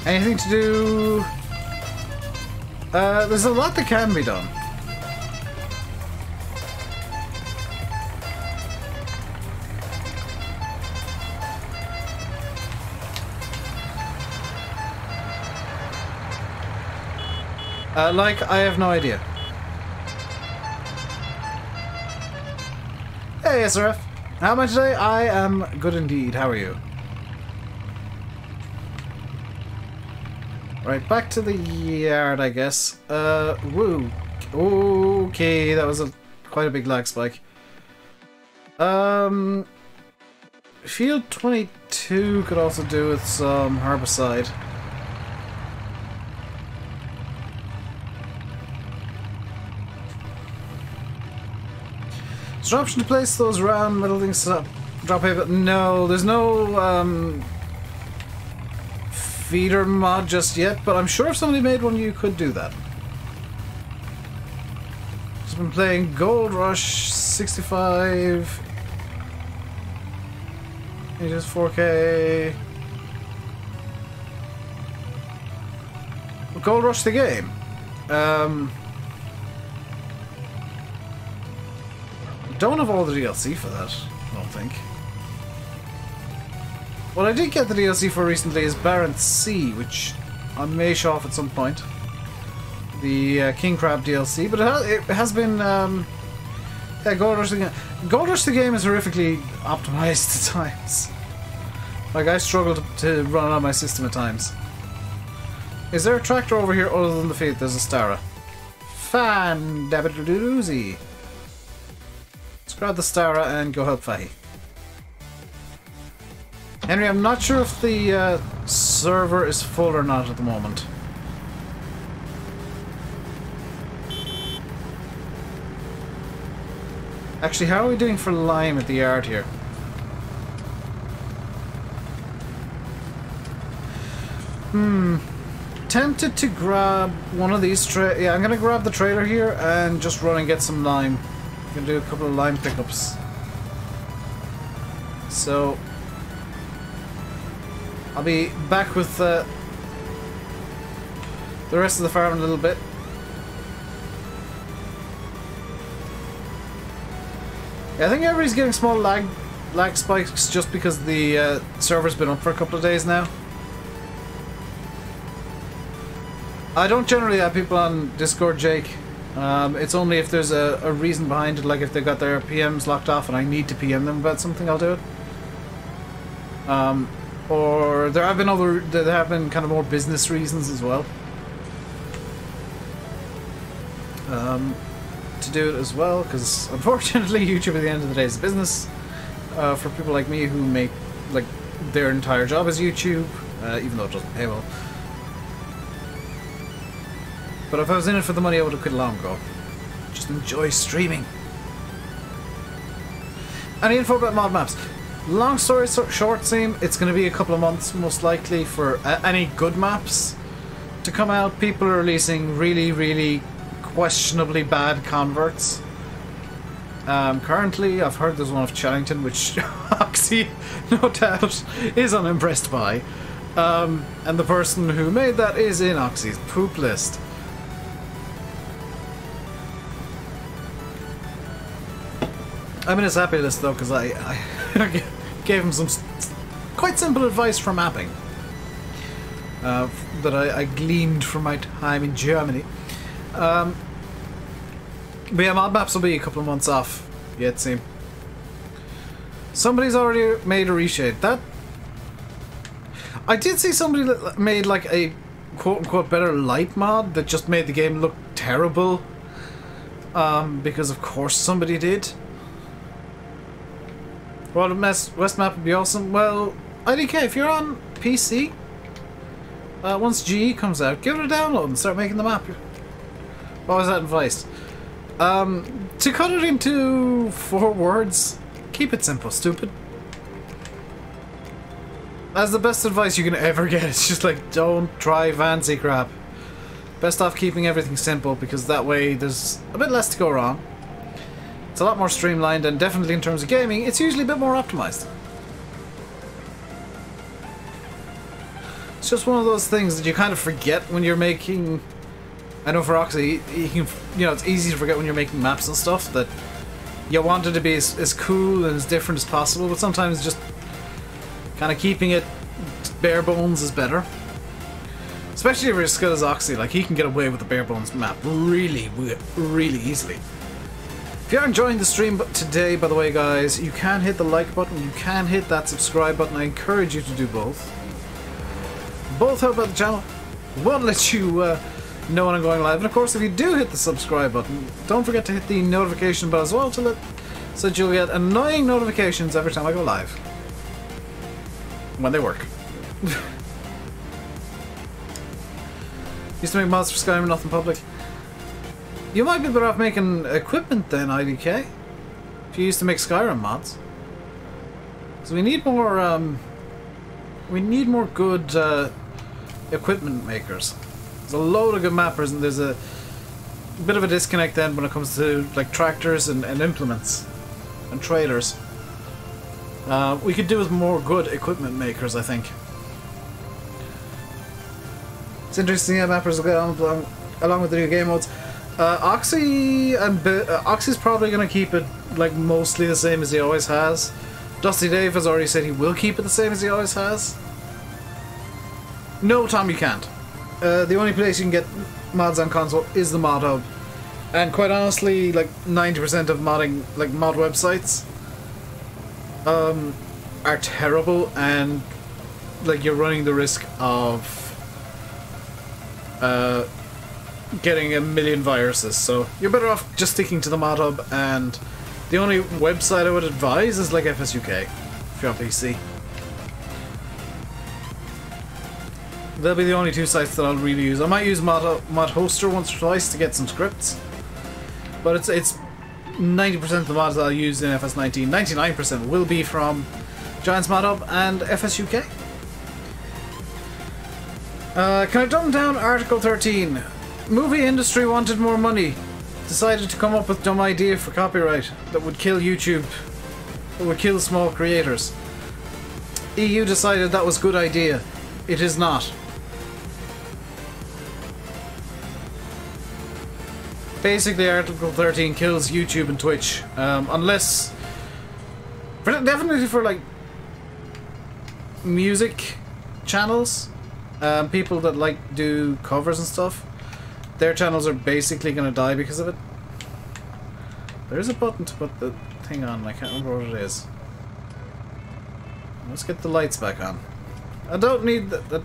Anything to do? There's a lot that can be done. Like, I have no idea. Hey, SRF. How am I today? I am good indeed. How are you? Right, back to the yard, I guess. Woo. Okay, that was quite a big lag spike. Field 22 could also do with some herbicide. Is there an option to place those round metal things to drop a bit? No, there's no feeder mod just yet, but I'm sure if somebody made one you could do that. Just been playing Gold Rush 65. It is 4K. Gold Rush the game. Don't have all the DLC for that, I don't think. What I did get the DLC for recently is Barents Sea, which I may show off at some point. The King Crab DLC, but it has been... yeah, Gold Rush the game. Gold Rush the game is horrifically optimized at times. Like, I struggle to run it on my system at times. Is there a tractor over here other than the Fiat? There's a Stara. Fan dabba-doo-doo-doozy. Let's grab the Stara and go help Fahy. Henry, I'm not sure if the server is full or not at the moment. Actually, how are we doing for lime at the yard here? Tempted to grab one of these yeah, I'm gonna grab the trailer here and just run and get some lime. I'm gonna do a couple of lime pickups. So I'll be back with the rest of the farm in a little bit. Yeah, I think everybody's getting small lag spikes just because the server's been up for a couple of days now. I don't generally have people on Discord, Jake. It's only if there's a reason behind it, like if they've got their PMs locked off and I need to PM them about something, I'll do it. Or there have been kind of more business reasons as well. To do it as well, because unfortunately YouTube at the end of the day is a business. For people like me who make like their entire job is YouTube, even though it doesn't pay well. But if I was in it for the money, I would have quit long ago. Just enjoy streaming. Any info about mod maps? Long story short, Seam, it's going to be a couple of months most likely for any good maps to come out. People are releasing really, really questionably bad converts. Currently, I've heard there's one of Chellington, which Oxy, no doubt, is unimpressed by. And the person who made that is in Oxy's poop list. I'm in his happy list though, because I gave him some quite simple advice for mapping that I gleaned from my time in Germany. But yeah, mod maps will be a couple of months off yet, seem. Somebody's already made a reshade. That I did see somebody that made like a quote-unquote better light mod that just made the game look terrible. Because of course somebody did. Well, West map would be awesome. Well, IDK, if you're on PC, once GE comes out, give it a download and start making the map. What was that advice? To cut it into 4 words, keep it simple, stupid. That's the best advice you can ever get. It's just like, don't try fancy crap. Best off keeping everything simple, because that way there's a bit less to go wrong. It's a lot more streamlined, and definitely in terms of gaming, it's usually a bit more optimized. It's just one of those things that you kind of forget when you're making... I know for Oxy, you can, it's easy to forget when you're making maps and stuff that you want it to be as cool and as different as possible, but sometimes just kind of keeping it bare bones is better. Especially if you're as skilled as Oxy, like he can get away with the bare bones map really, really easily. If you're enjoying the stream today, by the way, guys, you can hit the like button, you can hit that subscribe button. I encourage you to do both. Both help out the channel. One lets you know when I'm going live. And of course, if you do hit the subscribe button, don't forget to hit the notification bell as well so that you'll get annoying notifications every time I go live. When they work. Used to make mods for Skyrim, nothing public. You might be better off making equipment then, IDK. If you used to make Skyrim mods. So we need more good equipment makers. There's a load of good mappers, and there's a bit of a disconnect then when it comes to like tractors and implements and traders. We could do with more good equipment makers, I think. It's interesting how mappers will get along with the new game modes. Oxy's probably going to keep it like mostly the same as he always has. Dusty Dave has already said he will keep it the same as he always has. No, Tom, you can't. The only place you can get mods on console is the mod hub, and quite honestly, like 90% of modding, like mod websites, are terrible, and like you're running the risk of getting a million viruses, so you're better off just sticking to the mod hub. And the only website I would advise is like FSUK if you're on PC. They'll be the only two sites that I'll really use. I might use Mod Hoster once or twice to get some scripts, but it's 90% of the mods that I'll use in FS19. 99% will be from Giants Mod Hub and FSUK. Can I dumb down Article 13? Movie industry wanted more money. Decided to come up with dumb idea for copyright that would kill YouTube. That would kill small creators. EU decided that was good idea. It is not. Basically, Article 13 kills YouTube and Twitch. Unless... definitely for, like, music channels. People that, like, do covers and stuff. Their channels are basically going to die because of it. There's a button to put the thing on. I can't remember what it is. Let's get the lights back on. I don't need the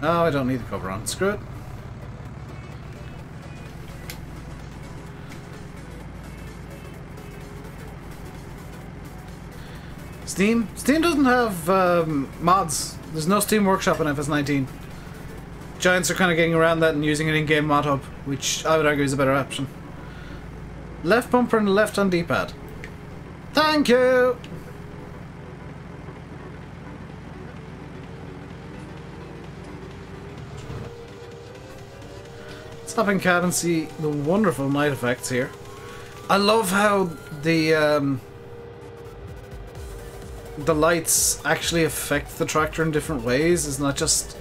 Oh, I don't need the cover on. Screw it. Steam? Steam doesn't have mods. There's no Steam Workshop on FS19. Giants are kind of getting around that and using an in-game mod hub, which I would argue is a better option. Left bumper and left on D-pad. Thank you! Let's hop in cab and see the wonderful night effects here. I love how the lights actually affect the tractor in different ways. It's not just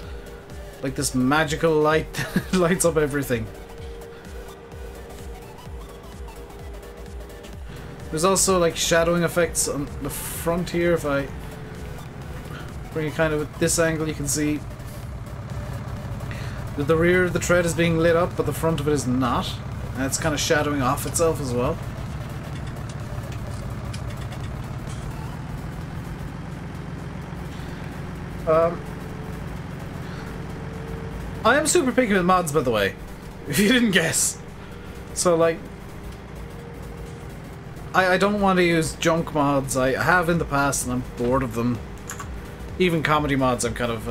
like this magical light that lights up everything. There's also like shadowing effects on the front here. If I bring it kind of at this angle, you can see that the rear of the tread is being lit up, but the front of it is not. And it's kind of shadowing off itself as well. I am super picky with mods, by the way, if you didn't guess. So, like, I don't want to use junk mods. I have in the past, and I'm bored of them. Even comedy mods, I'm kind of,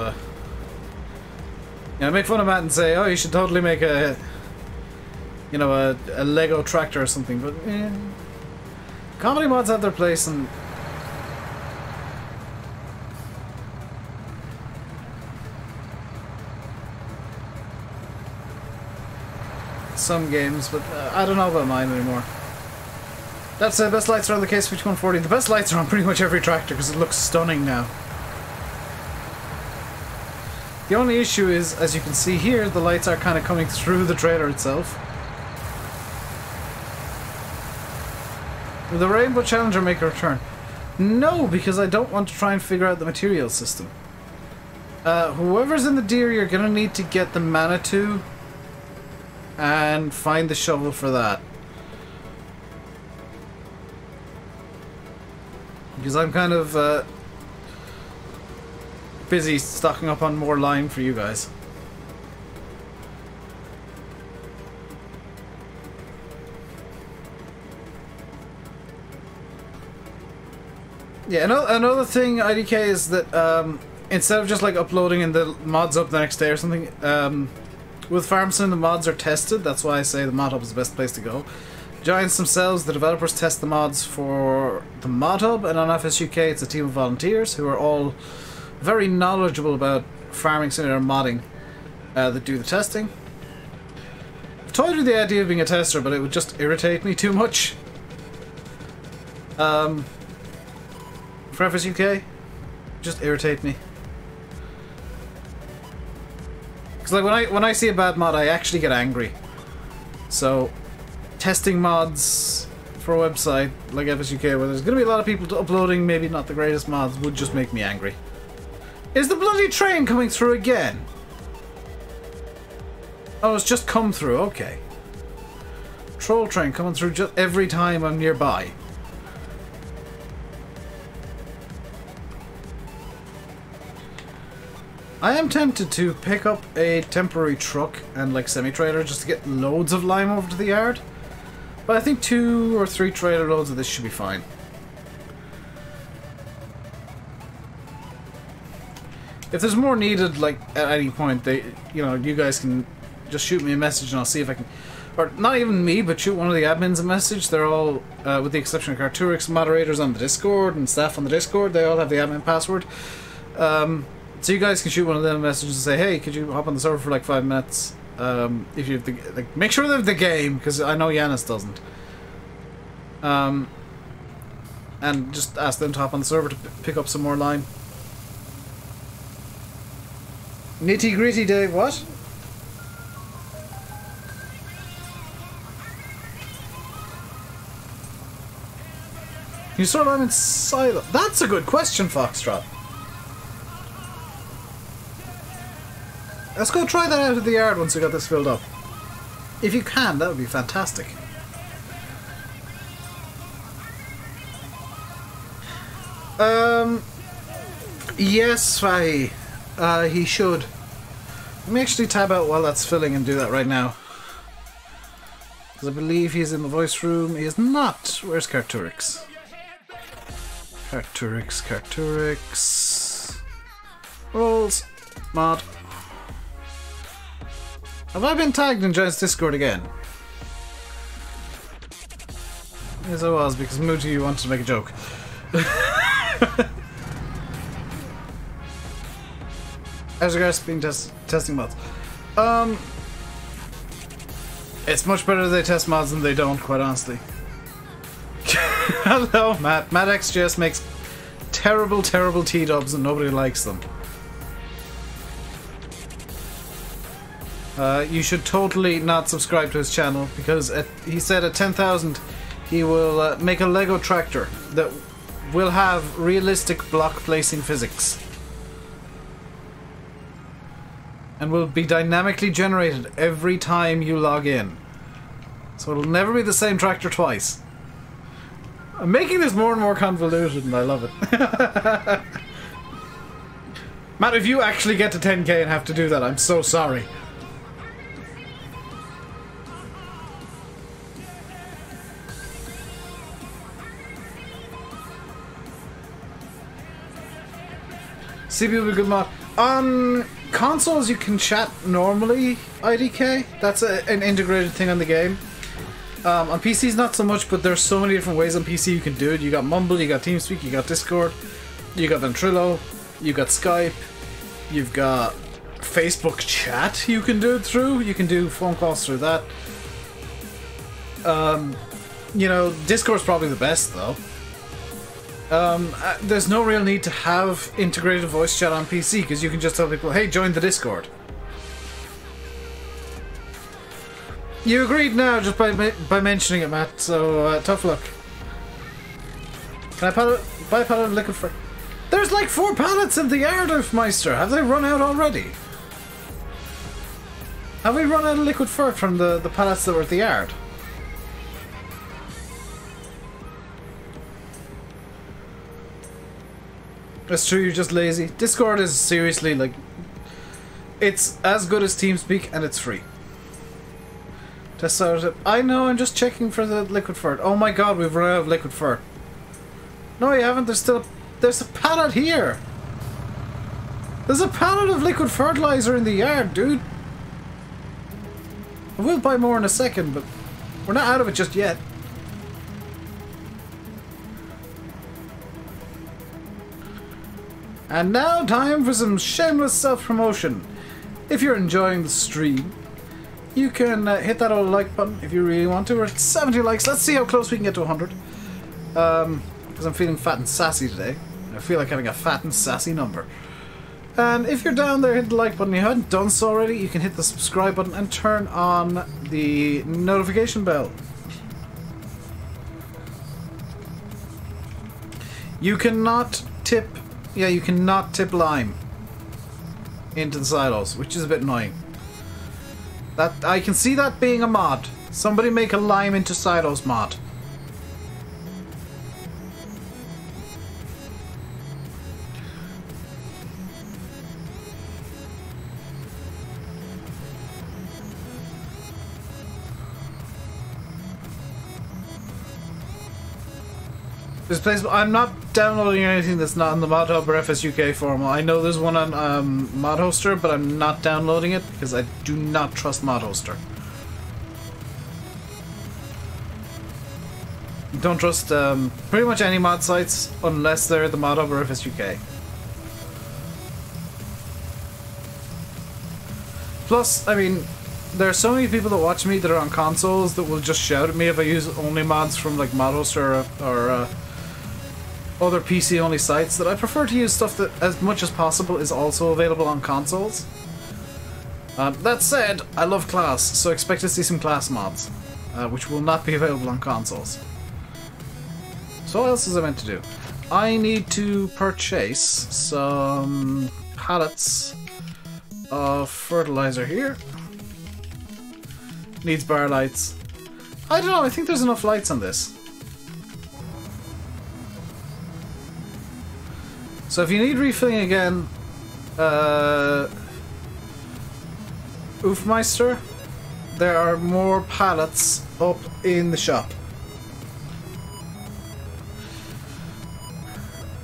I make fun of Matt and say, oh, you should totally make a, you know, a Lego tractor or something, but, comedy mods have their place, and some games, but I don't know about mine anymore. That's the best lights are on the KSP-140. The best lights are on pretty much every tractor because it looks stunning now. The only issue is, as you can see here, the lights are kind of coming through the trailer itself. Will the Rainbow Challenger make a return? No, because I don't want to try and figure out the material system. Whoever's in the deer, you're going to need to get the Manitou and find the shovel for that. Because I'm kind of busy stocking up on more lime for you guys. Yeah, another thing, IDK, is that instead of just like uploading and the mods up the next day or something, with FarmSim the mods are tested. That's why I say the mod hub is the best place to go. Giants themselves, the developers, test the mods for the mod hub, and on FSUK it's a team of volunteers who are all very knowledgeable about farming simulator modding that do the testing. I've toyed with the idea of being a tester, but it would just irritate me too much. For FSUK, just irritate me. Because like when I see a bad mod, I actually get angry. So testing mods for a website like FSUK, where there's going to be a lot of people uploading maybe not the greatest mods, would just make me angry. Is the bloody train coming through again? Oh, it's just come through, okay. Troll train coming through just every time I'm nearby. I am tempted to pick up a temporary truck and like semi-trailer just to get loads of lime over to the yard. But I think 2 or 3 trailer loads of this should be fine. If there's more needed, like, at any point, you guys can just shoot me a message and I'll see if I can... Or, not even me, but shoot one of the admins a message. They're all, with the exception of Carturix, moderators on the Discord and staff on the Discord, they all have the admin password. So you guys can shoot one of them a message and say, hey, could you hop on the server for like 5 minutes? If you have the... Like, make sure they have the game, because I know Yanis doesn't. And just ask them to hop on the server to pick up some more line. Nitty gritty, Dave, what? You saw I'm in silo. That's a good question, Foxtrot. Let's go try that out of the yard once we got this filled up. If you can, that would be fantastic. Yes, Fahy. He should. Let me actually tab out while that's filling and do that right now. Because I believe he's in the voice room. He is not. Where's Carturix? Carturix. Rolls. Mod. Have I been tagged in Giant's Discord again? Yes, I was, because Mooty wanted to make a joke. As regards to being testing mods. It's much better they test mods than they don't, quite honestly. Hello, Matt. MattXJS makes terrible T-dubs and nobody likes them. You should totally not subscribe to his channel, because he said at 10,000 he will make a Lego tractor that will have realistic block placing physics. And will be dynamically generated every time you log in. So it'll never be the same tractor twice. I'm making this more and more convoluted and I love it. Matt, if you actually get to 10k and have to do that, I'm so sorry. CPU will be a good mod. On consoles you can chat normally, IDK. That's an integrated thing on the game. On PCs not so much, but there's so many different ways on PC you can do it. You got Mumble, you got TeamSpeak, you got Discord, you got Ventrilo, you got Skype, you've got Facebook chat you can do it through. You can do phone calls through that. You know, Discord's probably the best though. There's no real need to have integrated voice chat on PC because you can just tell people, hey, join the Discord. You agreed now just by mentioning it, Matt, so tough luck. Can I buy a pallet of liquid fur? There's like 4 pallets in the yard, Meister. Have they run out already? Have we run out of liquid fur from the pallets that were at the yard? That's true, you're just lazy. Discord is seriously like... It's as good as TeamSpeak and it's free. Test out. I know, I'm just checking for the liquid fur. Oh my god, we've run out of liquid fur. No, you haven't. There's a pallet here. There's a pallet of liquid fertilizer in the yard, dude. I will buy more in a second, but we're not out of it just yet. And now time for some shameless self-promotion. If you're enjoying the stream, you can hit that old like button if you really want to. We're at 70 likes. Let's see how close we can get to 100. Because I'm feeling fat and sassy today. I feel like having a fat and sassy number. And if you're down there, hit the like button. If you haven't done so already, you can hit the subscribe button and turn on the notification bell. You cannot tip... Yeah, you cannot tip lime into the silos, which is a bit annoying. That I can see that being a mod. Somebody make a lime into silos mod. This place, I'm not downloading anything that's not in the Mod Hub or FSUK forum. I know there's one on Mod Hoster, but I'm not downloading it because I do not trust Mod Hoster. Don't trust pretty much any mod sites unless they're the Mod Hub or FSUK. Plus, I mean, there are so many people that watch me that are on consoles that will just shout at me if I use only mods from like Mod Hoster or other PC-only sites, that I prefer to use stuff that, as much as possible, is also available on consoles. That said, I love class, so expect to see some class mods, which will not be available on consoles. So what else is I meant to do? I need to purchase some pallets of fertilizer here. Needs bar lights. I don't know, I think there's enough lights on this. So if you need refilling again, Oofmeister, there are more pallets up in the shop.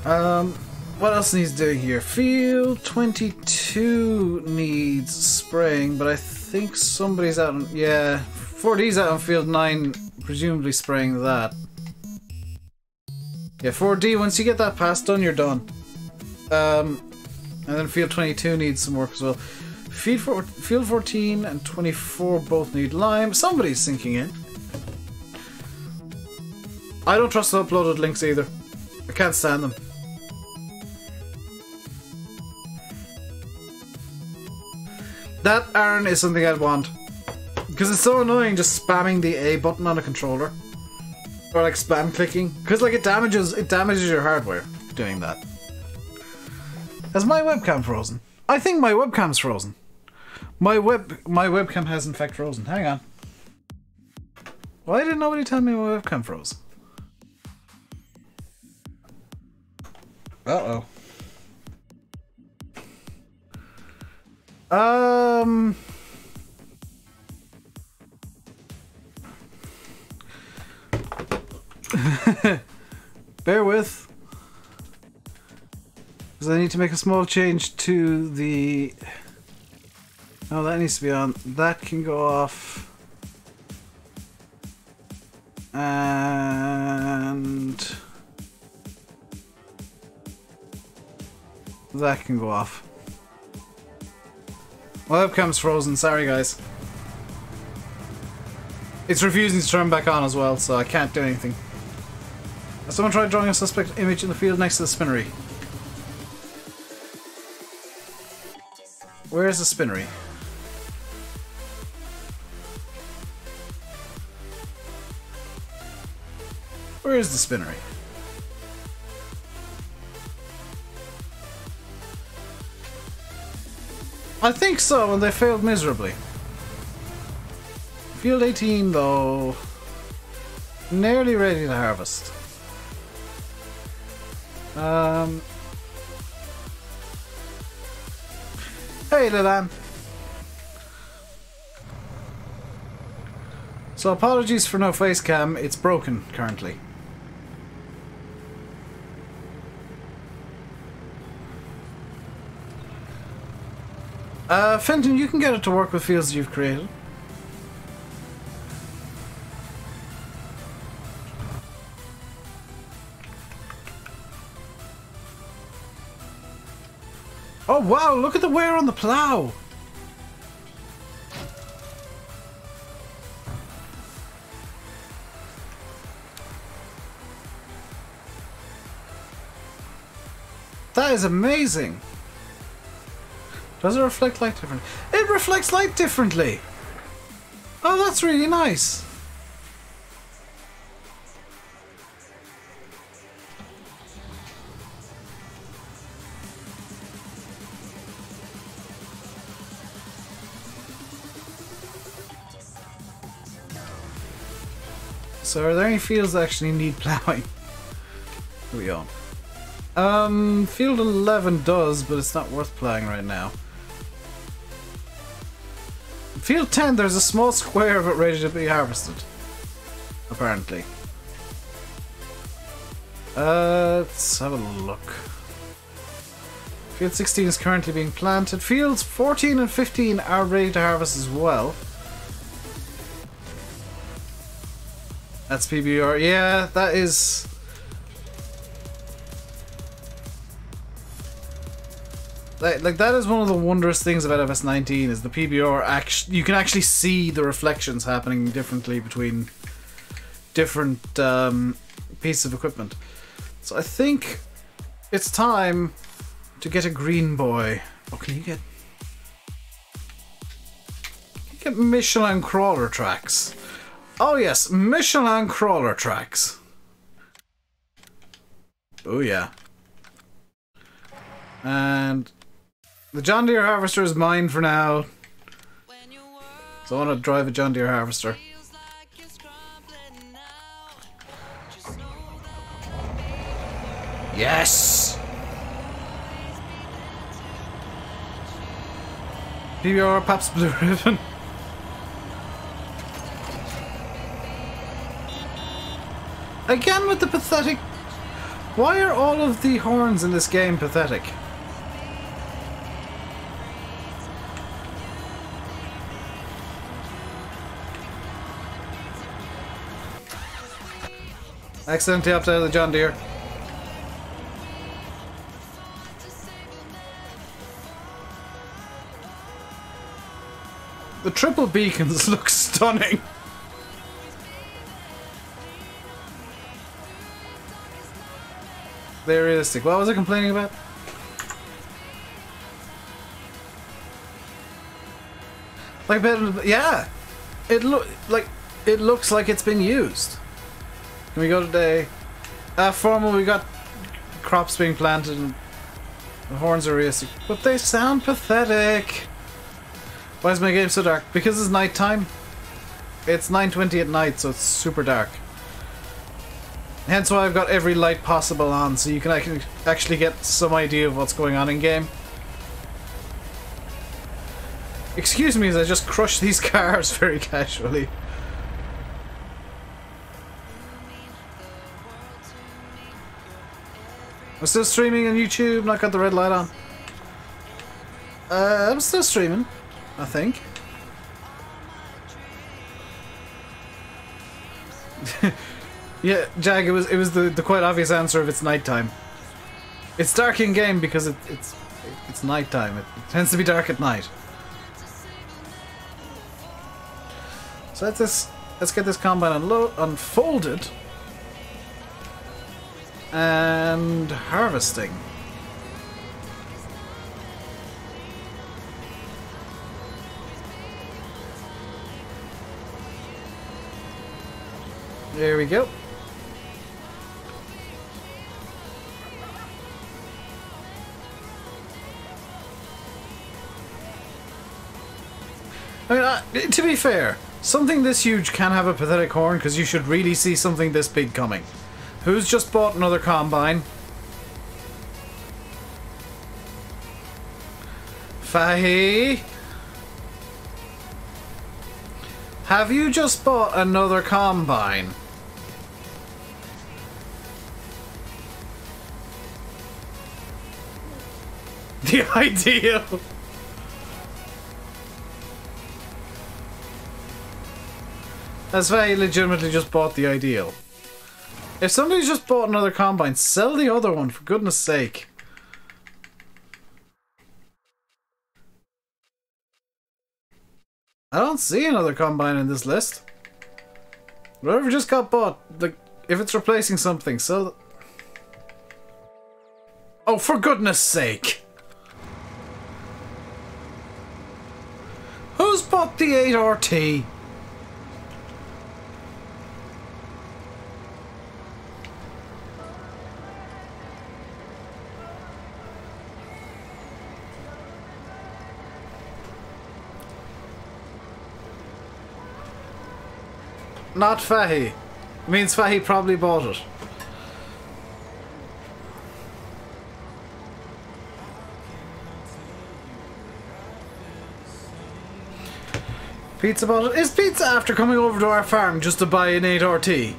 What else needs doing here? Field 22 needs spraying, but I think somebody's out on... Yeah, 4D's out on field 9, presumably spraying that. Yeah, 4D, once you get that pass done, you're done. And then field 22 needs some work as well. Field 14 and 24 both need lime. Somebody's sinking in. I don't trust the uploaded links either. I can't stand them. That, Aaron, is something I'd want. Because it's so annoying just spamming the A button on a controller. Or like spam clicking. Because like it damages your hardware doing that. Has my webcam frozen? I think my webcam's frozen. My webcam has in fact frozen. Hang on. Why did nobody tell me my webcam froze? Uh-oh. Bear with. Because I need to make a small change to the... Oh, that needs to be on. That can go off. And... that can go off. My webcam's frozen, sorry guys. It's refusing to turn back on as well, so I can't do anything. Someone tried drawing a suspect image in the field next to the spinnery. Where's the spinnery? Where is the spinnery? I think so, and they failed miserably. Field 18, though, nearly ready to harvest. Hey, Lilan. So apologies for no face cam, it's broken currently. Fenton, you can get it to work with fields you've created. Oh wow, look at the wear on the plow! That is amazing! Does it reflect light differently? It reflects light differently! Oh, that's really nice! So are there any fields that actually need ploughing? Here we go. Field 11 does, but it's not worth ploughing right now. Field 10, there's a small square of it ready to be harvested. Apparently. Let's have a look. Field 16 is currently being planted. Fields 14 and 15 are ready to harvest as well. That's PBR. Yeah, that is... Like that is one of the wondrous things about FS19 is the PBR. You can actually see the reflections happening differently between different pieces of equipment. So I think it's time to get a green boy. Oh, can you get Michelin crawler tracks? Oh yes, Michelin crawler tracks. Oh yeah. And the John Deere harvester is mine for now. So I want to drive a John Deere harvester. Yes! PBR Paps Blue Ribbon. Again with the pathetic... Why are all of the horns in this game pathetic? Accidentally opted out of the John Deere. The triple beacons look stunning. They're realistic. What was I complaining about? Like, yeah, it looks like it's been used. Can we go today? Formal, we got crops being planted and the horns are realistic, but they sound pathetic. Why is my game so dark? Because it's nighttime. It's 9:20 at night, so it's super dark. Hence why I've got every light possible on, so you can actually get some idea of what's going on in game. Excuse me as I just crush these cars very casually. I'm still streaming on YouTube, not got the red light on. I'm still streaming, I think. Yeah, Jag, it was the quite obvious answer of it's nighttime. It's dark in game because it's nighttime. It tends to be dark at night. So let's get this combine unfolded and harvesting. There we go. I mean, to be fair, something this huge can have a pathetic horn because you should really see something this big coming. Who's just bought another combine? Fahy? Have you just bought another combine? The ideal. As Fahy legitimately just bought the ideal. If somebody's just bought another combine, sell the other one, for goodness sake. I don't see another combine in this list. Whatever just got bought, like, if it's replacing something, sell... Oh, for goodness sake! Who's bought the 8RT? Not Fahy. Means Fahy probably bought it. Pizza bought it. Is Pizza after coming over to our farm just to buy an 8RT?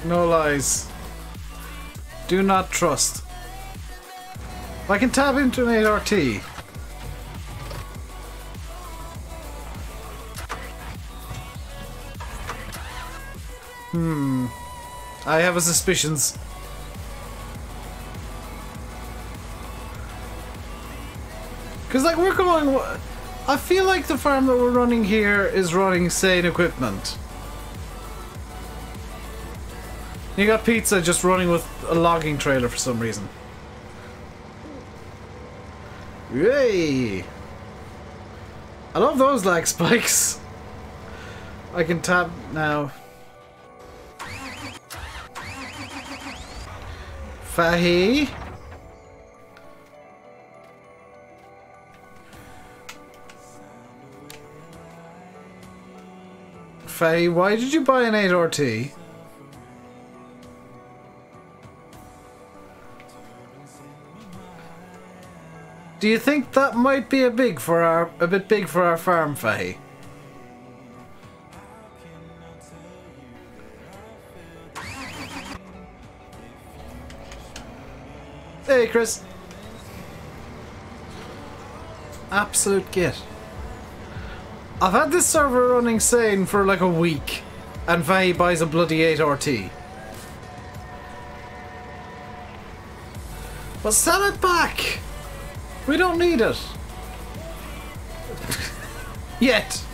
No lies. Do not trust. I can tap into an 8RT. I have a suspicions. Cause like we're going, I feel like the farm that we're running here is running sane equipment. You got Pizza just running with a logging trailer for some reason. Yay! I love those lag spikes. I can tap now. Fahi. Fahi, why did you buy an 8RT? Do you think that might be a bit big for our farm, Fahi? Hey, Chris. Absolute git. I've had this server running sane for like a week, and Fahi buys a bloody 8RT. But sell it back! We don't need it. Yet.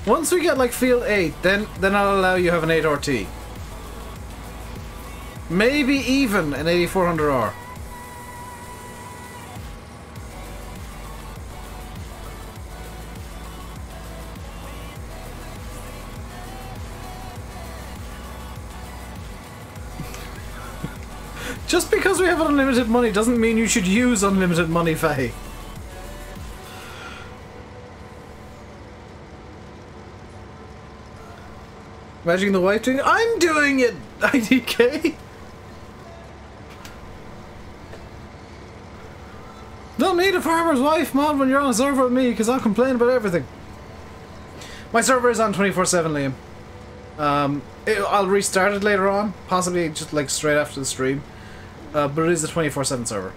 Once we get like field 8, then I'll allow you have an 8RT. Maybe even an 8400R. Just because we have unlimited money doesn't mean you should use unlimited money, Faye. Imagine the wife doing, I'm doing it, IDK. Don't need a farmer's wife, mod, when you're on a server with me, because I'll complain about everything. My server is on 24/7, Liam. I'll restart it later on, possibly just like straight after the stream. But it is a 24/7 server.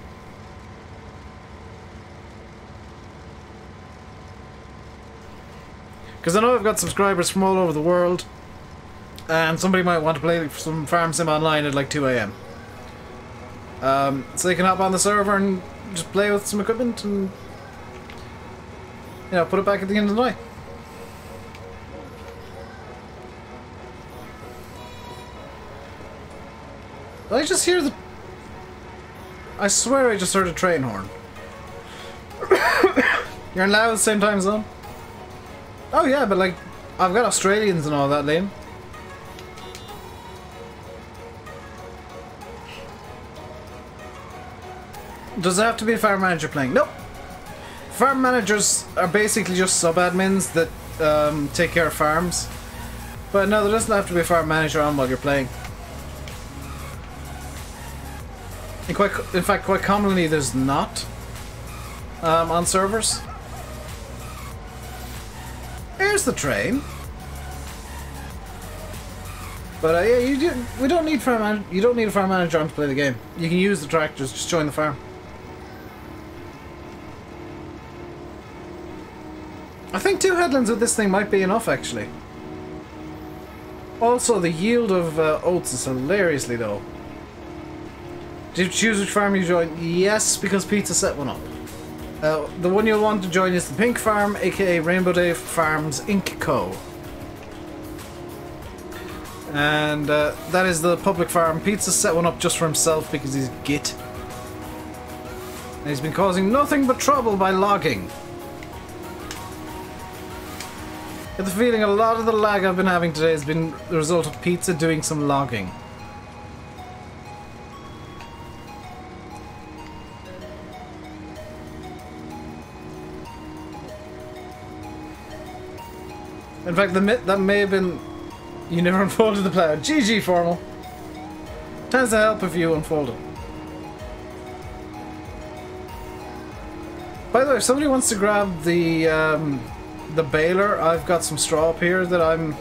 Because I know I've got subscribers from all over the world, and somebody might want to play some Farm Sim online at like 2 AM. So they can hop on the server and just play with some equipment and, you know, put it back at the end of the night. Did I just hear the... I swear I just heard a train horn. You're in Laos, same time zone? Oh yeah, but like, I've got Australians and all that, Liam. Does it have to be a farm manager playing? Nope. Farm managers are basically just sub-admins that take care of farms. But no, there doesn't have to be a farm manager on while you're playing. In fact, quite commonly there's not on servers. Here's the train. But yeah, we don't need you don't need a farm manager on to play the game. You can use the tractors, just join the farm. I think 2 headlands with this thing might be enough, actually. Also, the yield of oats is hilariously low. Did you choose which farm you join? Yes, because Pizza set one up. The one you'll want to join is the Pink Farm, aka RainbowDave Farms Inc. Co. And that is the public farm. Pizza set one up just for himself because he's a git. And he's been causing nothing but trouble by logging. I get the feeling a lot of the lag I've been having today has been the result of Pizza doing some logging. In fact, that may have been... You never unfolded the plough. GG, Formal. Tends to help if you unfold it. By the way, if somebody wants to grab the baler, I've got some straw up here that I'm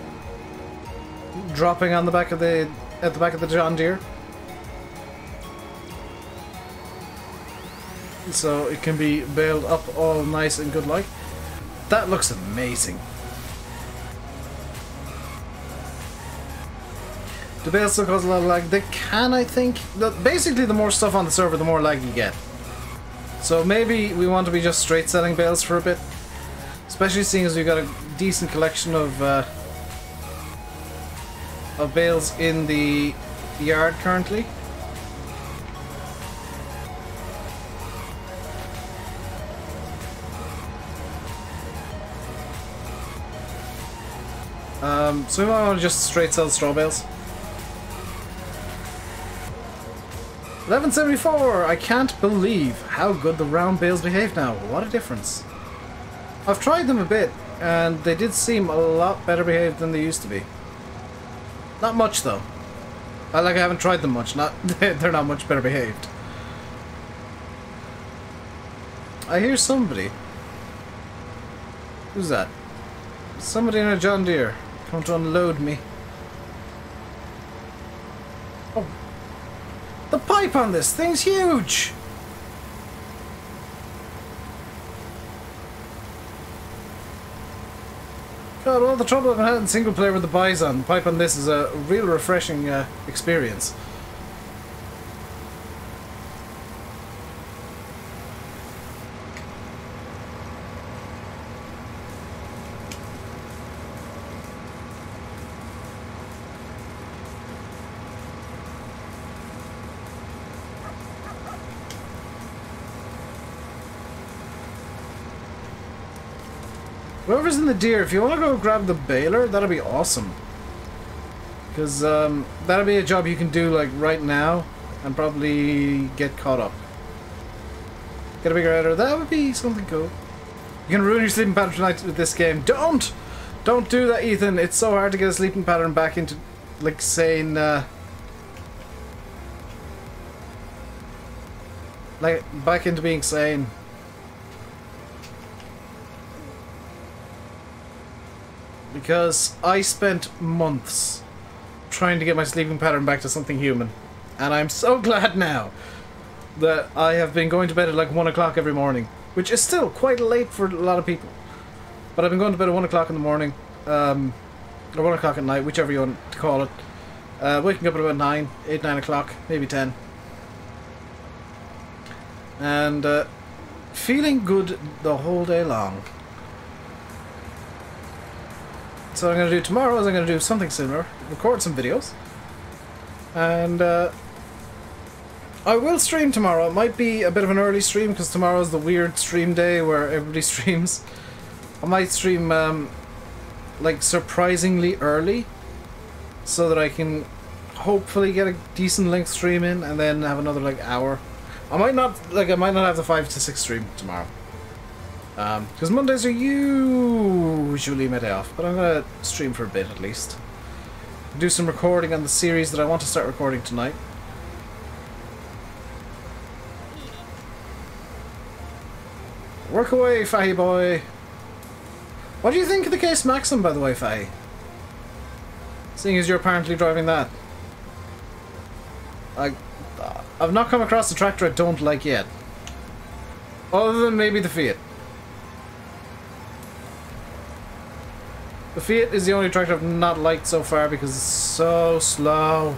dropping on the back of the at the back of the John Deere, so it can be baled up all nice and good like. That looks amazing. Do bales still cause a lot of lag? They can, I think. Basically, the more stuff on the server, the more lag you get. So maybe we want to be just straight selling bales for a bit. Especially seeing as we've got a decent collection of bales in the yard currently. So we might want to just straight sell straw bales. 1174! I can't believe how good the round bales behave now. What a difference. I've tried them a bit, and they did seem a lot better behaved than they used to be. Not much, though. I haven't tried them much. They're not much better behaved. I hear somebody. Who's that? Somebody in a John Deere. Come to unload me. Oh. The pipe on this thing's huge! God, all the trouble I've had in single player with the Bison, the pipe on this is a real refreshing experience. Whoever's in the Deer, if you want to go grab the baler, that'll be awesome. Because that'll be a job you can do like right now and probably get caught up. Get a bigger editor. That would be something cool. You're gonna ruin your sleeping pattern tonight with this game. Don't! Don't do that, Ethan. It's so hard to get a sleeping pattern back into like sane like back into being sane. Because I spent months trying to get my sleeping pattern back to something human. And I'm so glad now that I have been going to bed at like 1 o'clock every morning. Which is still quite late for a lot of people. But I've been going to bed at 1 o'clock in the morning. Or 1 o'clock at night, whichever you want to call it. Waking up at about 9 o'clock, maybe 10. And feeling good the whole day long. So what I'm going to do tomorrow is I'm going to do something similar, record some videos, and I will stream tomorrow. It might be a bit of an early stream because tomorrow's the weird stream day where everybody streams. I might stream like surprisingly early so that I can hopefully get a decent length stream in and then have another like hour. I might not have the 5 to 6 stream tomorrow. Because Mondays are usually my day off, but I'm going to stream for a bit at least. Do some recording on the series that I want to start recording tonight. Work away, Fahy boy! What do you think of the Case Maxim, by the way, Fahy? Seeing as you're apparently driving that. I've not come across a tractor I don't like yet. Other than maybe the Fiat. The Fiat is the only tractor I've not liked so far because it's so slow.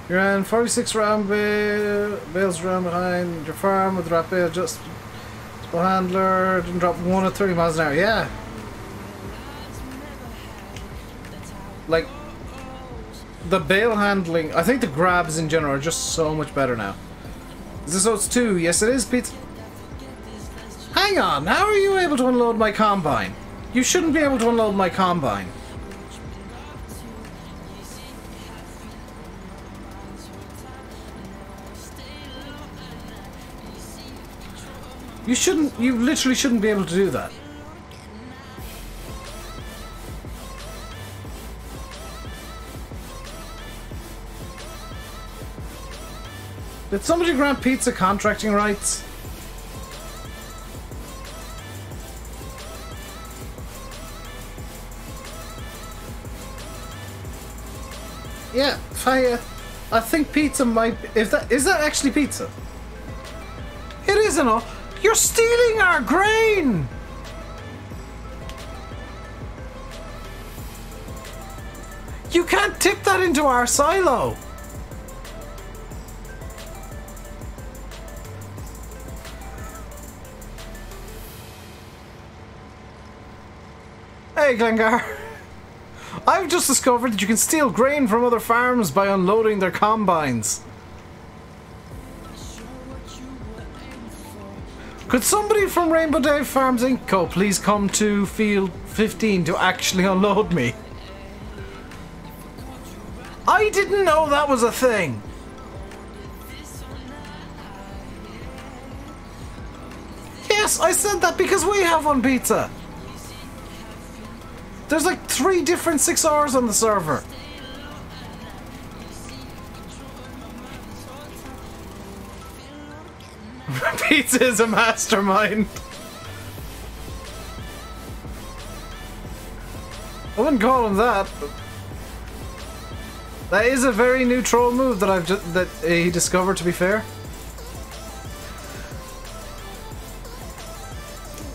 You ran 46 round bales around behind your farm with drop bale just handler, didn't drop 1 at 30 miles an hour. Yeah. Like the bale handling, I think the grabs in general are just so much better now. Is this OTS 2? Yes it is, Pete. Hang on, how are you able to unload my combine? You shouldn't be able to unload my combine. You shouldn't, you literally shouldn't be able to do that. Did somebody grant pizza contracting rights? Yeah, Faya, I think pizza might be, is that actually pizza? It isn't all. You're stealing our grain! You can't tip that into our silo! Hey, Glengar. I've just discovered that you can steal grain from other farms by unloading their combines. Could somebody from RainbowDave Farms Inc. Co. please come to field 15 to actually unload me? I didn't know that was a thing. Yes, I said that because we have one pizza. There's like 3 different 6 hours on the server. Pizza is a mastermind. I wouldn't call him that. But that is a very new troll move that he discovered, to be fair.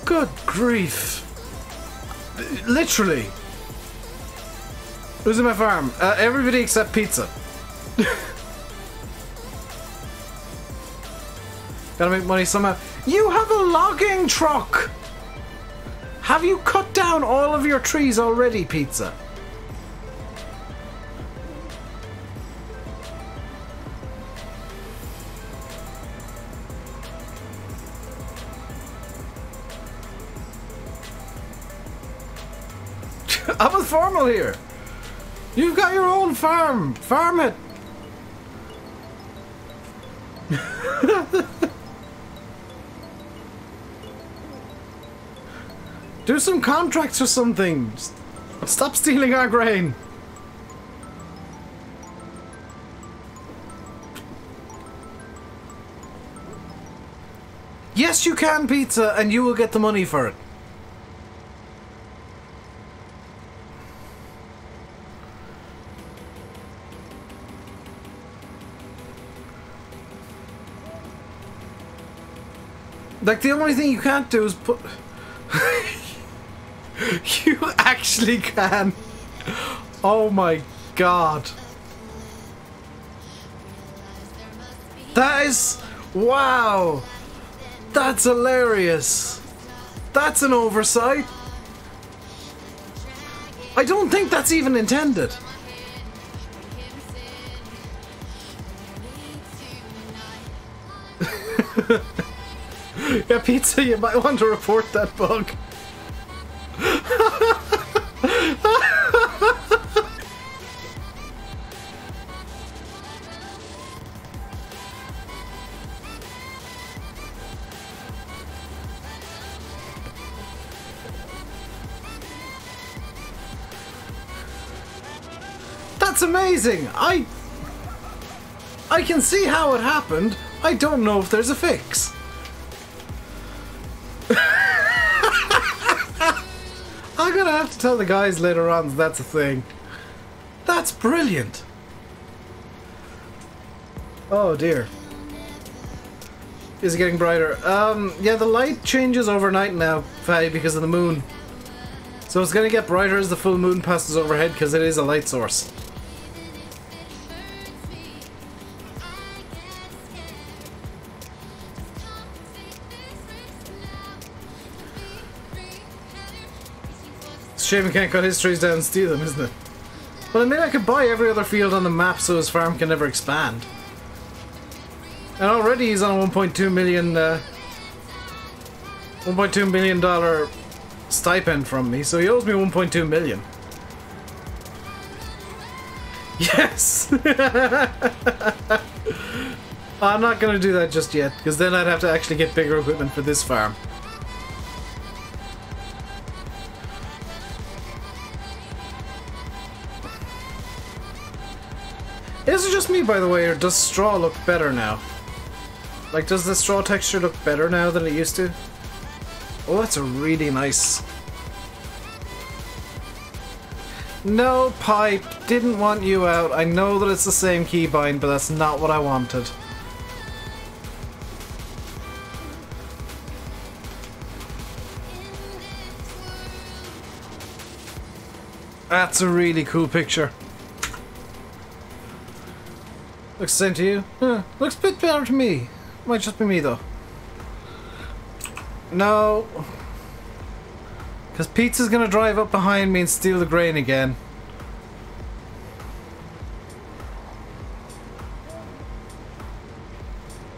Good grief. Literally. Who's in my farm? Everybody except pizza. Gotta make money somehow. You have a logging truck! Have you cut down all of your trees already, pizza? I'm with Formal here. You've got your own farm. Farm it. Do some contracts or something. Stop stealing our grain. Yes, you can, pizza, and you will get the money for it. Like, the only thing you can't do is put... You actually can. Oh my god. That is... Wow. That's hilarious. That's an oversight. I don't think that's even intended. Yeah, pizza, you might want to report that bug. That's amazing. I can see how it happened. I don't know if there's a fix. I'm gonna have to tell the guys later on that that's a thing. That's brilliant. Oh dear. Is it getting brighter? Yeah, the light changes overnight now, Faye, because of the moon. So it's gonna get brighter as the full moon passes overhead because it is a light source. Shame he can't cut his trees down and steal them, isn't it? Well, I mean, I could buy every other field on the map so his farm can never expand. And already he's on a $1.2 million stipend from me, so he owes me 1.2 million. Yes! I'm not gonna do that just yet, because then I'd have to actually get bigger equipment for this farm. Is it just me, by the way, or does straw look better now? Like, does the straw texture look better now than it used to? Oh, that's a really nice... No, Pipe, didn't want you out. I know that it's the same keybind, but that's not what I wanted. That's a really cool picture. Looks the same to you? Huh, looks a bit better to me. Might just be me though. No. Because Pizza's gonna drive up behind me and steal the grain again.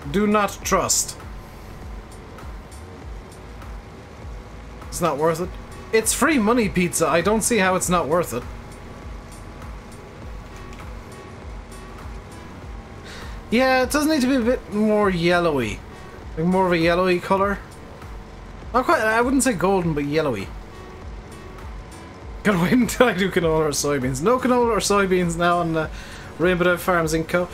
Do not trust. It's not worth it. It's free money, Pizza. I don't see how it's not worth it. Yeah, it does need to be a bit more yellowy. Like more of a yellowy colour. Not quite, I wouldn't say golden, but yellowy. Gotta wait until I do canola or soybeans. No canola or soybeans now on RainbowDave Farms & Co.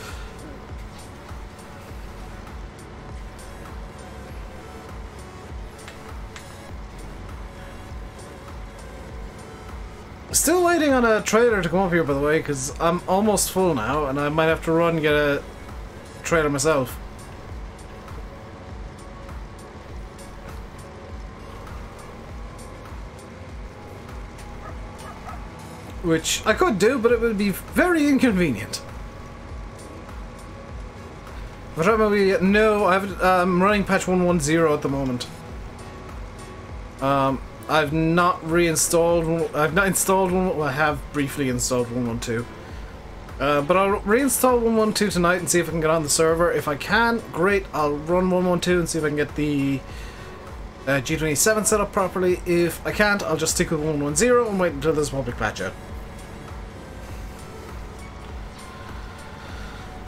Still waiting on a trailer to come up here, by the way, because I'm almost full now, and I might have to run and get a trailer myself. Which I could do, but it would be very inconvenient. No, I'm running patch 110 at the moment. I've not reinstalled. I've not installed one. Well, I have briefly installed 112. But I'll reinstall 112 tonight and see if I can get on the server. If I can, great. I'll run 112 and see if I can get the G27 set up properly. If I can't, I'll just stick with 110 and wait until there's a public patch out.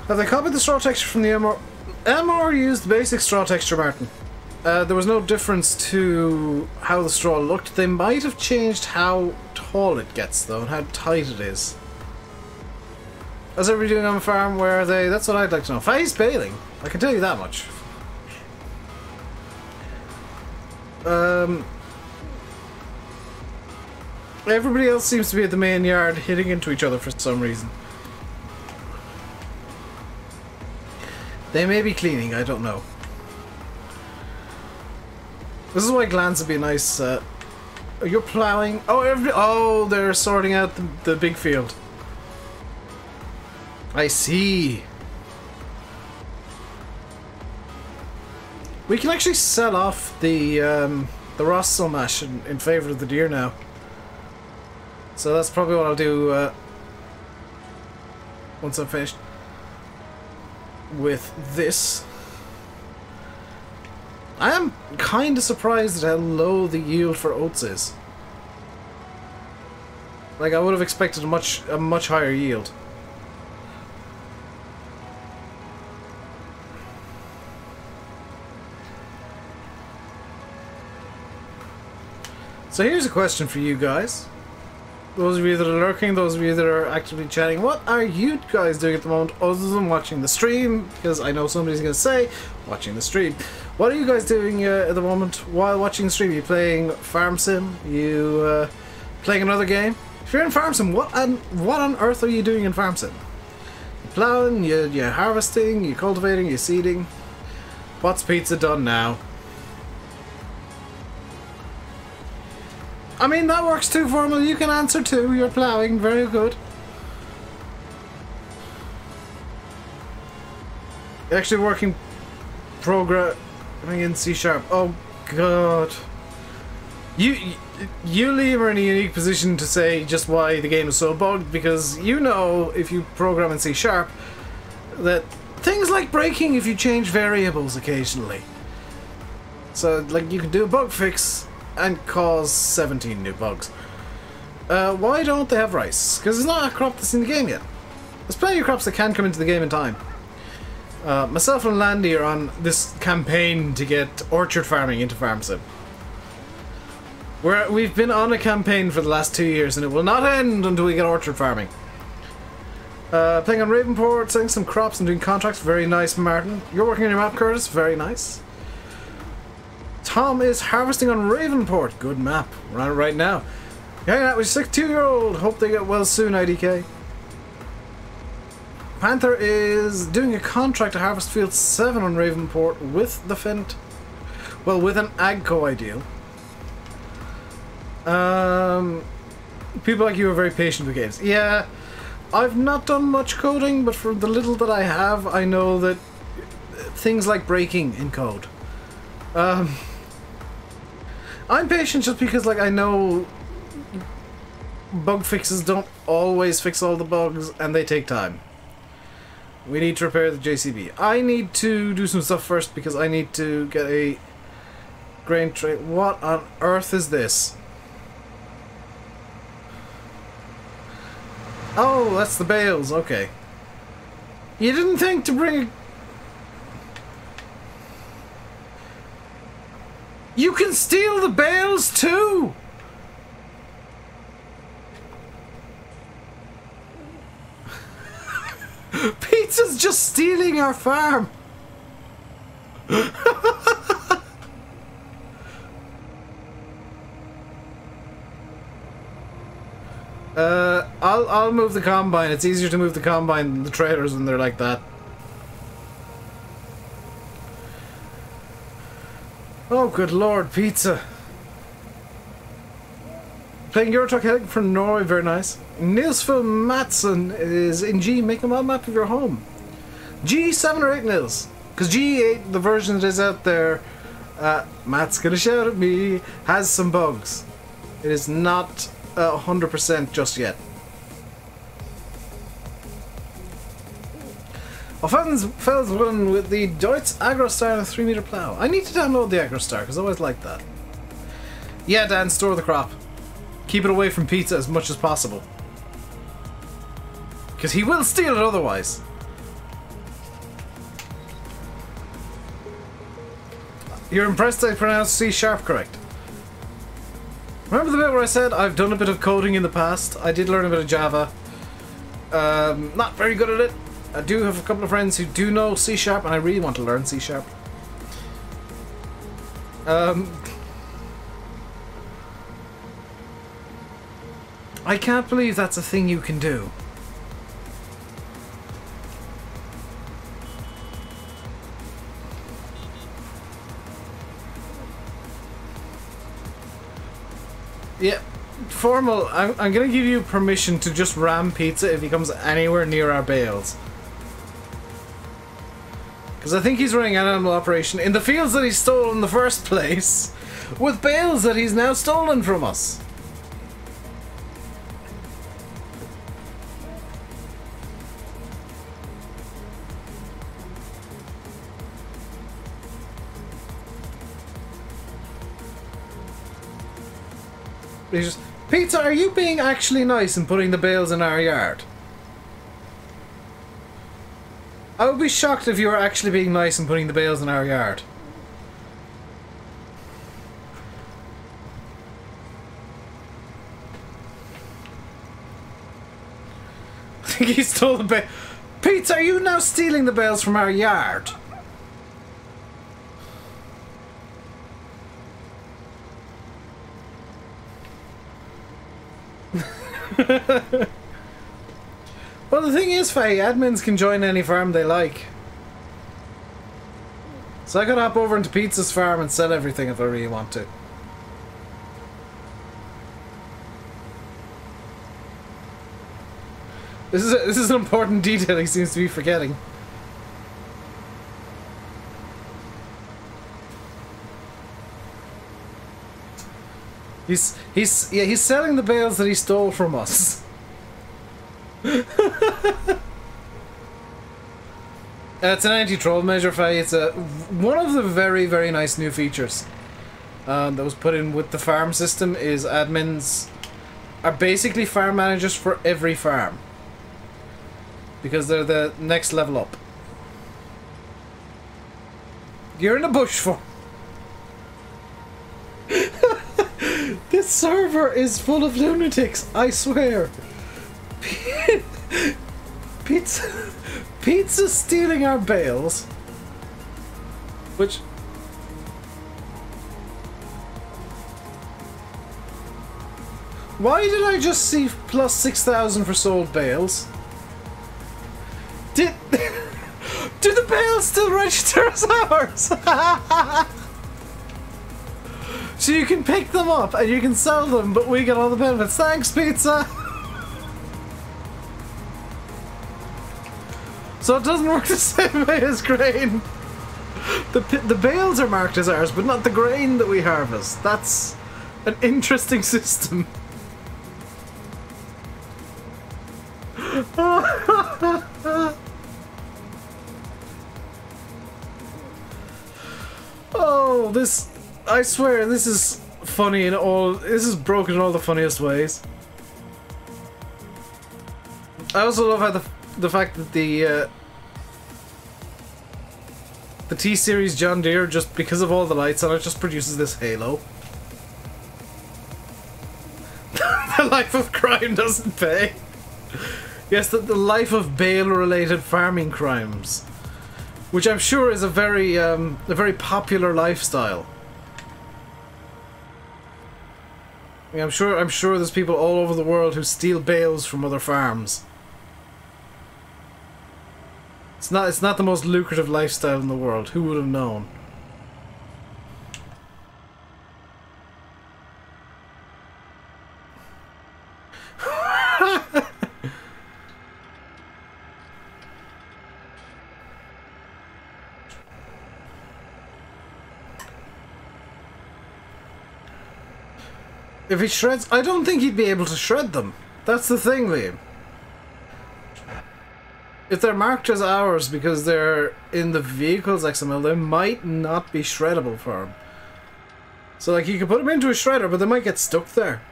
Have they copied the straw texture from the MR? MR used the basic straw texture, Martin. There was no difference to how the straw looked. They might have changed how tall it gets, though, and how tight it is. How's everybody doing on the farm? Where are they? That's what I'd like to know. Faye's bailing. I can tell you that much. Everybody else seems to be at the main yard hitting into each other for some reason. They may be cleaning, I don't know. This is why glands would be nice. You're ploughing. Oh, they're sorting out the big field. I see. We can actually sell off the Rossel mash in favour of the deer now. So that's probably what I'll do once I'm finished with this. I am kind of surprised at how low the yield for oats is. Like, I would have expected a much higher yield. So here's a question for you guys. Those of you that are lurking, those of you that are actively chatting, what are you guys doing at the moment other than watching the stream? Because I know somebody's going to say, watching the stream. What are you guys doing at the moment while watching the stream? Are you playing Farm Sim? Are you playing another game? If you're in Farm Sim, what on earth are you doing in Farm Sim? You're plowing, you're harvesting, you're cultivating, you're seeding. What's pizza done now? I mean, that works too, Formal. You can answer too. You're ploughing. Very good. Actually working programming in C#. Oh, God. You, Liam, are in a unique position to say just why the game is so bugged, because you know, if you program in C#, that things like breaking if you change variables occasionally. So, like, you can do a bug fix and cause 17 new bugs. Why don't they have rice? Because it's not a crop that's in the game yet. There's plenty of crops that can come into the game in time. Myself and Landy are on this campaign to get orchard farming into FarmSim. We've been on a campaign for the last 2 years and it will not end until we get orchard farming. Playing on Ravenport, selling some crops and doing contracts. Very nice, Martin. You're working on your map, Curtis. Very nice. Tom is harvesting on Ravenport. Good map. We're on it right now. You're hanging out with your 62-year-old. Hope they get well soon, IDK. Panther is doing a contract to harvest field 7 on Ravenport with the Fent. Well, with an Agco ideal. People like you are very patient with games. Yeah, I've not done much coding, but for the little that I have, I know that things like breaking in code. I'm patient just because, like, I know bug fixes don't always fix all the bugs, and they take time. We need to repair the JCB. I need to do some stuff first because I need to get a grain tray. What on earth is this? Oh, that's the bales. Okay. You didn't think to bring... You can steal the bales too! Pizza's just stealing our farm! I'll move the combine. It's easier to move the combine than the trailers when they're like that. Oh, good lord, pizza. Playing Eurotruck heading from Norway, very nice. Nilsfil Matson is in G, make a mod map of your home. G7 or 8 Nils. Because G8, the version that is out there, Matt's gonna shout at me, has some bugs. It is not 100% just yet. Fellas won with the Deutz Agrostar and a 3-meter plow. I need to download the Agrostar because I always like that. Yeah, Dan, store the crop. Keep it away from pizza as much as possible. Because he will steal it otherwise. You're impressed I pronounced C# correct. Remember the bit where I said I've done a bit of coding in the past? I did learn a bit of Java. Not very good at it. I do have a couple of friends who do know C# and I really want to learn C#. I can't believe that's a thing you can do. Yeah, Formal, I'm gonna give you permission to just ram Pizza if he comes anywhere near our bales. Because I think he's running an animal operation in the fields that he stole in the first place, with bales that he's now stolen from us. He's just, Pizza, are you being actually nice and putting the bales in our yard? I would be shocked if you were actually being nice and putting the bales in our yard. I think he stole the bale. Pizza, are you now stealing the bales from our yard? Well, the thing is, Faye, admins can join any farm they like. So I could hop over into Pizza's farm and sell everything if I really want to. This is an important detail he seems to be forgetting. He's selling the bales that he stole from us. It's an anti-troll measure, Faye. It's one of the very, very nice new features that was put in with the farm system is admins are basically farm managers for every farm. Because they're the next level up. You're in a bush for. This server is full of lunatics, I swear. Pizza's stealing our bales. Which... Why did I just see plus 6,000 for sold bales? Do the bales still register as ours? So you can pick them up and you can sell them, but we get all the benefits. Thanks, pizza! So it doesn't work the same way as grain. The bales are marked as ours, but not the grain that we harvest. That's an interesting system. Oh, this... I swear, this is funny in all... This is broken in all the funniest ways. I also love how the fact that the T-Series John Deere, just because of all the lights on it, just produces this halo. The life of crime doesn't pay. Yes, the life of bale-related farming crimes, which I'm sure is a very popular lifestyle. I mean, I'm sure there's people all over the world who steal bales from other farms. It's not the most lucrative lifestyle in the world. Who would have known? If he shreds... I don't think he'd be able to shred them. That's the thing, Liam. If they're marked as ours because they're in the vehicle's XML, they might not be shreddable for him. So, like, you can put them into a shredder, but they might get stuck there.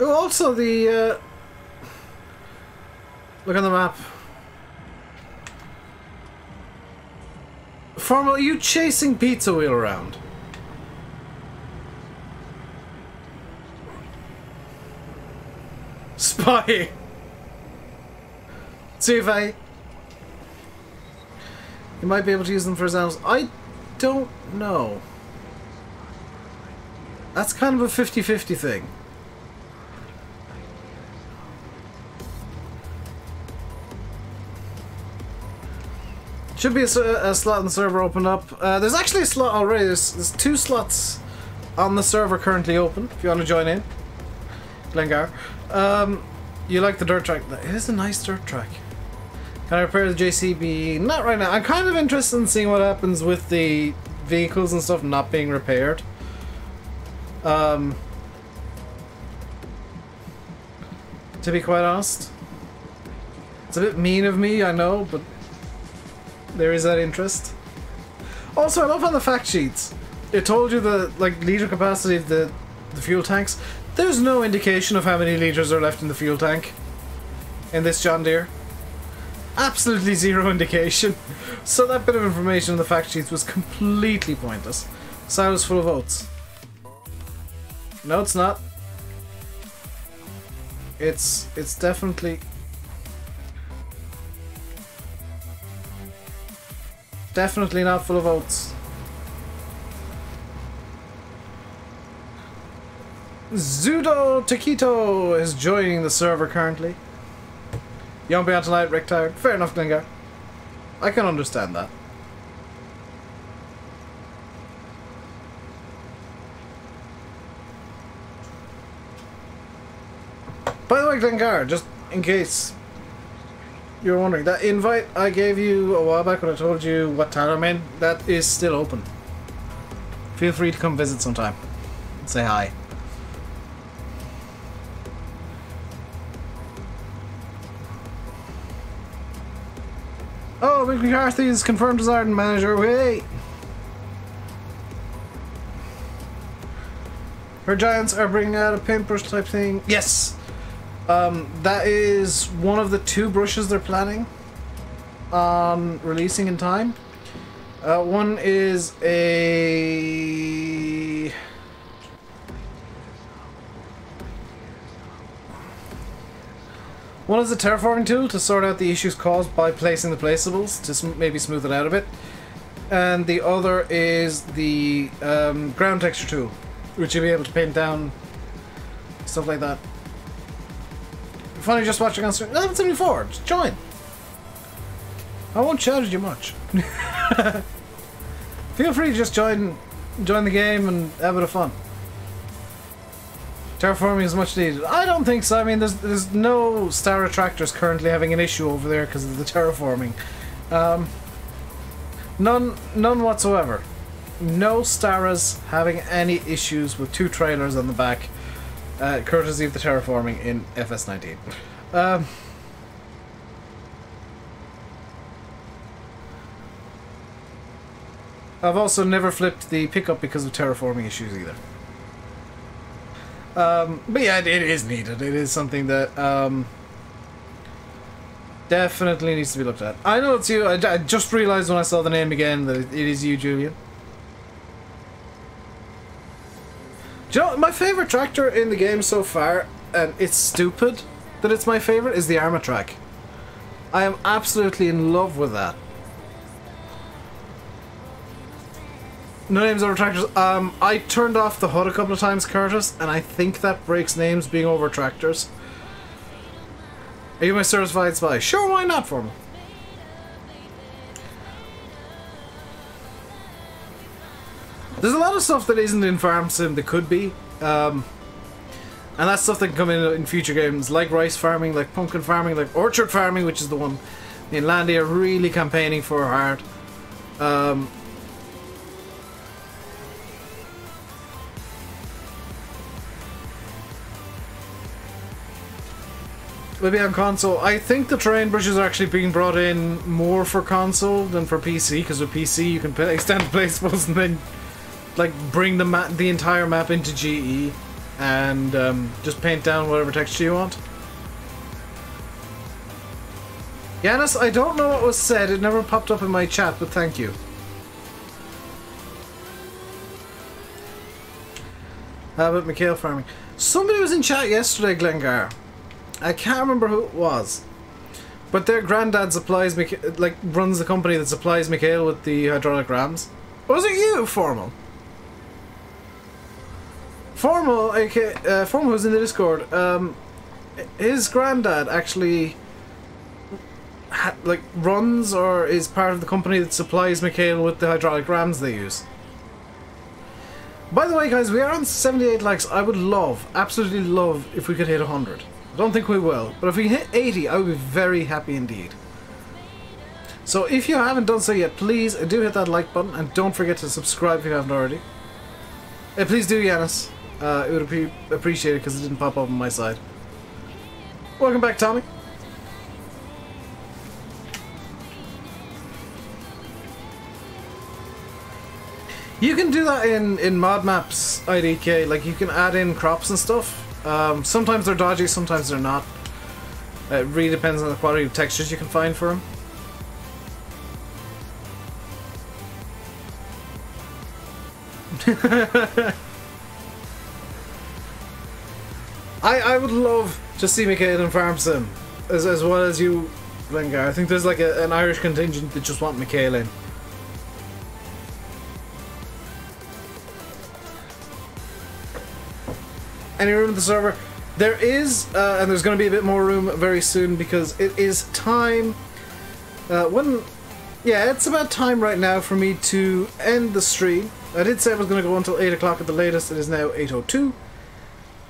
Oh, also the... Look on the map. Formal, are you chasing Pizza Wheel around? Spy! See if I... You might be able to use them for examples. I don't know. That's kind of a 50-50 thing. Should be a slot in the server opened up. There's actually a slot already. There's 2 slots on the server currently open, if you want to join in. Glengar. You like the dirt track? It is a nice dirt track. Can I repair the JCB? Not right now. I'm kind of interested in seeing what happens with the vehicles and stuff not being repaired. To be quite honest. It's a bit mean of me, I know, but there is that interest. Also, I love on the fact sheets. It told you the liter capacity of the fuel tanks. There's no indication of how many liters are left in the fuel tank in this John Deere. Absolutely zero indication. So that bit of information on the fact sheets was completely pointless. Silo's full of oats. No, it's not. It's definitely not full of oats. Zudo Taquito is joining the server currently. You won't be on tonight, Rick Tired. Fair enough, Glengar. I can understand that. By the way, Glengar, just in case you're wondering, that invite I gave you a while back when I told you what town I'm in, that is still open. Feel free to come visit sometime and say hi. Oh, Mick McCarthy is confirmed as Arden manager. Wait! Her giants are bringing out a paintbrush type thing. Yes! That is one of the 2 brushes they're planning on releasing in time. One is a... One is a terraforming tool to sort out the issues caused by placing the placeables, to maybe smooth it out a bit. And the other is the ground texture tool, which you'll be able to paint down stuff like that. Funny just watching on stream. 1174, just join. I won't shout at you much. Feel free to just join the game and have a bit of fun. Terraforming is much needed. I don't think so. I mean, there's no star attractors currently having an issue over there because of the terraforming. None whatsoever. No Staras having any issues with 2 trailers on the back, courtesy of the terraforming in FS19. I've also never flipped the pickup because of terraforming issues either. But yeah, it is needed. It is something that definitely needs to be looked at. I know it's you. I just realised when I saw the name again that it is you, Julian. Do you know, my favourite tractor in the game so far, and it's stupid that it's my favourite, is the Armatrack. I am absolutely in love with that. No names over tractors. I turned off the HUD a couple of times, Curtis, and I think that breaks names being over tractors. Are you my certified spy? Sure, why not for me? There's a lot of stuff that isn't in Farm Sim that could be. And that's stuff that can come in future games, like rice farming, like pumpkin farming, like orchard farming, which is the one in Landia are really campaigning for hard. Maybe on console. I think the terrain brushes are actually being brought in more for console than for PC, because with PC you can extend the placeables and then like bring the entire map into GE and just paint down whatever texture you want. Yanis, I don't know what was said. It never popped up in my chat, but thank you. How about Mikhail farming? Somebody was in chat yesterday, Glengar. I can't remember who it was, but their granddad supplies runs the company that supplies Mikhail with the hydraulic rams. Was it you, Formal? Formal, Formal who's in the Discord. His granddad actually runs or is part of the company that supplies Mikhail with the hydraulic rams they use. By the way, guys, we are on 78 likes. I would love, absolutely love, if we could hit 100. I don't think we will, but if we hit 80, I would be very happy indeed. So if you haven't done so yet, please do hit that like button, and don't forget to subscribe if you haven't already. Please do, Yanis. It would be appreciated because it didn't pop up on my side. Welcome back, Tommy. You can do that in mod maps, IDK. Like, you can add in crops and stuff. Sometimes they're dodgy, sometimes they're not. It really depends on the quality of textures you can find for them. I would love to see Mikhail in Farm Sim, as well as you, Glengar. I think there's like an Irish contingent that just want Mikhail in. Any room in the server? There is, and there's going to be a bit more room very soon because it is time. Yeah, it's about time right now for me to end the stream. I did say I was going to go until 8 o'clock at the latest. It is now 8:02.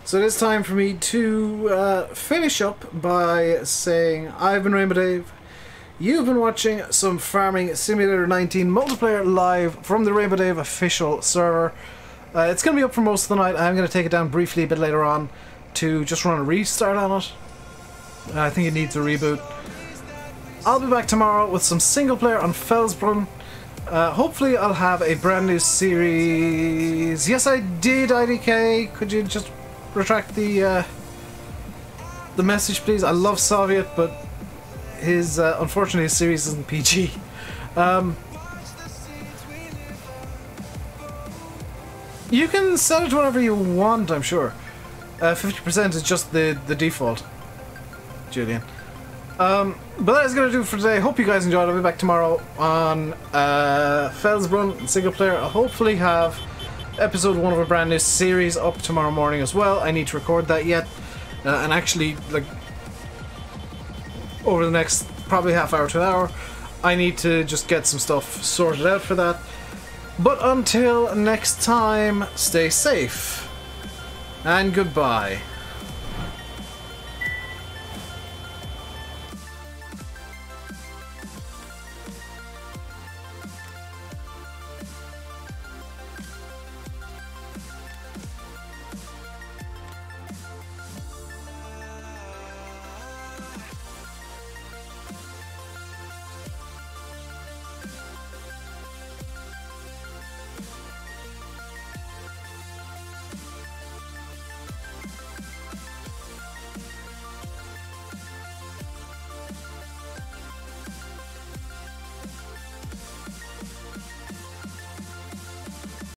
So it is time for me to finish up by saying I've been RainbowDave. You've been watching some Farming Simulator 19 multiplayer live from the RainbowDave official server. It's going to be up for most of the night. I'm going to take it down briefly a bit later on to just run a restart on it. I think it needs a reboot. I'll be back tomorrow with some single player on Felsbrunn. Hopefully I'll have a brand new series. Yes, I did, IDK. Could you just retract the the message, please. I love Soviet, but his unfortunately his series isn't PG. You can set it to whatever you want, I'm sure. 50% is just the default, Julian. But that is going to do it for today. Hope you guys enjoyed. I'll be back tomorrow on Felsbrunn single player. I'll hopefully have episode 1 of a brand new series up tomorrow morning as well. I need to record that yet. And actually, like, over the next probably half hour to an hour, I need to just get some stuff sorted out for that. But until next time, stay safe and goodbye.